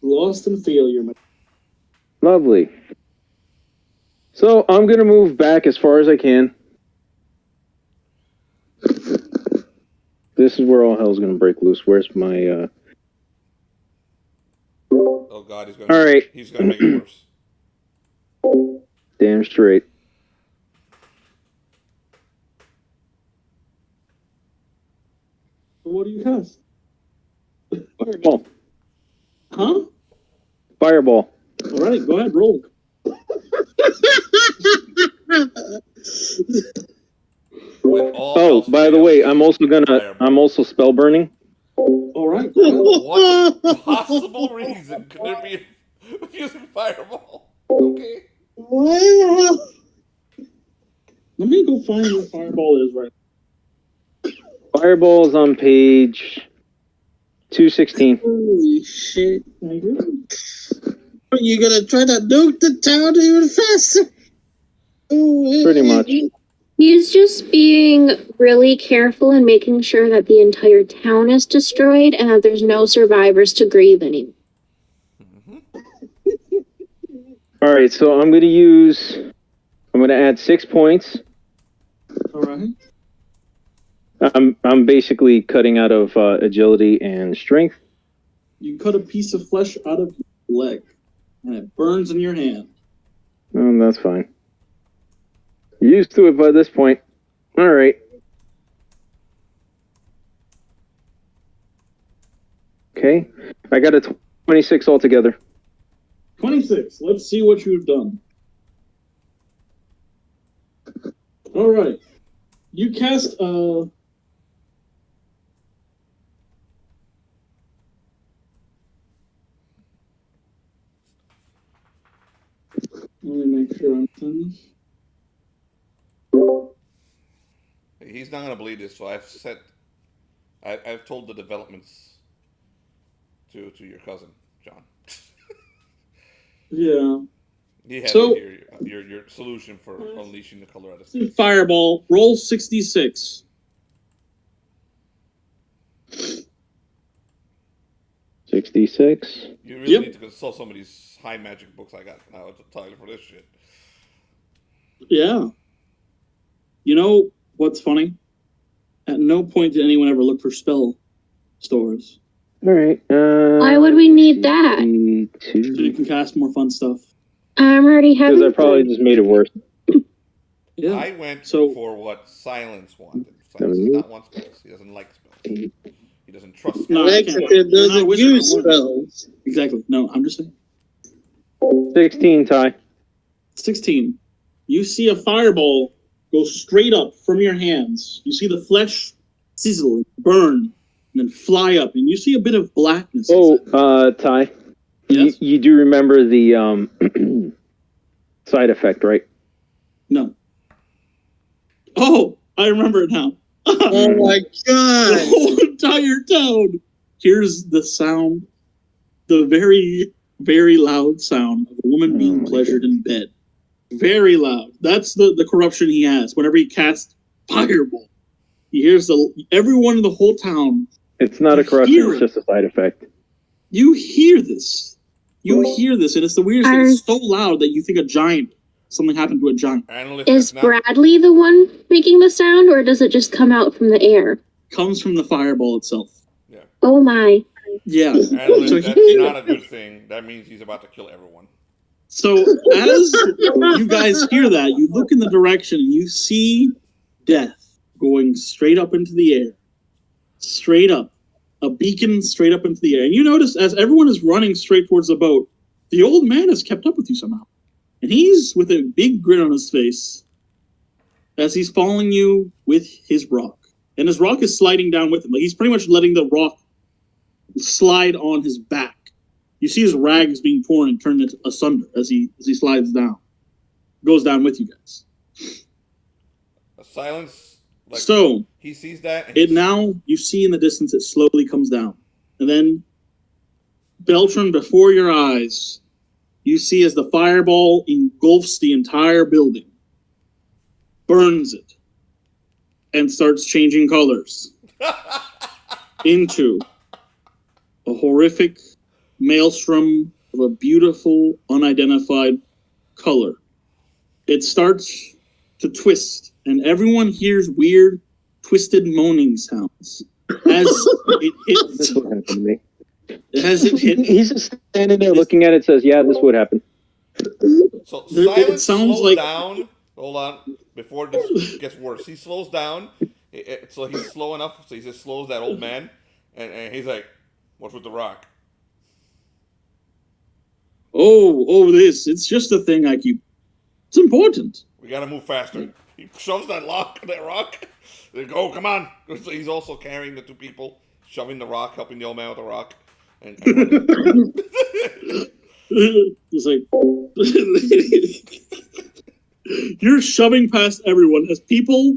Lost and failure. Lovely. So I'm going to move back as far as I can. This is where all hell's going to break loose. Where's my... Oh God, he's going. All right. He's going to make it worse. Damn straight. What do you cast? Fireball. Huh? Fireball. All right, go ahead, roll. Oh, by the way, I'm also spell burning. All right. What possible reason could there be of using fireball? Okay. Wow. Let me go find where fireball is right. Fireball is on page 216. Holy shit. Are you gonna try to nuke the town even faster? Pretty much. He's just being really careful and making sure that the entire town is destroyed and that there's no survivors to grieve anymore. All right, so I'm going to add 6 points. All right. I'm basically cutting out of agility and strength. You cut a piece of flesh out of your leg, and it burns in your hand. That's fine. Used to it by this point. All right. Okay. I got a 26 altogether. 26. Let's see what you've done. All right. You cast Let me make sure I'm done. He's not going to believe this, so I've told the developments to your cousin, John. Yeah. He has So- to hear your solution for unleashing the Colorado State. Fireball. Roll 66. 66. You really need to consult some of these high magic books I got now to tell you for this shit. Yeah. You know what's funny? At no point did anyone ever look for spell stores. All right. Why would we need that? So you can cast more fun stuff. I'm already having Because I probably just made it worse. Yeah. I went So- for what Silence wanted. Silence does not want spells. He doesn't like spells. He doesn't trust No, spells. I can't. Mexican You're not a doesn't wizard, use I'm a wizard. spells. Exactly. No, I'm just saying. 16, Ty. 16. You see a fireball go straight up from your hands. You see the flesh sizzle and burn and then fly up, and you see a bit of blackness. Oh, Ty. Yes? You do remember the side effect, right? No. Oh, I remember it now. Oh my The god! whole entire town hears the sound, the very, very loud sound of a woman being pleasured in bed. Very loud. That's the corruption he has. Whenever he casts fireball, he hears everyone in the whole town. It's not a corruption, it's just a side effect. You hear this. You hear this, and it's the weirdest thing. It's so loud that you think something happened to a giant. Is Bradley the one making the sound, or does it just come out from the air? Comes from the fireball itself. Yeah. Oh my. Yeah. And So that's he- not a good thing. That means he's about to kill everyone. So as you guys hear that, you look in the direction and you see death going straight up into the air. Straight up. A beacon straight up into the air. And you notice as everyone is running straight towards the boat, the old man has kept up with you somehow. And he's with a big grin on his face as he's following you with his rock. And his rock is sliding down with him. Like he's pretty much letting the rock slide on his back. You see his rags being torn and turned asunder as he slides down. Goes down with you guys. Silence. Like, So he sees that. And it now you see in the distance it slowly comes down. And then Beltran, before your eyes, you see as the fireball engulfs the entire building. Burns it. and starts changing colors into a horrific maelstrom of a beautiful, unidentified color. It starts to twist, and everyone hears weird, twisted moaning sounds as it hits. This would happen to me. As it hits. He's just standing there looking at it, says, yeah, this would happen. So It Silence sounds slows like- down. Hold on, before this gets worse. He slows down, so he's slow enough. So he just slows that old man, and he's like, "What's with the rock?" This. It's just a thing I keep. It's important. We gotta move faster. He shoves that rock. They go, come on. So he's also carrying the two people, shoving the rock, helping the old man with the rock. And It's like you're shoving past everyone as people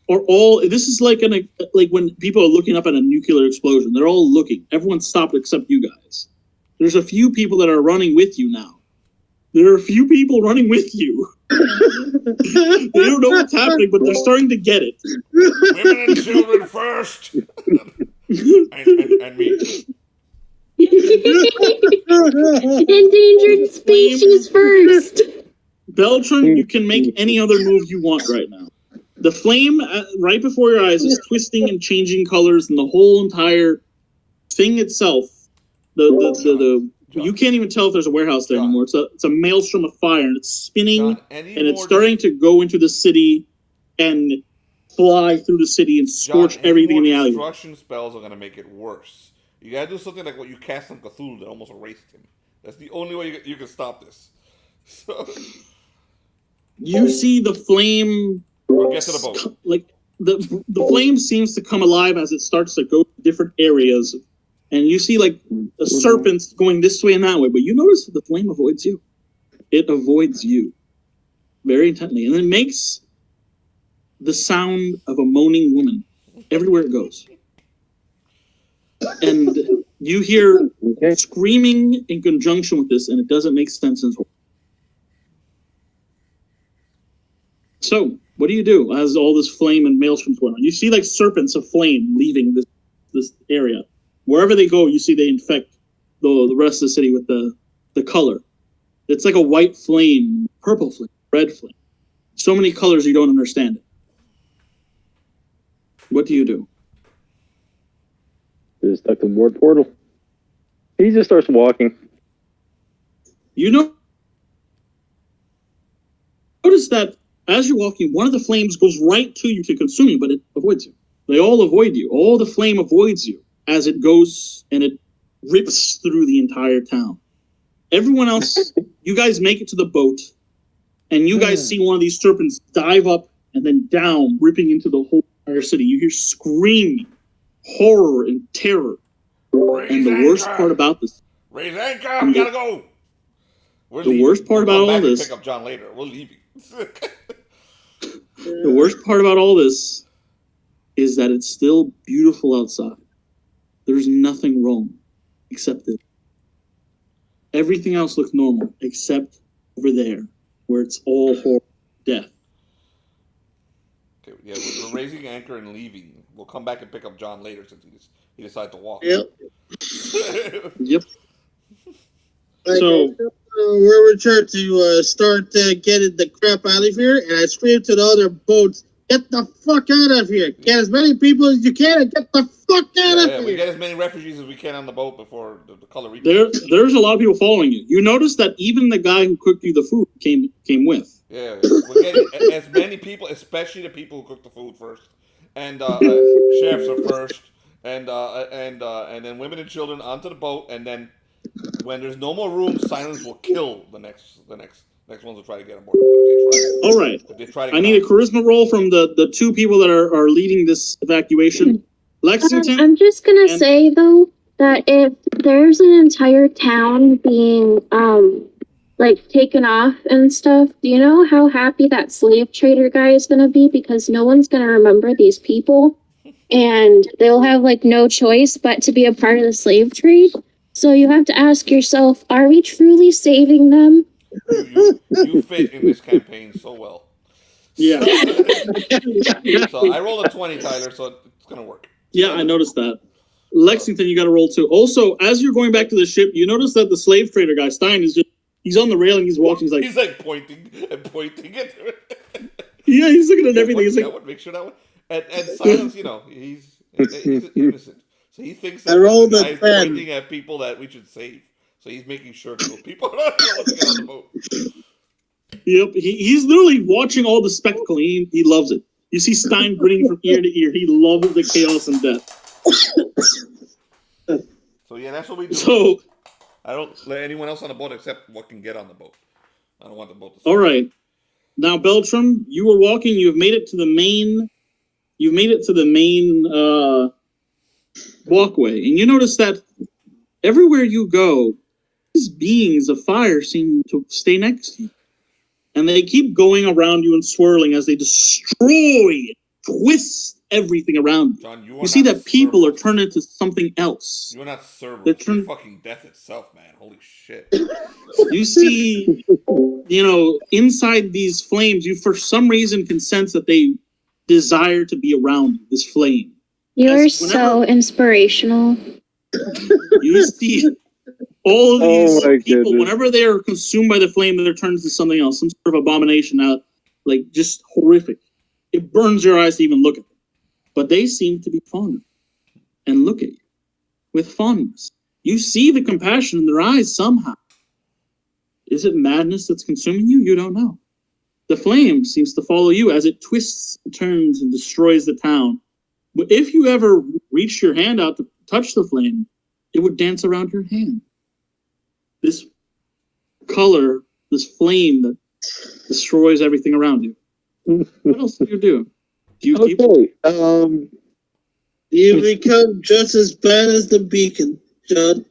are all. This is like when people are looking up at a nuclear explosion. They're all looking. Everyone's stopped except you guys. There's a few people that are running with you now. There are a few people running with you. They don't know what's happening, but they're starting to get it. women and children first. and me. Endangered species first. Beltran, you can make any other move you want right now. The flame right before your eyes is twisting and changing colors, and the whole entire thing itself, you can't even tell if there's a warehouse there anymore. It's a maelstrom of fire, and it's spinning, and it's starting to go into the city and fly through the city and scorch everything in the alley. Destruction spells are gonna make it worse. You gotta do something like what you cast on Cthulhu that almost erased him. That's the only way you can stop this. So you see the flame. Or get to the boat. Like the flame seems to come alive as it starts to go to different areas, and you see like a serpent going this way and that way. But you notice that the flame avoids you. It avoids you very intently, and it makes the sound of a moaning woman everywhere it goes. And you hear screaming in conjunction with this, and it doesn't make sense in. So, what do you do as all this flame and maelstroms going on? You see like serpents of flame leaving this area. Wherever they go, you see they infect the rest of the city with the color. It's like a white flame, purple flame, red flame. So many colors you don't understand it. What do you do? Just stuck in ward portal. He just starts walking. You notice that as you're walking, one of the flames goes right to you to consume you, but it avoids you. They all avoid you. All the flame avoids you as it goes and it rips through the entire town. Everyone else, you guys make it to the boat, and you guys see one of these serpents dive up and then down, ripping into the whole entire city. You hear screaming, horror, and terror. And the worst part about this... Raise anchor, we gotta go! The worst part about all this... Pick up John later. We're leaving. The worst part about all this is that it's still beautiful outside. There's nothing wrong except this. Everything else looks normal except over there, where it's all horror, death. Okay, yeah, we're raising anchor and leaving. We'll come back and pick up John later since he decided to walk. Yep. Yep. So we're returned to start getting the crap out of here, and I scream to the other boats, "Get the fuck out of here! Get as many people as you can, and get the fuck out of here!" We get as many refugees as we can on the boat before the color reaches. There's a lot of people following you. You notice that even the guy who cooked you the food came with. Yeah, we're getting as many people, especially the people who cook the food first, and chefs are first, and then women and children onto the boat, and then when there's no more room, Silence will kill the next ones who try to get on board. All right. I need a charisma roll from the two people that are leading this evacuation. Lexington. I'm just gonna say though that if there's an entire town being like taken off and stuff, do you know how happy that slave trader guy is gonna be? Because no one's gonna remember these people, and they'll have like no choice but to be a part of the slave trade. So you have to ask yourself, are we truly saving them? You fit in this campaign so well. Yeah. So I rolled a 20, Tyler, so it's going to work. Yeah, I noticed that. Lexington, you got to roll too. Also, as you're going back to the ship, you notice that the slave trader guy, Stein, he's on the railing, he's watching, he's like pointing and pointing at it. Yeah, he's looking at everything. He's that like, one, make sure that one. And Silence, he's innocent. So he thinks that I rolled the a guy's 10. pointing at people that we should save. So he's making sure that people are not going to get on the boat. Yep, he's literally watching all the spectacle. He loves it. You see Stein grinning from ear to ear. He loves the chaos and death. So yeah, that's what we do. So I don't let anyone else on the boat except what can get on the boat. I don't want the boat to all right. Now, Beltram, you were walking. You've made it to the main. You've made it to the main walkway, and you notice that everywhere you go, these beings of fire seem to stay next to you. And they keep going around you and swirling as they destroy, twist everything around you. John, You see that people are turned into something else. You're not Cerberus. You're fucking death itself, man. Holy shit. You see, inside these flames, you for some reason can sense that they desire to be around you, this flame. You're so inspirational. You see all of these people, goodness. whenever they are consumed by the flame, they're turned into something else, some sort of abomination, like just horrific. It burns your eyes to even look at them. But they seem to be fond and look at you with fondness. You see the compassion in their eyes somehow. Is it madness that's consuming you? You don't know. The flame seems to follow you as it twists, turns, and destroys the town. But if you ever reach your hand out to touch the flame, it would dance around your hand. This color, this flame that destroys everything around you. What else do you do? Do you keep... You become just as bad as the beacon, John.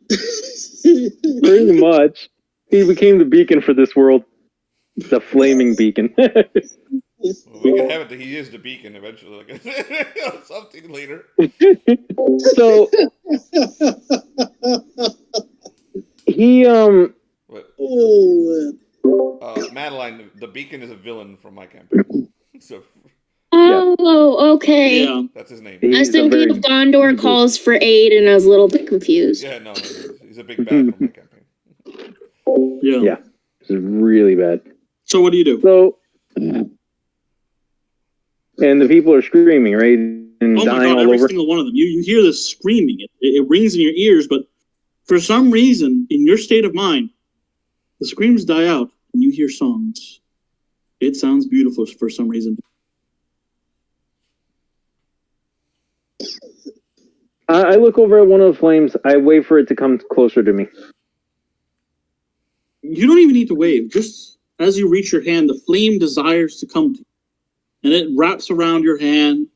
Pretty much. He became the beacon for this world. The flaming beacon. Well, we can have it that he is the beacon eventually. Something later. So he Madeline, the beacon is a villain from my campaign. So Oh, okay. Yeah. that's his name. I was thinking of Gondor calls for aid, and I was a little bit confused. Yeah, no, he's a big bad from my campaign. Yeah. It's really bad. So what do you do? So, and the people are screaming, right? And oh my dying god, all every over. single one of them. You hear this screaming. It rings in your ears, but for some reason, in your state of mind, the screams die out and you hear songs. It sounds beautiful for some reason. I look over at one of the flames. I wait for it to come closer to me. You don't even need to wave. Just as you reach your hand, the flame desires to come to you. And it wraps around your hand.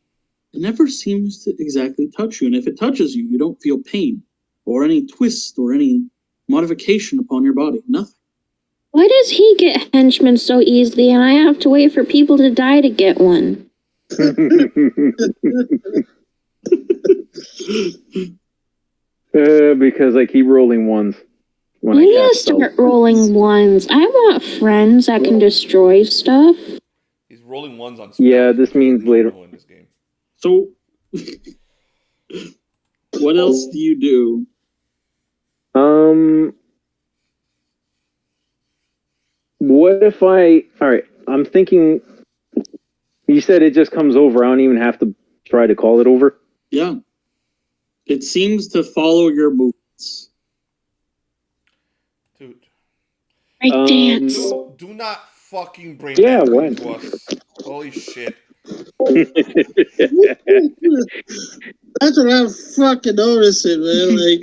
It never seems to exactly touch you. And if it touches you, you don't feel pain or any twist or any modification upon your body. Nothing. Why does he get henchmen so easily and I have to wait for people to die to get one? Because I keep rolling ones. I need to start rolling ones. I want friends that can destroy stuff. He's rolling ones on spells. Yeah, this means later. In this game. So, what else do you do? What if alright, I'm thinking, you said it just comes over. I don't even have to try to call it over. Yeah. It seems to follow your movements. Dude. I dance. Do not fucking bring Yeah, that when? to us. Holy shit. That's what I'm fucking noticing, man. Like,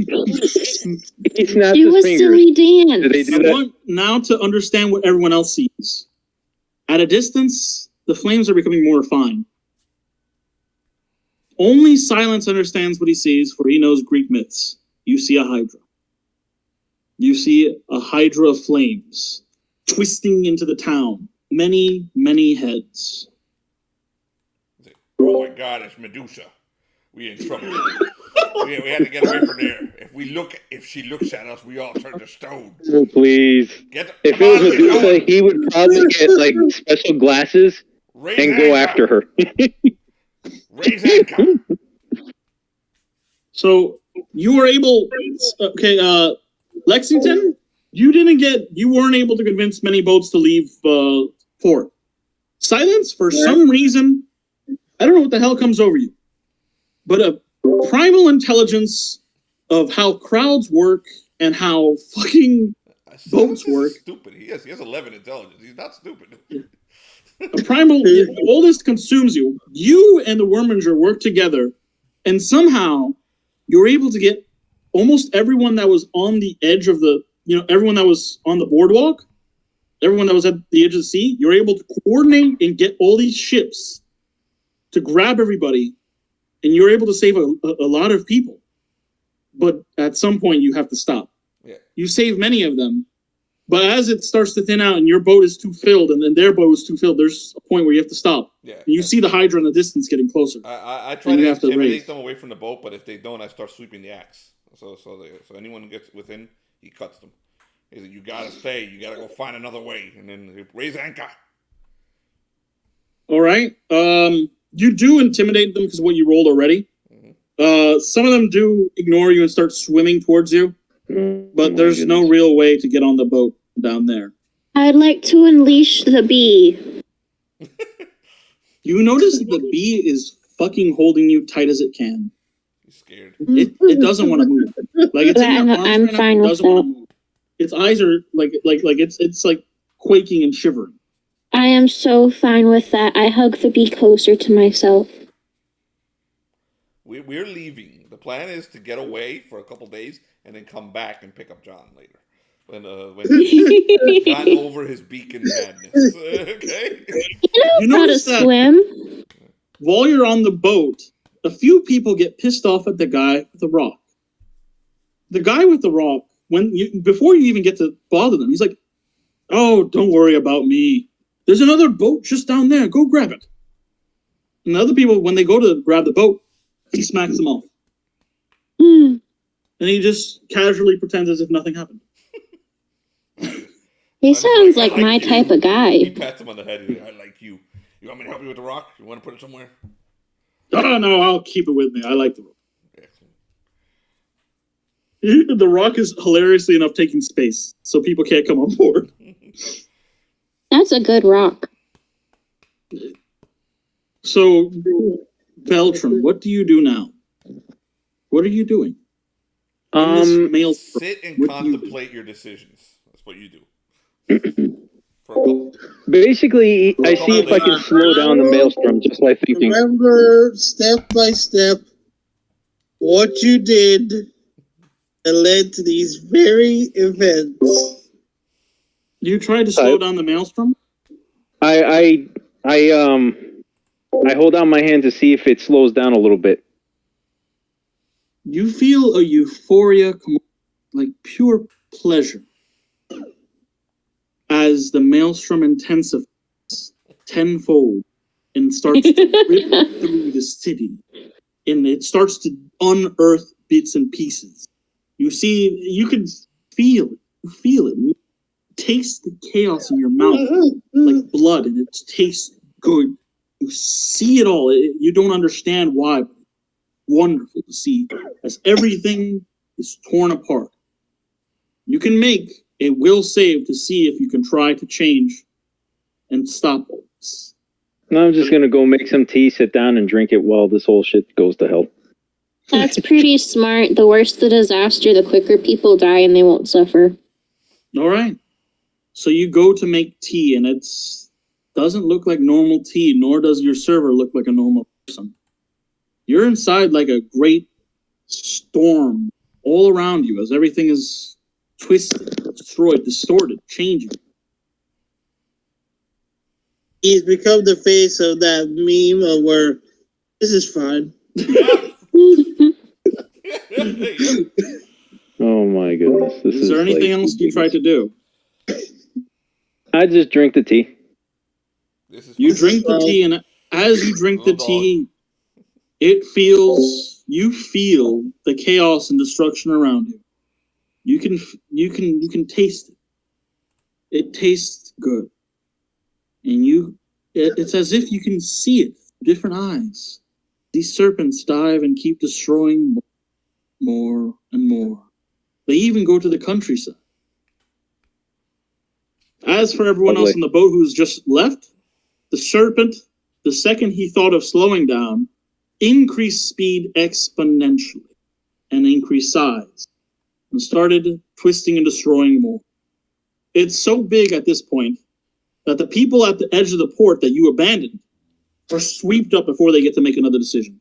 He snaps Do a his fingers. silly dance. Do they do I that? want now to understand what everyone else sees. At a distance, the flames are becoming more refined. Only Silence understands what he sees, for he knows Greek myths. You see a hydra. You see a hydra of flames twisting into the town. Many, many heads. Oh my god, it's Medusa. We in trouble. we had to get away from there. If she looks at us, we all turn to stone. Oh, please. If Come it was on, Medusa, he would probably get like special glasses and go after her. Raise anchor. So you were able. Okay, Lexington, you weren't able to convince many boats to leave port. Silence, for some reason, I don't know what the hell comes over you, but a primal intelligence of how crowds work and how fucking boats work. Stupid. He has 11 intelligence. He's not stupid. A primal, all this consumes you. You and the Worminger work together, and somehow you're able to get almost everyone that was on the edge of everyone that was on the boardwalk, everyone that was at the edge of the sea, you're able to coordinate and get all these ships to grab everybody, and you're able to save a lot of people. But at some point, you have to stop. Yeah. You save many of them, but as it starts to thin out and your boat is too filled and then their boat is too filled, there's a point where you have to stop. Yeah. And you see the Hydra in the distance getting closer. I try to intimidate them away from the boat, but if they don't, I start sweeping the axe. So anyone who gets within, he cuts them. He's like, you gotta stay. You gotta go find another way, and then raise anchor. All right. You do intimidate them because of what you rolled already. Mm-hmm. Some of them do ignore you and start swimming towards you, but there's no real way to get on the boat down there. I'd like to unleash the bee. You notice that the bee is fucking holding you tight as it can. He's scared. It doesn't want to move. Like it's in your arms I'm right fine now, it with doesn't want that. to move. Its eyes are like it's like quaking and shivering. I am so fine with that. I hug the bee closer to myself. We're leaving. The plan is to get away for a couple days and then come back and pick up John later. When he's gotten over his beacon madness. Okay? You know how to swim? While you're on the boat, a few people get pissed off at the guy with the rock. The guy with the rock, before you even get to bother them, he's like, "Oh, don't worry about me. There's another boat just down there. Go grab it." And the other people, when they go to grab the boat, he smacks them off. And he just casually pretends as if nothing happened. He sounds like my type of guy. He pats him on the head. He's like, I like you. You want me to help you with the rock? You want to put it somewhere? Oh, no, I'll keep it with me. I like the rock. The rock is hilariously enough taking space, so people can't come on board. That's a good rock. So, Beltram, what do you do now? What are you doing? Sit and contemplate your decisions. That's what you do. Basically, I see if I can slow down the maelstrom just by thinking. Remember, step by step, what you did that led to these very events. You tried to slow down the maelstrom? I hold out my hand to see if it slows down a little bit. You feel a euphoria, like pure pleasure, as the maelstrom intensifies tenfold and starts to rip through the city, and it starts to unearth bits and pieces. You can feel it. You feel it. You taste the chaos in your mouth like blood, and it tastes good. You see it all. You don't understand why. But it's wonderful to see as everything is torn apart. You can make a will save to see if you can try to change and stop all this. I'm just gonna go make some tea, sit down, and drink it while this whole shit goes to hell. That's pretty smart. The worse the disaster, the quicker people die and they won't suffer. All right. So you go to make tea, and it doesn't look like normal tea, nor does your server look like a normal person. You're inside like a great storm all around you as everything is twisted, destroyed, distorted, changing. He's become the face of that meme of where this is fine. Oh my goodness. Is there anything else you tried to do? I just drink the tea. You drink the tea, and as you drink the tea, you feel the chaos and destruction around you. You can taste it. It tastes good. And you It's as if you can see it with different eyes. These serpents dive and keep destroying more and more. They even go to the countryside. As for everyone else on the boat who's just left, the serpent, the second he thought of slowing down, increased speed exponentially and increased size and started twisting and destroying more. It's so big at this point that the people at the edge of the port that you abandoned are swept up before they get to make another decision.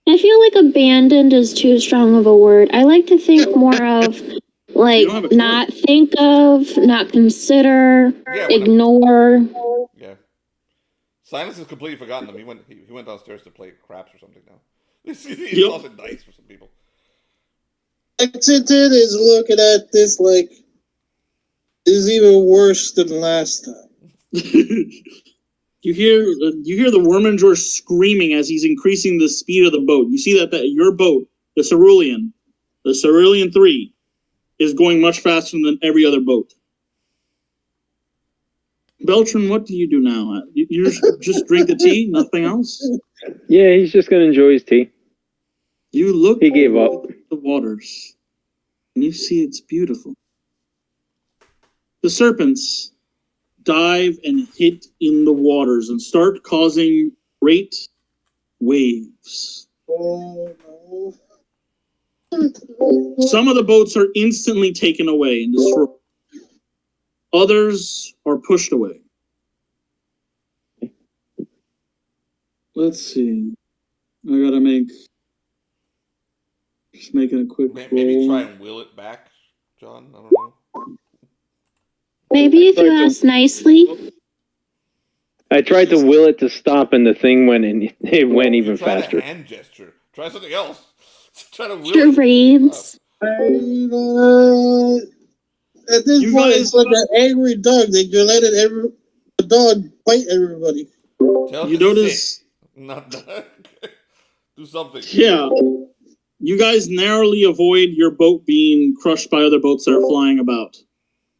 I feel like abandoned is too strong of a word. I like to think more of like not think of, not consider, ignore. Yeah. Silas has completely forgotten them. He went downstairs to play craps or something now. He's tossing dice for some people. Lexington is looking at this like is even worse than last time. You hear the Worminger screaming as he's increasing the speed of the boat. You see that your boat, the Cerulean 3, is going much faster than every other boat. Beltran, what do you do now? You just drink the tea, nothing else? Yeah, he's just gonna enjoy his tea. You look. He gave up. At the waters, and you see it's beautiful. The serpents dive and hit in the waters and start causing great waves. Oh no. Some of the boats are instantly taken away and destroyed. Others are pushed away. Let's see. I gotta just making a quick Maybe try and will it back, John. I don't know. Maybe if you ask nicely. I tried to will it to stop, and the thing went, and it went even faster. A hand gesture. Try something else. Try to will charades. At this point, it's like an angry dog that you're letting the dog bite everybody. You notice? Do something. Yeah. You guys narrowly avoid your boat being crushed by other boats that are flying about.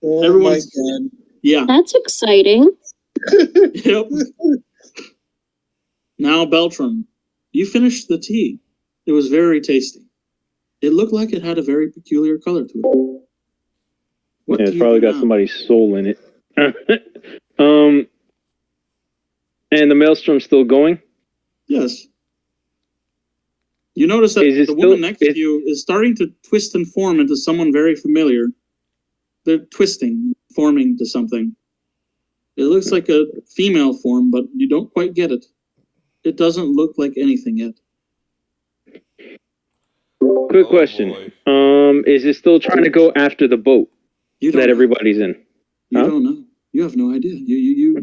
Oh Everyone's, my god. Yeah. That's exciting. Yep. Now, Beltran, you finished the tea. It was very tasty. It looked like it had a very peculiar color to it. What it's probably got somebody's soul in it. And the maelstrom's still going? Yes. You notice that the woman next to you is starting to twist and form into someone very familiar. They're twisting, forming to something. It looks like a female form, but you don't quite get it. It doesn't look like anything yet. Quick question. Is it still trying to go after the boat that everybody's in? You don't know. You have no idea.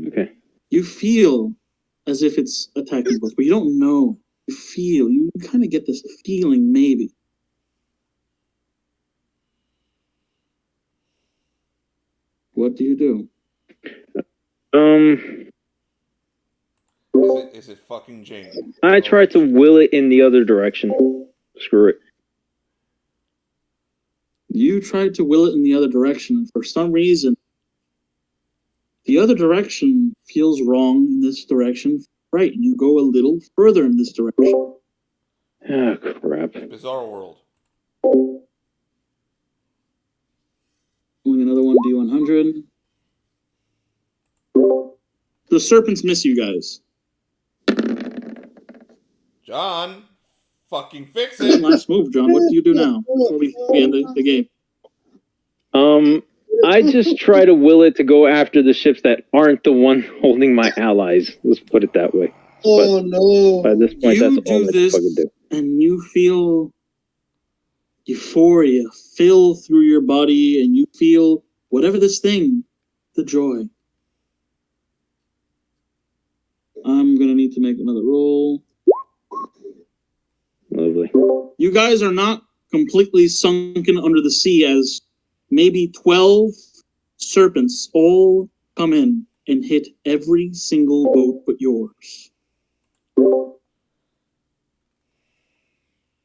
Okay. You feel as if it's attacking boats, but you don't know. You feel. You kind of get this feeling, maybe. What do you do? Is it fucking Jane? I tried to will it in the other direction. Screw it. You tried to will it in the other direction, and for some reason, the other direction feels wrong in this direction. Right, and you go a little further in this direction. Oh, crap. Bizarre world. Doing another one, D100. The serpents miss you guys. John, fucking fix it. Last move, John. What do you do now before we end the game? I just try to will it to go after the ships that aren't the one holding my allies. Let's put it that way. Oh, no. By this point, that's all I fucking do. And you feel euphoria fill through your body, and you feel whatever this thing, the joy. I'm going to need to make another roll. Lovely. You guys are not completely sunken under the sea, as maybe 12 serpents all come in and hit every single boat but yours.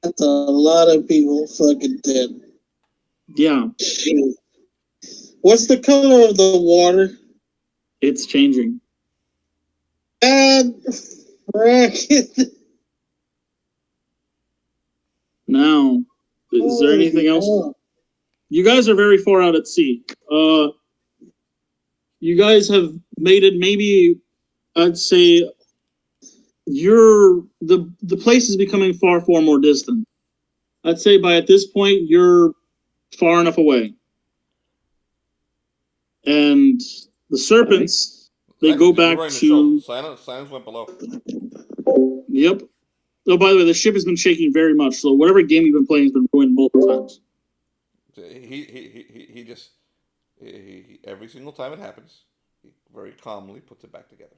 That's a lot of people fucking dead. Yeah. What's the color of the water? It's changing. bracket. Now, is there anything else? You guys are very far out at sea. You guys have made it maybe, I'd say, the place is becoming far more distant. I'd say by at this point you're far enough away, and the serpents they go back to. Silence went below. Yep. Oh, by the way, the ship has been shaking very much. So whatever game you've been playing has been ruined multiple times. He just every single time it happens, he very calmly puts it back together.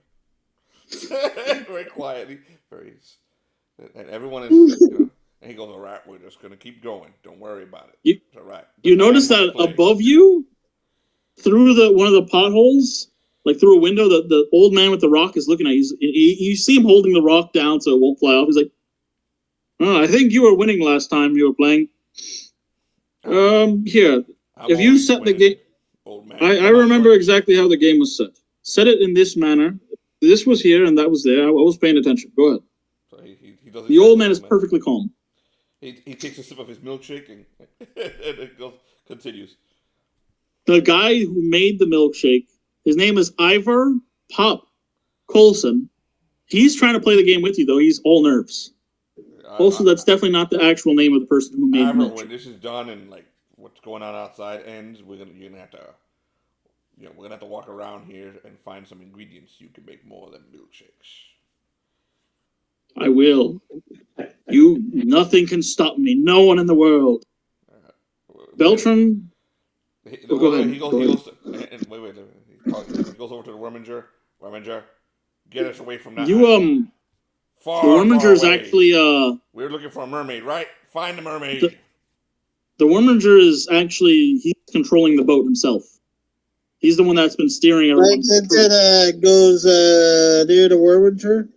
Very quietly, and everyone is, and he goes, all right, we're just going to keep going. Don't worry about it. It's all right. You notice that above you, through one of the potholes, like through a window, the old man with the rock is looking at you. You see him holding the rock down so it won't fly off. He's like, oh, I think you were winning last time you were playing. Here. If you set the game... I remember exactly how the game was set. Set it in this manner. This was here and that was there. I was paying attention. Go ahead. So he does the old man is perfectly calm. He takes a sip of his milkshake and it continues. The guy who made the milkshake, his name is Ivor Pop Colson. He's trying to play the game with you, though. He's all nerves. Also, that's definitely not the actual name of the person who made the milkshake. When this is done and like what's going on outside ends, you're gonna have to, we're gonna have to walk around here and find some ingredients you can make more than milkshakes. I will. Nothing can stop me. No one in the world. Beltram. Go ahead. He goes over to the Worminger. Worminger, get us away from that. Far, the Worminger is actually we're looking for a mermaid, right? Find the mermaid. The Worminger is actually he's controlling the boat himself. He's the one that's been steering everyone. Like goes near the Worminger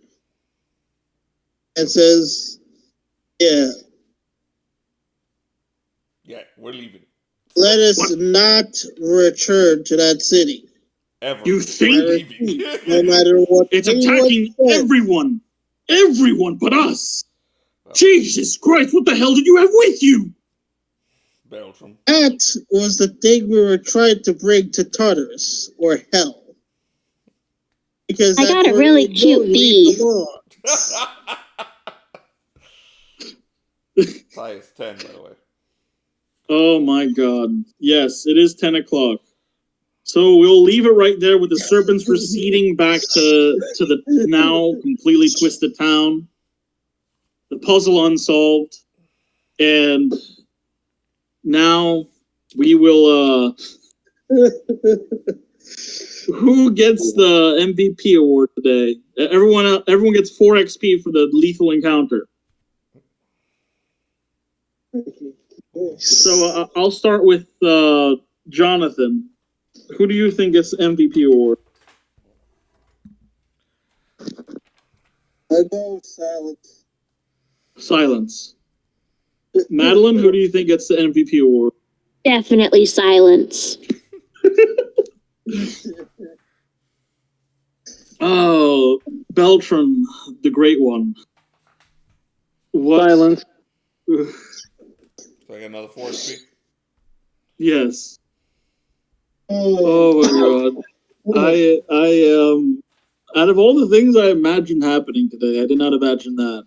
and says, "Yeah, we're leaving. Let us not return to that city. Ever. You think? No matter what. It's attacking everyone. Everyone but us. Well, Jesus Christ, what the hell did you have with you? Beltram. That was the thing we were trying to bring to Tartarus, or hell. Because I got a really cute bee. Size 10, by the way. Oh my God. Yes, it is 10 o'clock. So we'll leave it right there with the serpents receding back to the now completely twisted town. The puzzle unsolved. And now we will who gets the MVP award today? Everyone gets 4 XP for the lethal encounter. So I'll start with Jonathan. Who do you think gets the MVP award? I go silence. Silence. Madeline, who do you think gets the MVP award? Definitely silence. Oh, Beltram, the great one. What? Silence. So I got another 4 XP? Yes. Oh my God. I out of all the things I imagined happening today, I did not imagine that.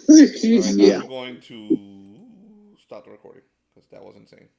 Right, I'm going to stop the recording because that was insane.